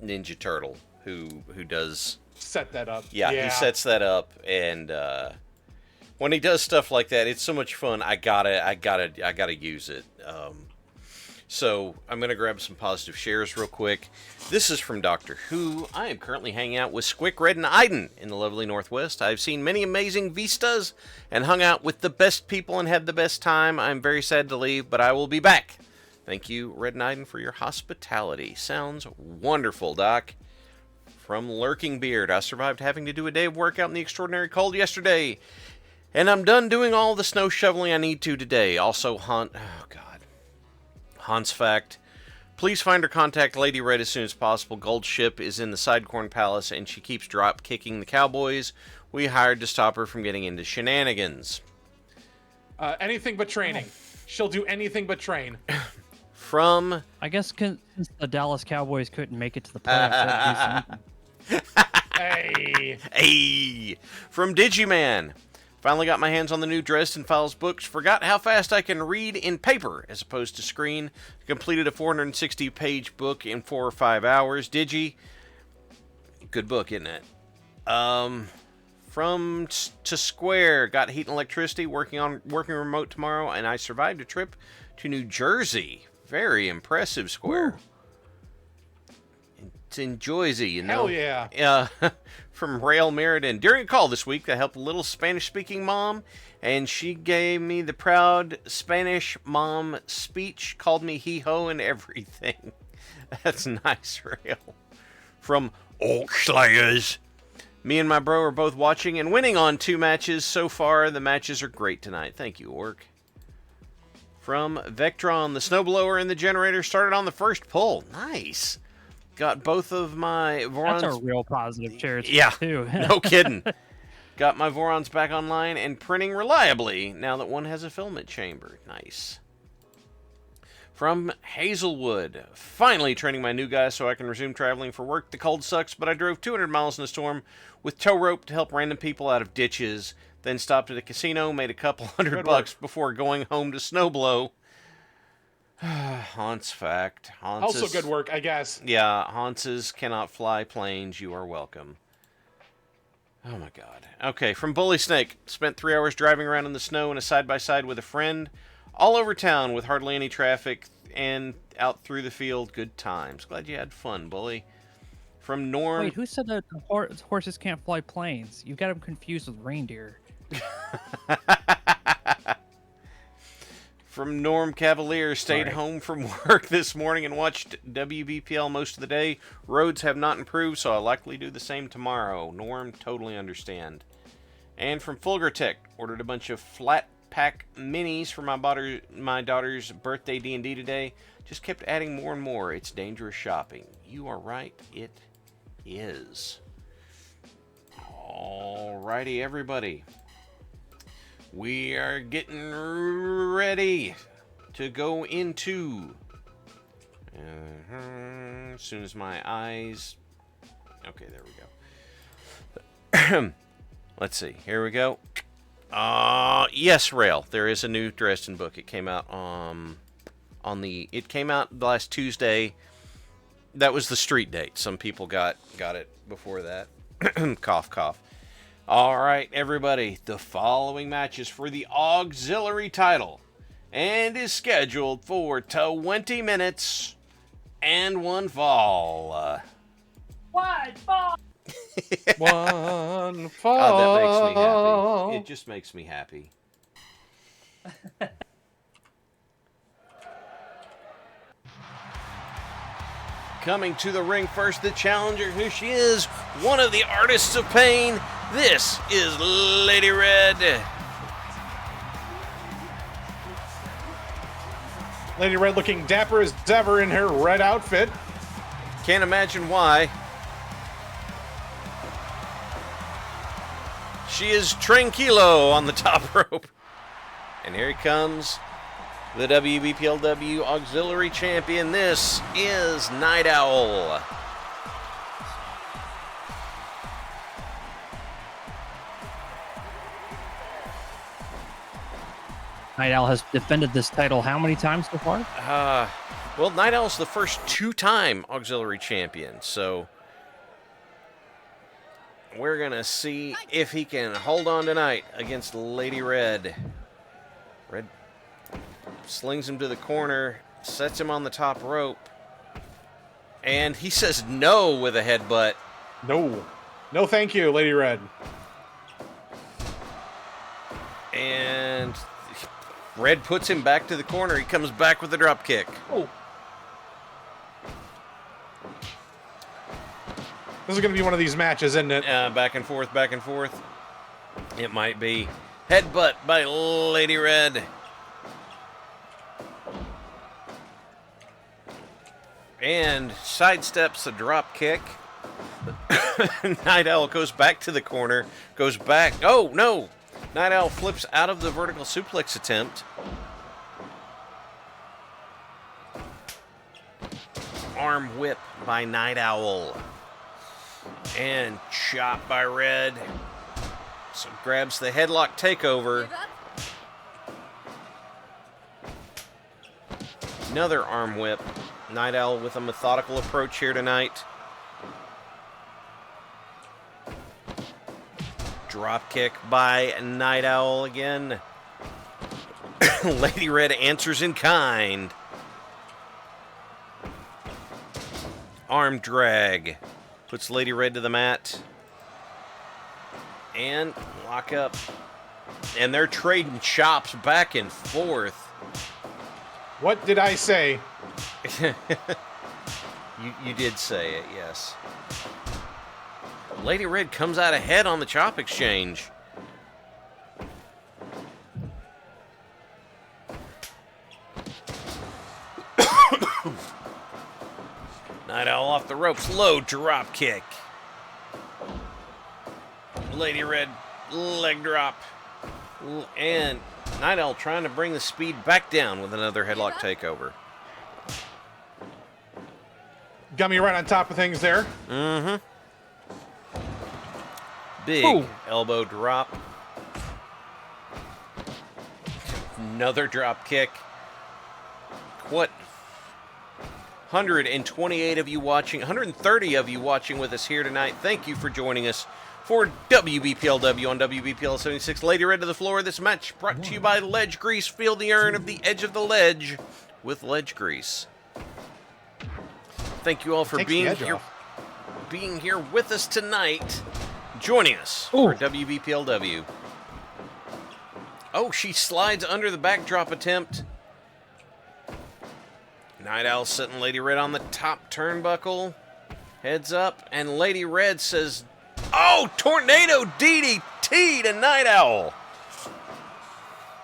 [SPEAKER 6] Ninja Turtle who does
[SPEAKER 7] Set that up.
[SPEAKER 6] he sets that up, and when he does stuff like that, it's so much fun. I gotta use it. So I'm gonna grab some positive shares real quick. This is from Doctor Who. I am currently hanging out with Squick, Red, and Iden in the lovely Northwest. I've seen many amazing vistas and hung out with the best people and had the best time. I'm very sad to leave, but I will be back. Thank you, Red and Iden, for your hospitality. Sounds wonderful, Doc. From Lurking Beard, I survived having to do a day of work out in the extraordinary cold yesterday, and I'm done doing all the snow shoveling I need to today. Also, Hans Fact, Please find or contact Lady Red as soon as possible. Gold Ship is in the Sidecorn Palace, and she keeps drop kicking the Cowboys we hired to stop her from getting into shenanigans.
[SPEAKER 5] Anything but training. She'll do anything but train.
[SPEAKER 6] From
[SPEAKER 8] I guess since the Dallas Cowboys couldn't make it to the playoffs, that'd be something.
[SPEAKER 5] Hey.
[SPEAKER 6] From Digiman. Finally got my hands on the new Dresden Files books. Forgot how fast I can read in paper as opposed to screen. Completed a 460-page book in 4 or 5 hours. Digi. Good book, isn't it? From to Square. Got heat and electricity. Working remote tomorrow, and I survived a trip to New Jersey. Very impressive, Square. It's in Jersey, you know.
[SPEAKER 5] Hell yeah.
[SPEAKER 6] From Rail Meriden. During a call this week, I helped a little Spanish-speaking mom, and she gave me the proud Spanish mom speech, called me hee-ho and everything. That's nice, Rail. From Orc Slayers. Me and my bro are both watching and winning on 2 matches so far. The matches are great tonight. Thank you, Orc. From Vectron, the snowblower and the generator started on the first pull. Nice. Got both of my Vorons.
[SPEAKER 8] That's a real positive charity,
[SPEAKER 6] yeah,
[SPEAKER 8] too.
[SPEAKER 6] No kidding. Got my Vorons back online and printing reliably now that one has a filament chamber. Nice. From Hazelwood, finally training my new guys so I can resume traveling for work. The cold sucks, but I drove 200 miles in a storm with tow rope to help random people out of ditches. Then stopped at a casino, made a couple $100 before going home to snowblow. Hans fact.
[SPEAKER 5] Also good work, I guess.
[SPEAKER 6] Yeah, Hanses cannot fly planes. You are welcome. Oh my god. Okay, from Bully Snake. Spent 3 hours driving around in the snow in a side-by-side with a friend. All over town with hardly any traffic and out through the field. Good times. Glad you had fun, Bully. From Norm.
[SPEAKER 8] Wait, who said that horses can't fly planes? You got them confused with reindeer.
[SPEAKER 6] From Norm Cavalier, stayed home from work this morning and watched WBPL most of the day. Roads have not improved, so I'll likely do the same tomorrow. Norm, totally understand. And from Fulgertech, ordered a bunch of flat pack minis for my daughter's birthday D&D today. Just kept adding more and more. It's dangerous shopping. You are right, it is. Alrighty, everybody. We are getting ready to go into... as soon as my eyes... Okay, there we go. Let's see. Here we go. Yes, Rail. There is a new Dresden book. It came out It came out last Tuesday. That was the street date. Some people got it before that. Cough, cough. All right, everybody. The following match is for the auxiliary title and is scheduled for 20 minutes and 1 fall.
[SPEAKER 8] One fall.
[SPEAKER 5] One fall.
[SPEAKER 6] God, that makes me happy. It just makes me happy. Coming to the ring first, the challenger, who she is, one of the artists of pain. This is Lady Red.
[SPEAKER 5] Lady Red looking dapper as ever in her red outfit.
[SPEAKER 6] Can't imagine why. She is tranquilo on the top rope. And here he comes, the WBPLW Auxiliary Champion. This is Night Owl.
[SPEAKER 8] Night Owl has defended this title how many times so far?
[SPEAKER 6] Well, Night Owl's the first 2-time Auxiliary Champion, so we're going to see if he can hold on tonight against Lady Red. Red slings him to the corner, sets him on the top rope, and he says no with a headbutt.
[SPEAKER 5] No. No thank you, Lady Red.
[SPEAKER 6] And Red puts him back to the corner. He comes back with a drop kick.
[SPEAKER 5] Oh. This is going to be one of these matches, isn't it?
[SPEAKER 6] Back and forth, back and forth. It might be. Headbutt by Lady Red. And sidesteps a drop kick. Night Owl goes back to the corner. Goes back. Oh, no. Night Owl flips out of the vertical suplex attempt. Arm whip by Night Owl. And chop by Red. So grabs the headlock takeover. Another arm whip. Night Owl with a methodical approach here tonight. Drop kick by Night Owl again. Lady Red answers in kind. Arm drag. Puts Lady Red to the mat. And lock up. And they're trading chops back and forth.
[SPEAKER 5] What did I say?
[SPEAKER 6] You did say it, yes. Lady Red comes out ahead on the chop exchange. Night Owl off the ropes, low drop kick. Lady Red leg drop. And Night Owl trying to bring the speed back down with another headlock takeover.
[SPEAKER 5] Got me right on top of things there.
[SPEAKER 6] Mm-hmm. Big elbow drop. Another drop kick. What? 128 of you watching, 130 of you watching with us here tonight. Thank you for joining us for WBPLW on WBPL 76. Lady Red to the floor. This match brought to you by Ledge Grease. Feel the urn of the edge of the ledge with Ledge Grease. Thank you all for being here with us tonight. Joining us for WBPLW. Oh, she slides under the backdrop attempt. Night Owl setting Lady Red on the top turnbuckle. Heads up, and Lady Red says, oh, tornado DDT to Night Owl.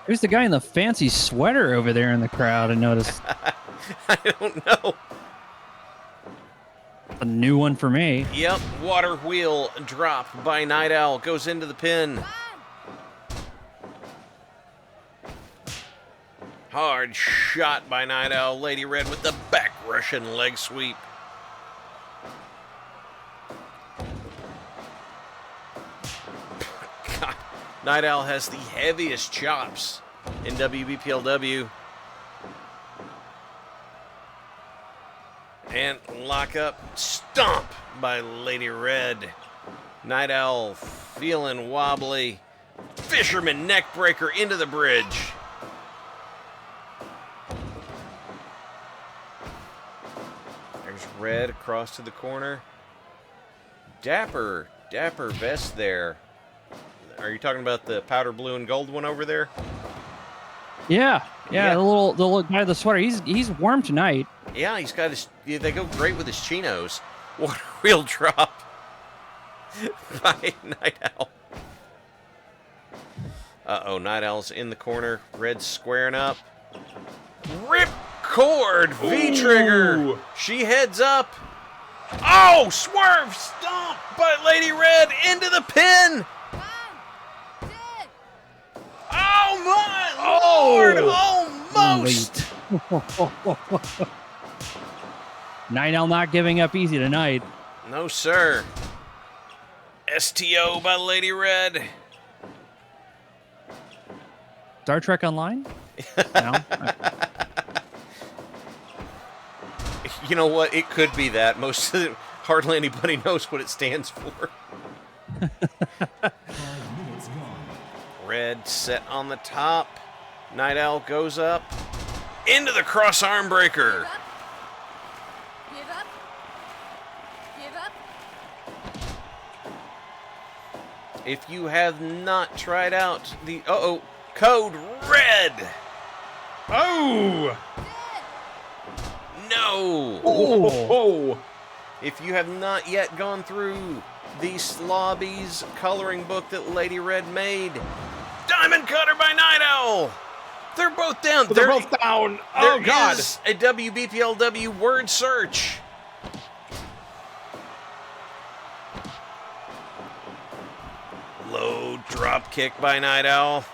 [SPEAKER 8] Who's the guy in the fancy sweater over there in the crowd? I noticed.
[SPEAKER 6] I don't know.
[SPEAKER 8] A new one for me.
[SPEAKER 6] Yep, water wheel drop by Night Owl. Goes into the pin. Hard shot by Night Owl. Lady Red with the back Russian leg sweep. God, Night Owl has the heaviest chops in WBPLW. And lock up, stomp by Lady Red. Night Owl feeling wobbly. Fisherman neck breaker into the bridge. There's Red across to the corner. Dapper vest there. Are you talking about the powder blue and gold one over there?
[SPEAKER 8] Yeah. The little guy with the sweater. He's warm tonight.
[SPEAKER 6] Yeah, he's got his. Yeah, they go great with his chinos. Water wheel drop by Night Owl. Uh-oh, Night Owl's in the corner. Red's squaring up. Rip cord V-trigger. She heads up. Oh, swerve stomp by Lady Red into the pin. Oh my Lord! Almost.
[SPEAKER 8] Night Owl not giving up easy tonight.
[SPEAKER 6] No, sir. STO by Lady Red.
[SPEAKER 8] Star Trek Online? No?
[SPEAKER 6] You know what? It could be that. Hardly anybody knows what it stands for. Red set on the top. Night Owl goes up into the cross arm breaker.
[SPEAKER 9] Give up. Give up.
[SPEAKER 6] If you have not tried out the code RED.
[SPEAKER 5] Oh!
[SPEAKER 6] No.
[SPEAKER 5] Oh!
[SPEAKER 6] If you have not yet gone through the Slobbies coloring book that Lady Red made, Diamond Cutter by Night Owl. They're both down.
[SPEAKER 7] They're both down. Oh,
[SPEAKER 6] There
[SPEAKER 7] God.
[SPEAKER 6] is a WBPLW word search. Low drop kick by Night Owl.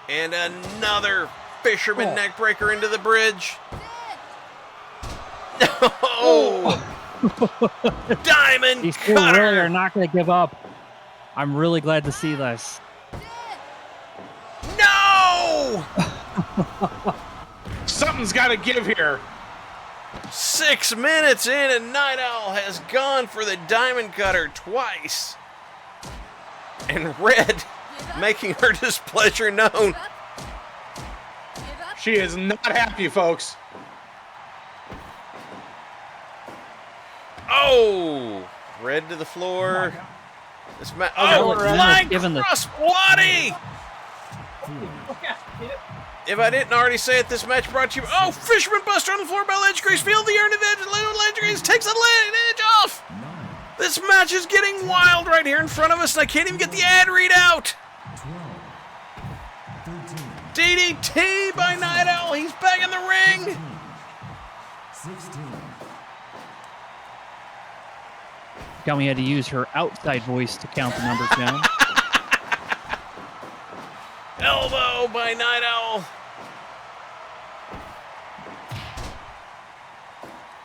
[SPEAKER 6] And another fisherman neckbreaker into the bridge. No! Diamond
[SPEAKER 8] These two
[SPEAKER 6] cutter!
[SPEAKER 8] really are not going to give up. I'm really glad to see this.
[SPEAKER 6] No!
[SPEAKER 7] Something's got to give here.
[SPEAKER 6] 6 minutes in, and Night Owl has gone for the diamond cutter twice. And Red making her displeasure known.
[SPEAKER 7] She is not happy, folks.
[SPEAKER 6] Oh! Red to the floor. This
[SPEAKER 8] Oh, Red
[SPEAKER 6] flying
[SPEAKER 8] given the-
[SPEAKER 6] cross body! If I didn't already say it, this match brought you. Oh, Fisherman Buster on the floor by Ledge Grace. Feel the earned advantage. Ledge Grace takes the edge off. This match is getting wild right here in front of us, and I can't even get the ad readout.
[SPEAKER 10] 13,
[SPEAKER 6] DDT by Night Owl. He's back in the ring.
[SPEAKER 10] 16,
[SPEAKER 8] Gummy had to use her outside voice to count the numbers down.
[SPEAKER 6] Elbow by Night Owl.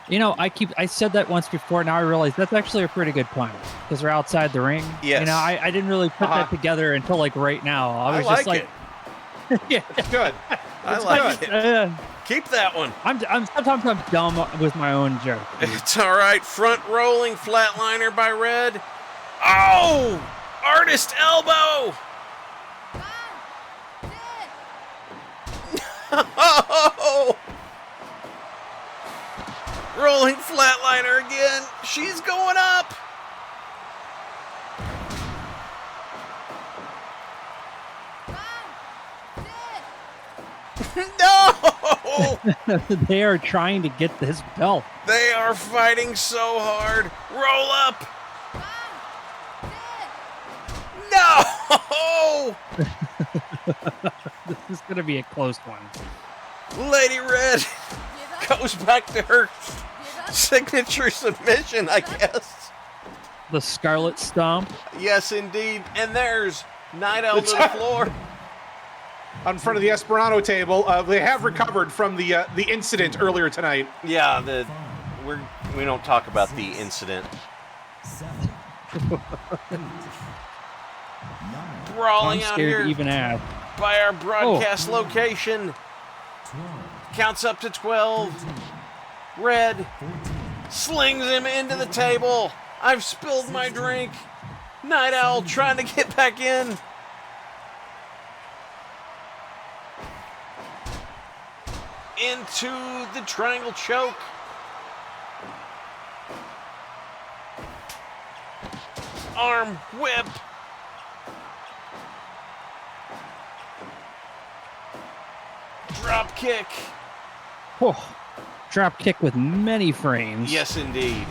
[SPEAKER 8] You know, I said that once before. Now I realize that's actually a pretty good point because they're outside the ring.
[SPEAKER 6] Yes.
[SPEAKER 8] You know, I didn't really put that together until like right now. I was just like, yeah.
[SPEAKER 7] It's good.
[SPEAKER 6] I like it. Keep that one.
[SPEAKER 8] Sometimes I'm dumb with my own joke.
[SPEAKER 6] It's all right. Front rolling flatliner by Red. Oh! Artist elbow. Oh! Rolling flatliner again. She's going up. No!
[SPEAKER 8] They are trying to get this belt.
[SPEAKER 6] They are fighting so hard. Roll up. No!
[SPEAKER 8] This is going to be a close one.
[SPEAKER 6] Lady Red goes back to her signature submission, I guess.
[SPEAKER 8] The Scarlet Stomp.
[SPEAKER 6] Yes, indeed. And there's Night Owl to the floor.
[SPEAKER 7] On front of the Esperanto table, they have recovered from the incident earlier tonight.
[SPEAKER 6] Yeah, we don't talk about the incident.
[SPEAKER 10] 7, 8, 9,
[SPEAKER 6] Brawling
[SPEAKER 8] I'm
[SPEAKER 6] out
[SPEAKER 8] scared
[SPEAKER 6] here
[SPEAKER 8] to even ask.
[SPEAKER 6] by our broadcast location.
[SPEAKER 10] 12,
[SPEAKER 6] Counts up to 12.
[SPEAKER 10] 13,
[SPEAKER 6] Red
[SPEAKER 10] 14,
[SPEAKER 6] slings him into the table. I've spilled my drink. Night Owl trying to get back in. Into the triangle choke. Arm whip. Drop kick.
[SPEAKER 8] Oh, drop kick with many frames.
[SPEAKER 6] Yes, indeed.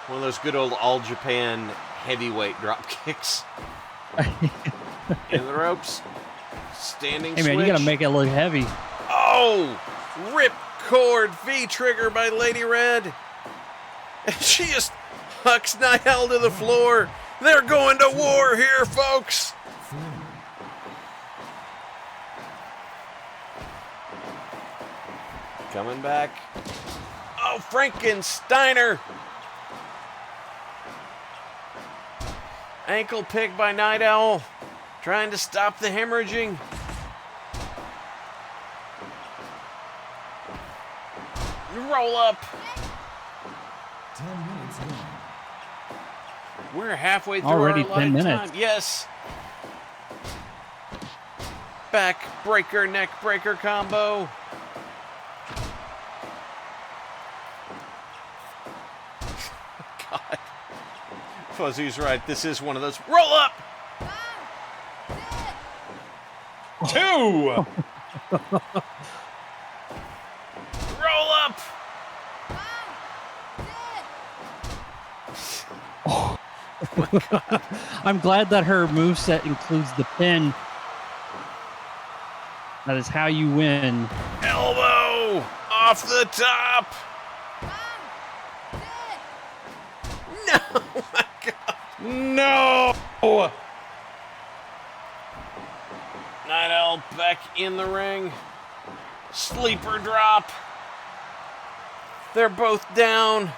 [SPEAKER 6] One of those good old All Japan heavyweight drop kicks. In the ropes. Standing
[SPEAKER 8] Hey man,
[SPEAKER 6] switch.
[SPEAKER 8] you gotta make it look heavy.
[SPEAKER 6] Oh! Rip cord V-trigger by Lady Red. And she just hucks Night Owl to the floor. They're going to war here, folks.
[SPEAKER 10] 4,
[SPEAKER 6] Coming back. Oh, Frankensteiner. Ankle pick by Night Owl. Trying to stop the hemorrhaging. Roll up.
[SPEAKER 10] 10 minutes gone.
[SPEAKER 6] We're halfway through
[SPEAKER 8] Already
[SPEAKER 6] our
[SPEAKER 8] 10
[SPEAKER 6] live
[SPEAKER 8] minutes.
[SPEAKER 6] time. Yes. Back breaker, neck breaker combo. God. Fuzzy's right. This is one of those. Roll up.
[SPEAKER 7] 2.
[SPEAKER 6] Roll up.
[SPEAKER 8] I'm glad that her moveset includes the pin. That is how you win.
[SPEAKER 6] Elbow off the top. No, my God.
[SPEAKER 5] No.
[SPEAKER 6] Night Owl back in the ring. Sleeper drop. They're both down.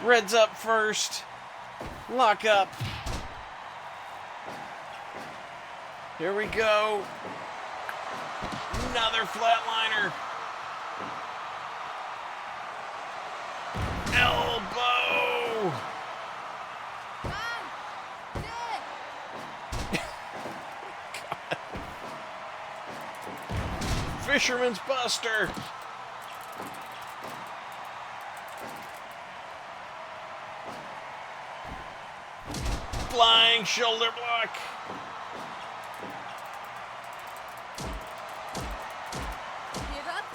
[SPEAKER 6] Red's up first. Lock up. Here we go. Another flatliner. Elbow. Fisherman's Buster. Flying shoulder block.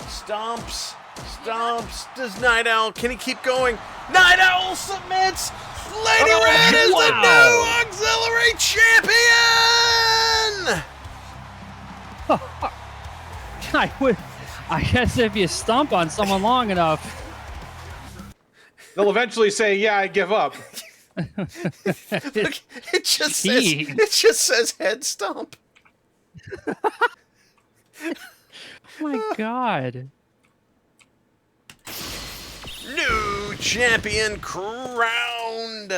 [SPEAKER 6] Stomps. Stomps. Does Night Owl, can he keep going? Night Owl submits. Lady Red is the new auxiliary champion!
[SPEAKER 8] I guess if you stomp on someone long enough.
[SPEAKER 5] They'll eventually say, "Yeah, I give up."
[SPEAKER 6] Look, it just says head stomp.
[SPEAKER 8] Oh my God.
[SPEAKER 6] New champion crowned.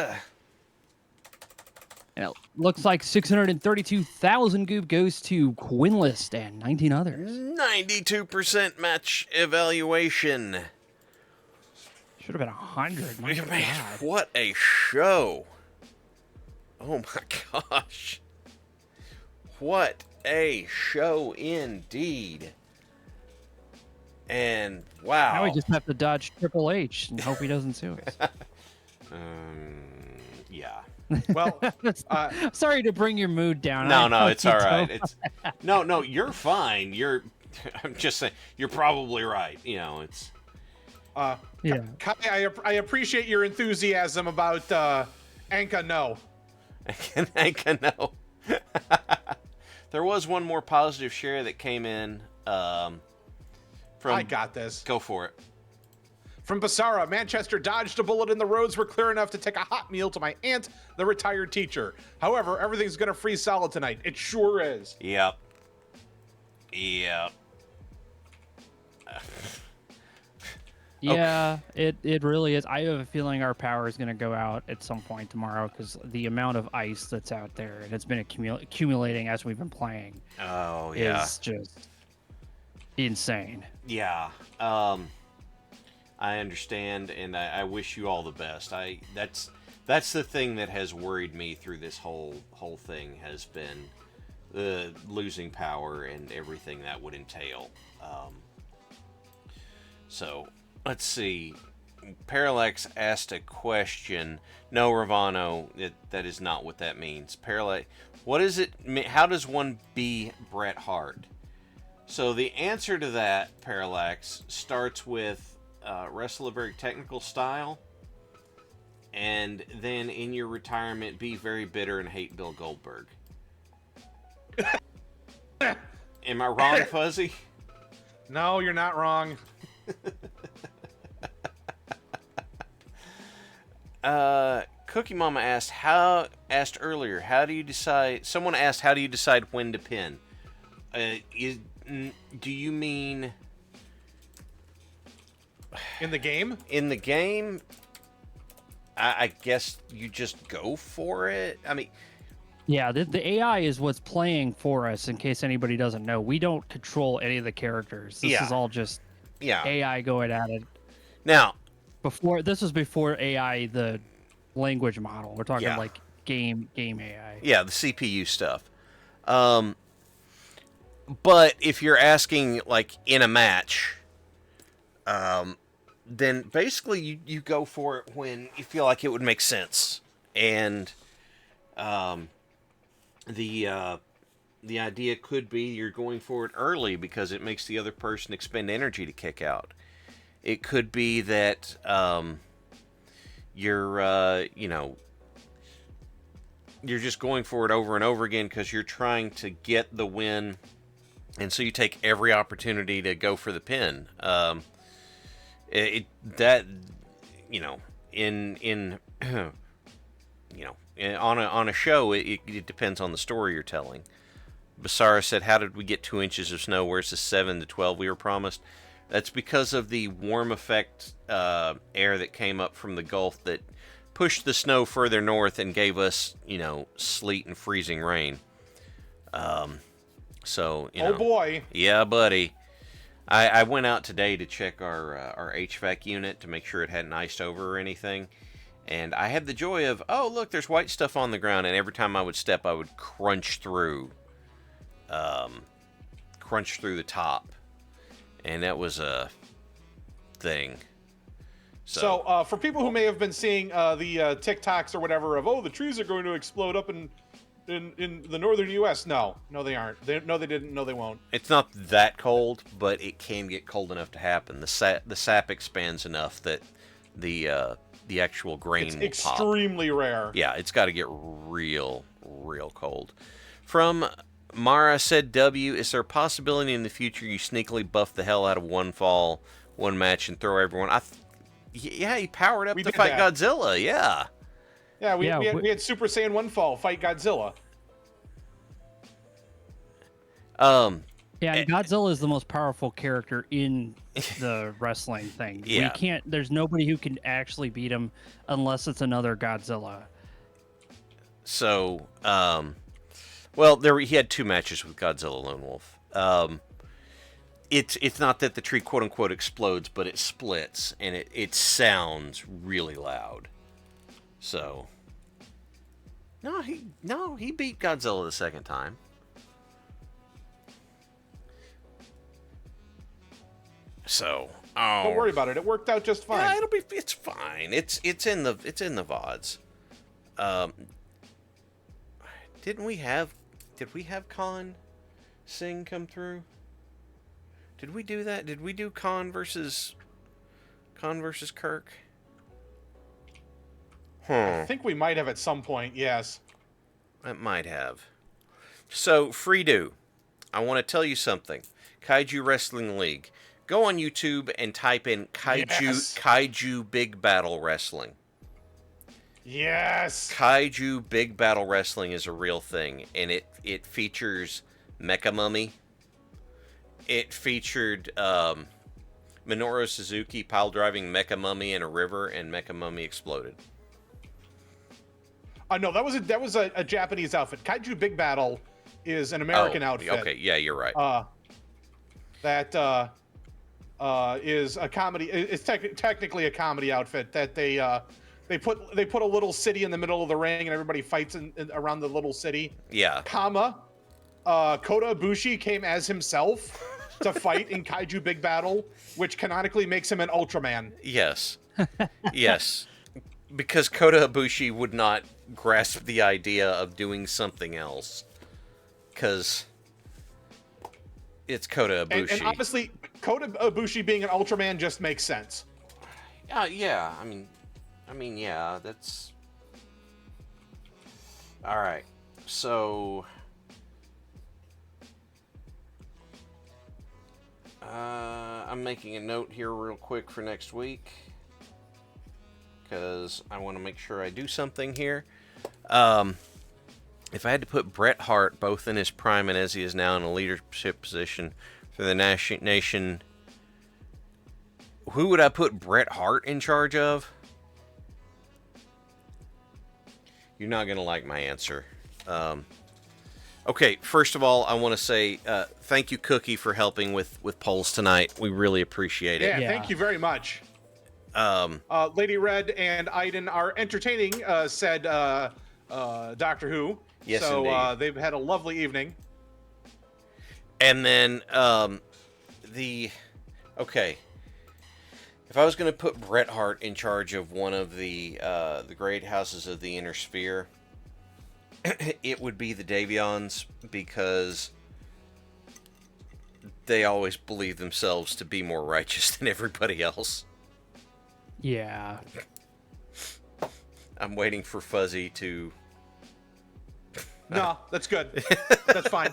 [SPEAKER 8] And it looks like 632,000 goop goes to Quinlist and 19 others.
[SPEAKER 6] 92% match evaluation.
[SPEAKER 8] Should have been 100. My
[SPEAKER 6] Man,
[SPEAKER 8] God.
[SPEAKER 6] what a show. Oh my gosh. What a show indeed. And wow.
[SPEAKER 8] Now we just have to dodge Triple H and hope he doesn't sue us.
[SPEAKER 6] Yeah.
[SPEAKER 5] Well,
[SPEAKER 8] sorry to bring your mood down.
[SPEAKER 6] No, it's all right. It's no, you're fine. I'm just saying, you're probably right. You know, it's.
[SPEAKER 8] Yeah.
[SPEAKER 5] Kai, I appreciate your enthusiasm about Anka No.
[SPEAKER 6] Anka No. There was one more positive share that came in.
[SPEAKER 5] I got this.
[SPEAKER 6] Go for it.
[SPEAKER 5] From Basara, Manchester dodged a bullet and the roads were clear enough to take a hot meal to my aunt, the retired teacher. However, everything's going to freeze solid tonight. It sure is.
[SPEAKER 6] Yep.
[SPEAKER 8] Yeah, it really is. I have a feeling our power is going to go out at some point tomorrow because the amount of ice that's out there and it's been accumulating as we've been playing.
[SPEAKER 6] Oh, yeah.
[SPEAKER 8] Is just insane.
[SPEAKER 6] Yeah. I understand, and I wish you all the best. That's the thing that has worried me through this whole thing has been the losing power and everything that would entail. So let's see. Parallax asked a question. No, Ravano, that is not what that means. Parallax, what is it? How does one be Bret Hart? So the answer to that, Parallax, starts with wrestle a very technical style, and then in your retirement be very bitter and hate Bill Goldberg. Am I wrong, Fuzzy?
[SPEAKER 5] No, you're not wrong.
[SPEAKER 6] Cookie Mama asked earlier, how do you decide? Someone asked, how do you decide when to pin? Do you mean
[SPEAKER 5] in the game?
[SPEAKER 6] In the game, I guess you just go for it. I mean,
[SPEAKER 8] yeah, the AI is what's playing for us. In case anybody doesn't know, we don't control any of the characters. This is all just AI going at it.
[SPEAKER 6] Now,
[SPEAKER 8] this was before AI, the language model. We're talking like game AI.
[SPEAKER 6] Yeah, the CPU stuff. But if you're asking like in a match, then basically you go for it when you feel like it would make sense. And the idea could be you're going for it early because it makes the other person expend energy to kick out. It could be that you're you're just going for it over and over again because you're trying to get the win, and so you take every opportunity to go for the pin. That you know in you know on a show it depends on the story you're telling. Basara said, "How did we get 2 inches of snow? Where's the 7 to 12 we were promised?" That's because of the warm effect air that came up from the Gulf that pushed the snow further north and gave us, sleet and freezing rain. So,
[SPEAKER 7] oh boy.
[SPEAKER 6] Yeah, buddy. I went out today to check our HVAC unit to make sure it hadn't iced over or anything. And I had the joy of, oh, look, there's white stuff on the ground. And every time I would step, I would crunch through the top. And that was a thing.
[SPEAKER 7] So for people who may have been seeing the TikToks or whatever of, oh, the trees are going to explode up in the northern U.S. No, they aren't. No, they didn't. No, they won't.
[SPEAKER 6] It's not that cold, but it can get cold enough to happen. The sap expands enough that the actual grain will pop.
[SPEAKER 7] Extremely rare.
[SPEAKER 6] Yeah, it's got to get real cold. From Mara said, W, is there a possibility in the future you sneakily buff the hell out of one match and throw everyone? Yeah, he powered up to fight Godzilla. Yeah.
[SPEAKER 7] Yeah, we had Super Saiyan 1 fall fight Godzilla.
[SPEAKER 8] Yeah, and Godzilla is the most powerful character in the wrestling thing.
[SPEAKER 6] Yeah.
[SPEAKER 8] There's nobody who can actually beat him unless it's another Godzilla.
[SPEAKER 6] So, well, he had 2 matches with Godzilla Lone Wolf. It's not that the tree quote unquote explodes, but it splits and it sounds really loud. So, no, he beat Godzilla the second time. So,
[SPEAKER 7] don't worry about it. It worked out just fine.
[SPEAKER 6] Yeah, it's fine. It's in the VODs. Did we have Khan Singh come through? Did we do that? Did we do Khan versus Kirk?
[SPEAKER 7] I think we might have at some point, yes.
[SPEAKER 6] It might have. So, Freedo, I want to tell you something. Kaiju Wrestling League. Go on YouTube and type in Kaiju Big Battle Wrestling.
[SPEAKER 7] Yes!
[SPEAKER 6] Kaiju Big Battle Wrestling is a real thing, and it features Mecha Mummy. It featured Minoru Suzuki pile driving Mecha Mummy in a river, and Mecha Mummy exploded.
[SPEAKER 7] No, that was a Japanese outfit. Kaiju Big Battle is an American outfit.
[SPEAKER 6] Okay, yeah, you're right.
[SPEAKER 7] That is a comedy. It's technically a comedy outfit that they put a little city in the middle of the ring and everybody fights around the little city.
[SPEAKER 6] Yeah.
[SPEAKER 7] Kota Ibushi came as himself to fight in Kaiju Big Battle, which canonically makes him an Ultraman.
[SPEAKER 6] Yes. Yes. Because Kota Ibushi would not grasp the idea of doing something else. Because it's Kota Ibushi.
[SPEAKER 7] And honestly, Kota Ibushi being an Ultraman just makes sense.
[SPEAKER 6] Yeah. I mean, yeah, that's... Alright. So... I'm making a note here real quick for next week. Because I want to make sure I do something here. If I had to put Bret Hart both in his prime and as he is now in a leadership position for the nation, who would I put Bret Hart in charge of? You're not going to like my answer. Okay, first of all, I want to say thank you, Cookie, for helping with polls tonight. We really appreciate it.
[SPEAKER 7] Yeah, thank you very much. Lady Red and Aiden are entertaining, said Doctor Who.
[SPEAKER 6] Yes,
[SPEAKER 7] so
[SPEAKER 6] indeed.
[SPEAKER 7] They've had a lovely evening.
[SPEAKER 6] And then okay, if I was going to put Bret Hart in charge of one of the great houses of the Inner Sphere, it would be the Davions, because they always believe themselves to be more righteous than everybody else.
[SPEAKER 8] Yeah.
[SPEAKER 6] I'm waiting for Fuzzy to
[SPEAKER 7] No, that's good. That's fine.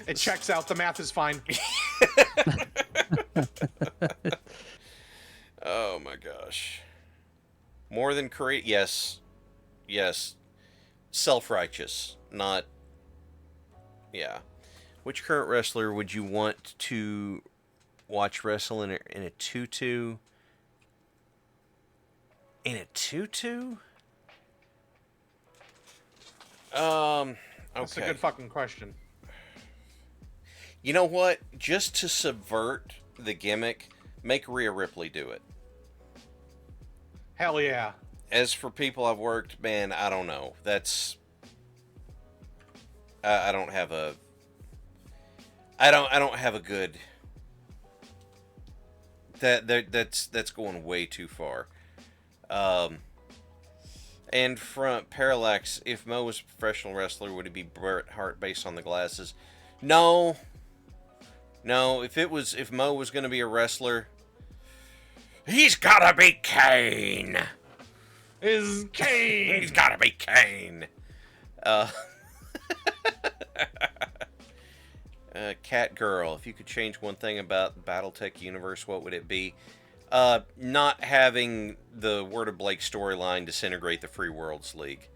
[SPEAKER 7] It checks out. The math is fine.
[SPEAKER 6] Oh my gosh. More than create. Yes. Yes. Self-righteous. Not. Yeah. Which current wrestler would you want to watch wrestle in a tutu? In a tutu? Okay.
[SPEAKER 7] That's a good fucking question.
[SPEAKER 6] You know what? Just to subvert the gimmick, make Rhea Ripley do it.
[SPEAKER 7] Hell yeah.
[SPEAKER 6] As for people I've worked, man, I don't know. That's I don't have a I don't have a good that's going way too far. And from Parallax, if Mo was a professional wrestler, would it be Bret Hart based on the glasses? No. No, if Mo was going to be a wrestler, he's gotta be Kane.
[SPEAKER 7] Is Kane.
[SPEAKER 6] He's gotta be Kane. Cat Girl, if you could change one thing about the BattleTech universe, what would it be? Not having the Word of Blake storyline disintegrate the Free Worlds League.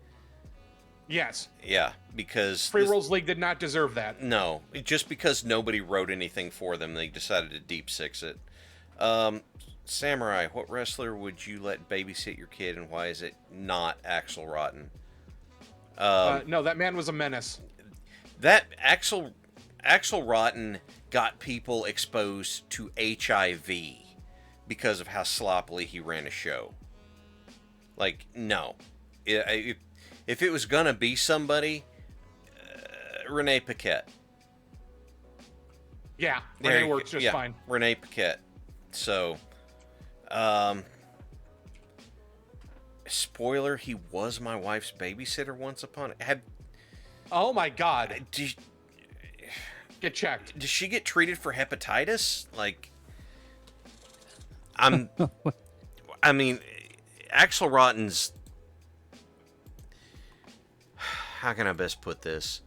[SPEAKER 7] Yes.
[SPEAKER 6] Yeah, because
[SPEAKER 7] Free Worlds League did not deserve that.
[SPEAKER 6] No, just because nobody wrote anything for them, they decided to deep six it. Samurai, what wrestler would you let babysit your kid, and why is it not Axl Rotten?
[SPEAKER 7] No, that man was a menace.
[SPEAKER 6] That Axl Rotten got people exposed to HIV because of how sloppily he ran a show. Like, no. If it was gonna be somebody, Renee Paquette.
[SPEAKER 7] Yeah, Renee works just fine.
[SPEAKER 6] Renee Paquette. So, spoiler: he was my wife's babysitter once upon.
[SPEAKER 7] Oh my God! Get checked.
[SPEAKER 6] Does she get treated for hepatitis? Like, I mean, Axl Rotten's. How can I best put this?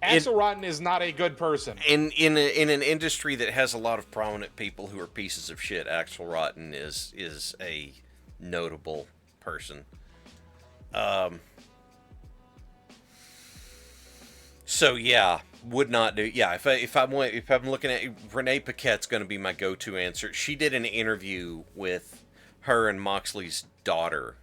[SPEAKER 7] Axl Rotten is not a good person.
[SPEAKER 6] In an industry that has a lot of prominent people who are pieces of shit, Axl Rotten is a notable person. So yeah, would not do. Yeah, if I'm looking at Renee Paquette's going to be my go-to answer. She did an interview with her and Moxley's daughter.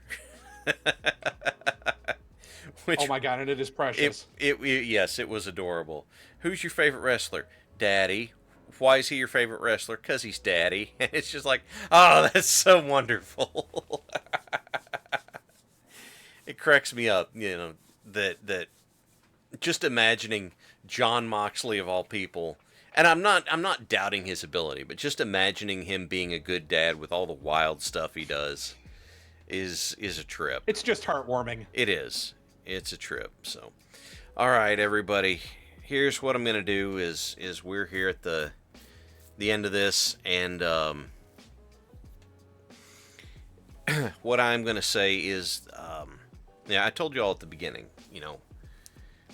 [SPEAKER 7] Oh my God, and it is precious.
[SPEAKER 6] Yes, it was adorable. Who's your favorite wrestler? Daddy. Why is he your favorite wrestler? Because he's Daddy. And it's just like, oh, that's so wonderful. It cracks me up, that just imagining John Moxley of all people, and I'm not doubting his ability, but just imagining him being a good dad with all the wild stuff he does is a trip.
[SPEAKER 7] It's just heartwarming.
[SPEAKER 6] It is. It's a trip. So, all right, everybody. Here's what I'm gonna do is we're here at the end of this, and what I'm gonna say is, I told you all at the beginning,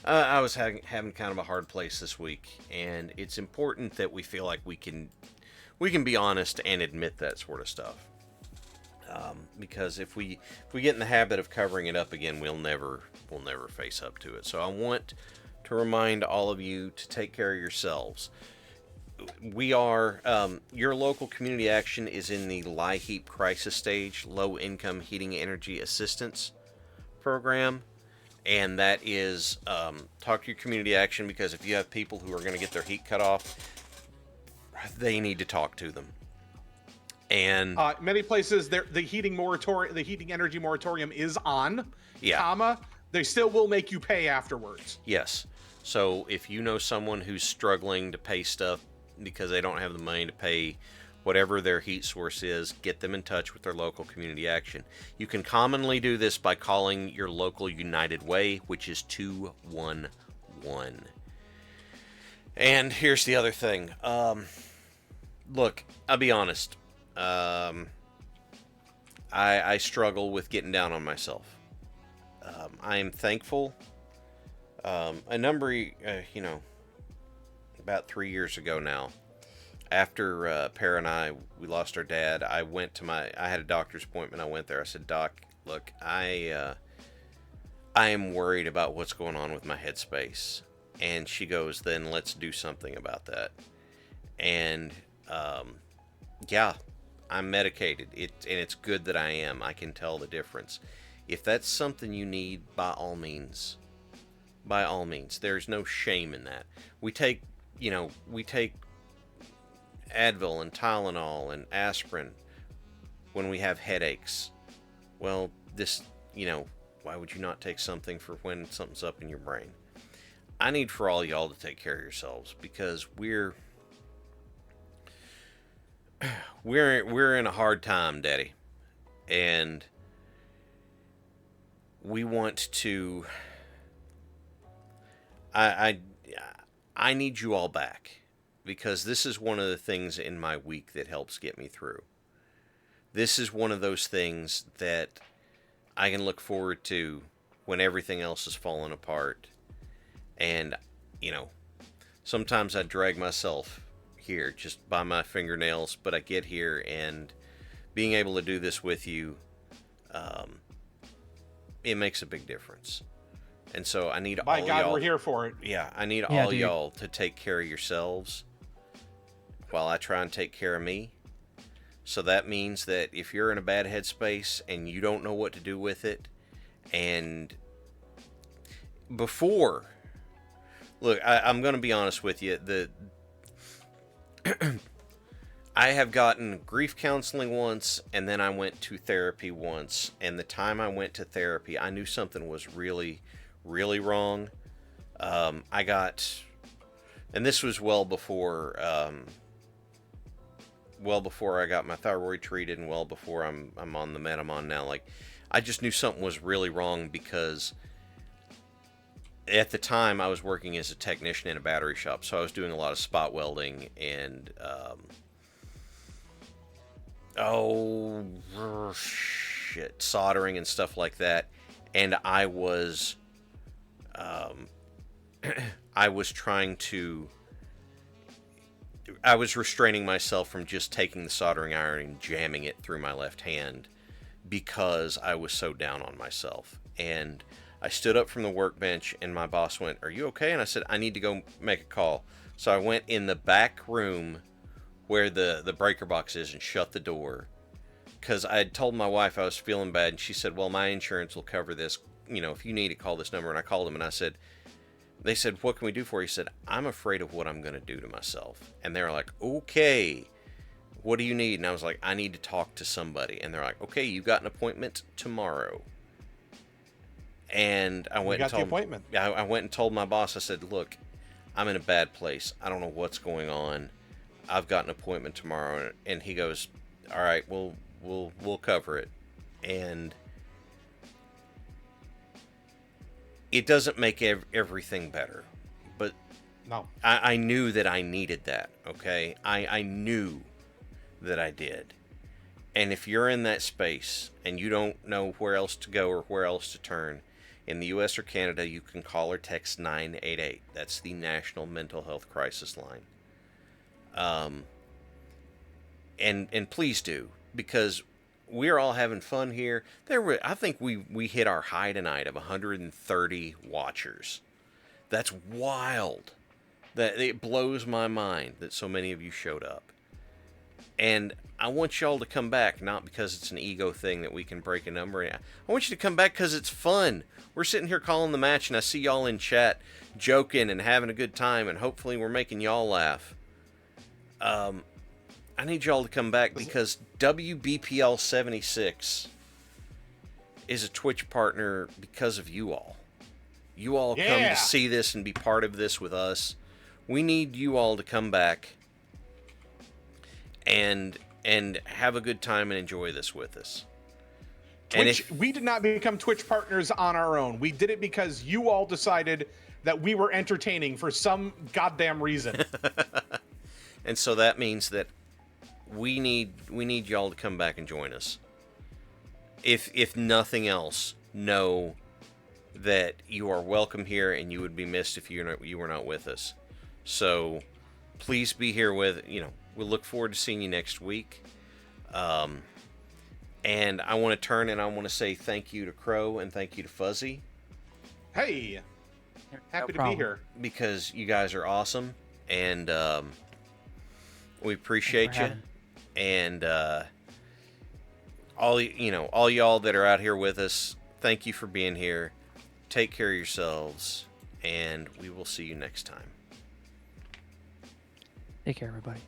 [SPEAKER 6] I was having kind of a hard place this week, and it's important that we feel like we can be honest and admit that sort of stuff. Because if we get in the habit of covering it up again, we'll never face up to it. So I want to remind all of you to take care of yourselves. We are your local community action is in the LIHEAP crisis stage, low income heating energy assistance program, and that is talk to your community action, because if you have people who are going to get their heat cut off, they need to talk to them. And
[SPEAKER 7] many places, the heating energy moratorium is on.
[SPEAKER 6] Yeah.
[SPEAKER 7] They still will make you pay afterwards.
[SPEAKER 6] Yes. So if you know someone who's struggling to pay stuff because they don't have the money to pay whatever their heat source is, get them in touch with their local community action. You can commonly do this by calling your local United Way, which is 211. And here's the other thing. Look, I'll be honest. I struggle with getting down on myself. I am thankful. A number, about 3 years ago now, after Para and we lost our dad, I had a doctor's appointment. I went there. I said, Doc, look, I am worried about what's going on with my headspace. And she goes, then let's do something about that. And, yeah, I'm medicated. And it's good that I am. I can tell the difference. If that's something you need, by all means, there's no shame in that. We take Advil and Tylenol and aspirin when we have headaches. Well, why would you not take something for when something's up in your brain? I need for all y'all to take care of yourselves, because we're in a hard time, Daddy, and we want to. I need you all back, because this is one of the things in my week that helps get me through. This is one of those things that I can look forward to when everything else is falling apart. And, sometimes I drag myself here just by my fingernails, but I get here, and being able to do this with you, it makes a big difference. And so I need
[SPEAKER 5] By
[SPEAKER 6] all
[SPEAKER 5] God,
[SPEAKER 6] y'all.
[SPEAKER 5] we're here for it.
[SPEAKER 6] Yeah, I need
[SPEAKER 8] Yeah,
[SPEAKER 6] all
[SPEAKER 8] dude.
[SPEAKER 6] y'all to take care of yourselves while I try and take care of me. So that means that if you're in a bad headspace and you don't know what to do with it, and before, look, I'm going to be honest with you. I have gotten grief counseling once, and then I went to therapy once. And the time I went to therapy, I knew something was really, really wrong. And this was well before I got my thyroid treated, and well before I'm on the med I'm on now. Like, I just knew something was really wrong, because at the time I was working as a technician in a battery shop, so I was doing a lot of spot welding and soldering and stuff like that. And I was I was restraining myself from just taking the soldering iron and jamming it through my left hand, because I was so down on myself. And I stood up from the workbench, and my boss went, "Are you okay?" And I said, "I need to go make a call." So I went in the back room where the breaker box is and shut the door, because I had told my wife I was feeling bad, and she said, "Well, my insurance will cover this. If you need to, call this number." And I called them, and they said, "What can we do for you?" He said, "I'm afraid of what I'm going to do to myself." And they were like, "Okay, what do you need?" And I was like, "I need to talk to somebody." And they're like, "Okay, you've got an appointment tomorrow." And I went and
[SPEAKER 5] got the appointment.
[SPEAKER 6] I went and told my boss, I said, "Look, I'm in a bad place. I don't know what's going on. I've got an appointment tomorrow." And he goes, "All right, we'll cover it." And it doesn't make everything better, but
[SPEAKER 5] No.
[SPEAKER 6] I knew that I needed that, okay? I knew that I did. And if you're in that space and you don't know where else to go or where else to turn, in the US or Canada, you can call or text 988. That's the National Mental Health Crisis Line. And please do, because we're all having fun here. I think we hit our high tonight of 130 watchers. That's wild. That it blows my mind that so many of you showed up. And I want y'all to come back, not because it's an ego thing that we can break a number. I want you to come back because it's fun. We're sitting here calling the match, and I see y'all in chat joking and having a good time, and hopefully we're making y'all laugh. I need y'all to come back, because WBPL 76 is a Twitch partner because of you all. You all come to see this and be part of this with us. We need you all to come back and have a good time and enjoy this with us.
[SPEAKER 5] We did not become Twitch partners on our own. We did it because you all decided that we were entertaining for some goddamn reason.
[SPEAKER 6] And so that means that we need y'all to come back and join us. If nothing else, know that you are welcome here and you would be missed if you were not with us. So please be here with, we'll look forward to seeing you next week. And I want to turn and I want to say thank you to Crow and thank you to Fuzzy.
[SPEAKER 7] Hey, happy to be
[SPEAKER 8] problem.
[SPEAKER 7] here.
[SPEAKER 6] Because you guys are awesome, and we appreciate you.
[SPEAKER 8] having-
[SPEAKER 6] And all y'all that are out here with us, thank you for being here. Take care of yourselves, and we will see you next time.
[SPEAKER 8] Take care, everybody.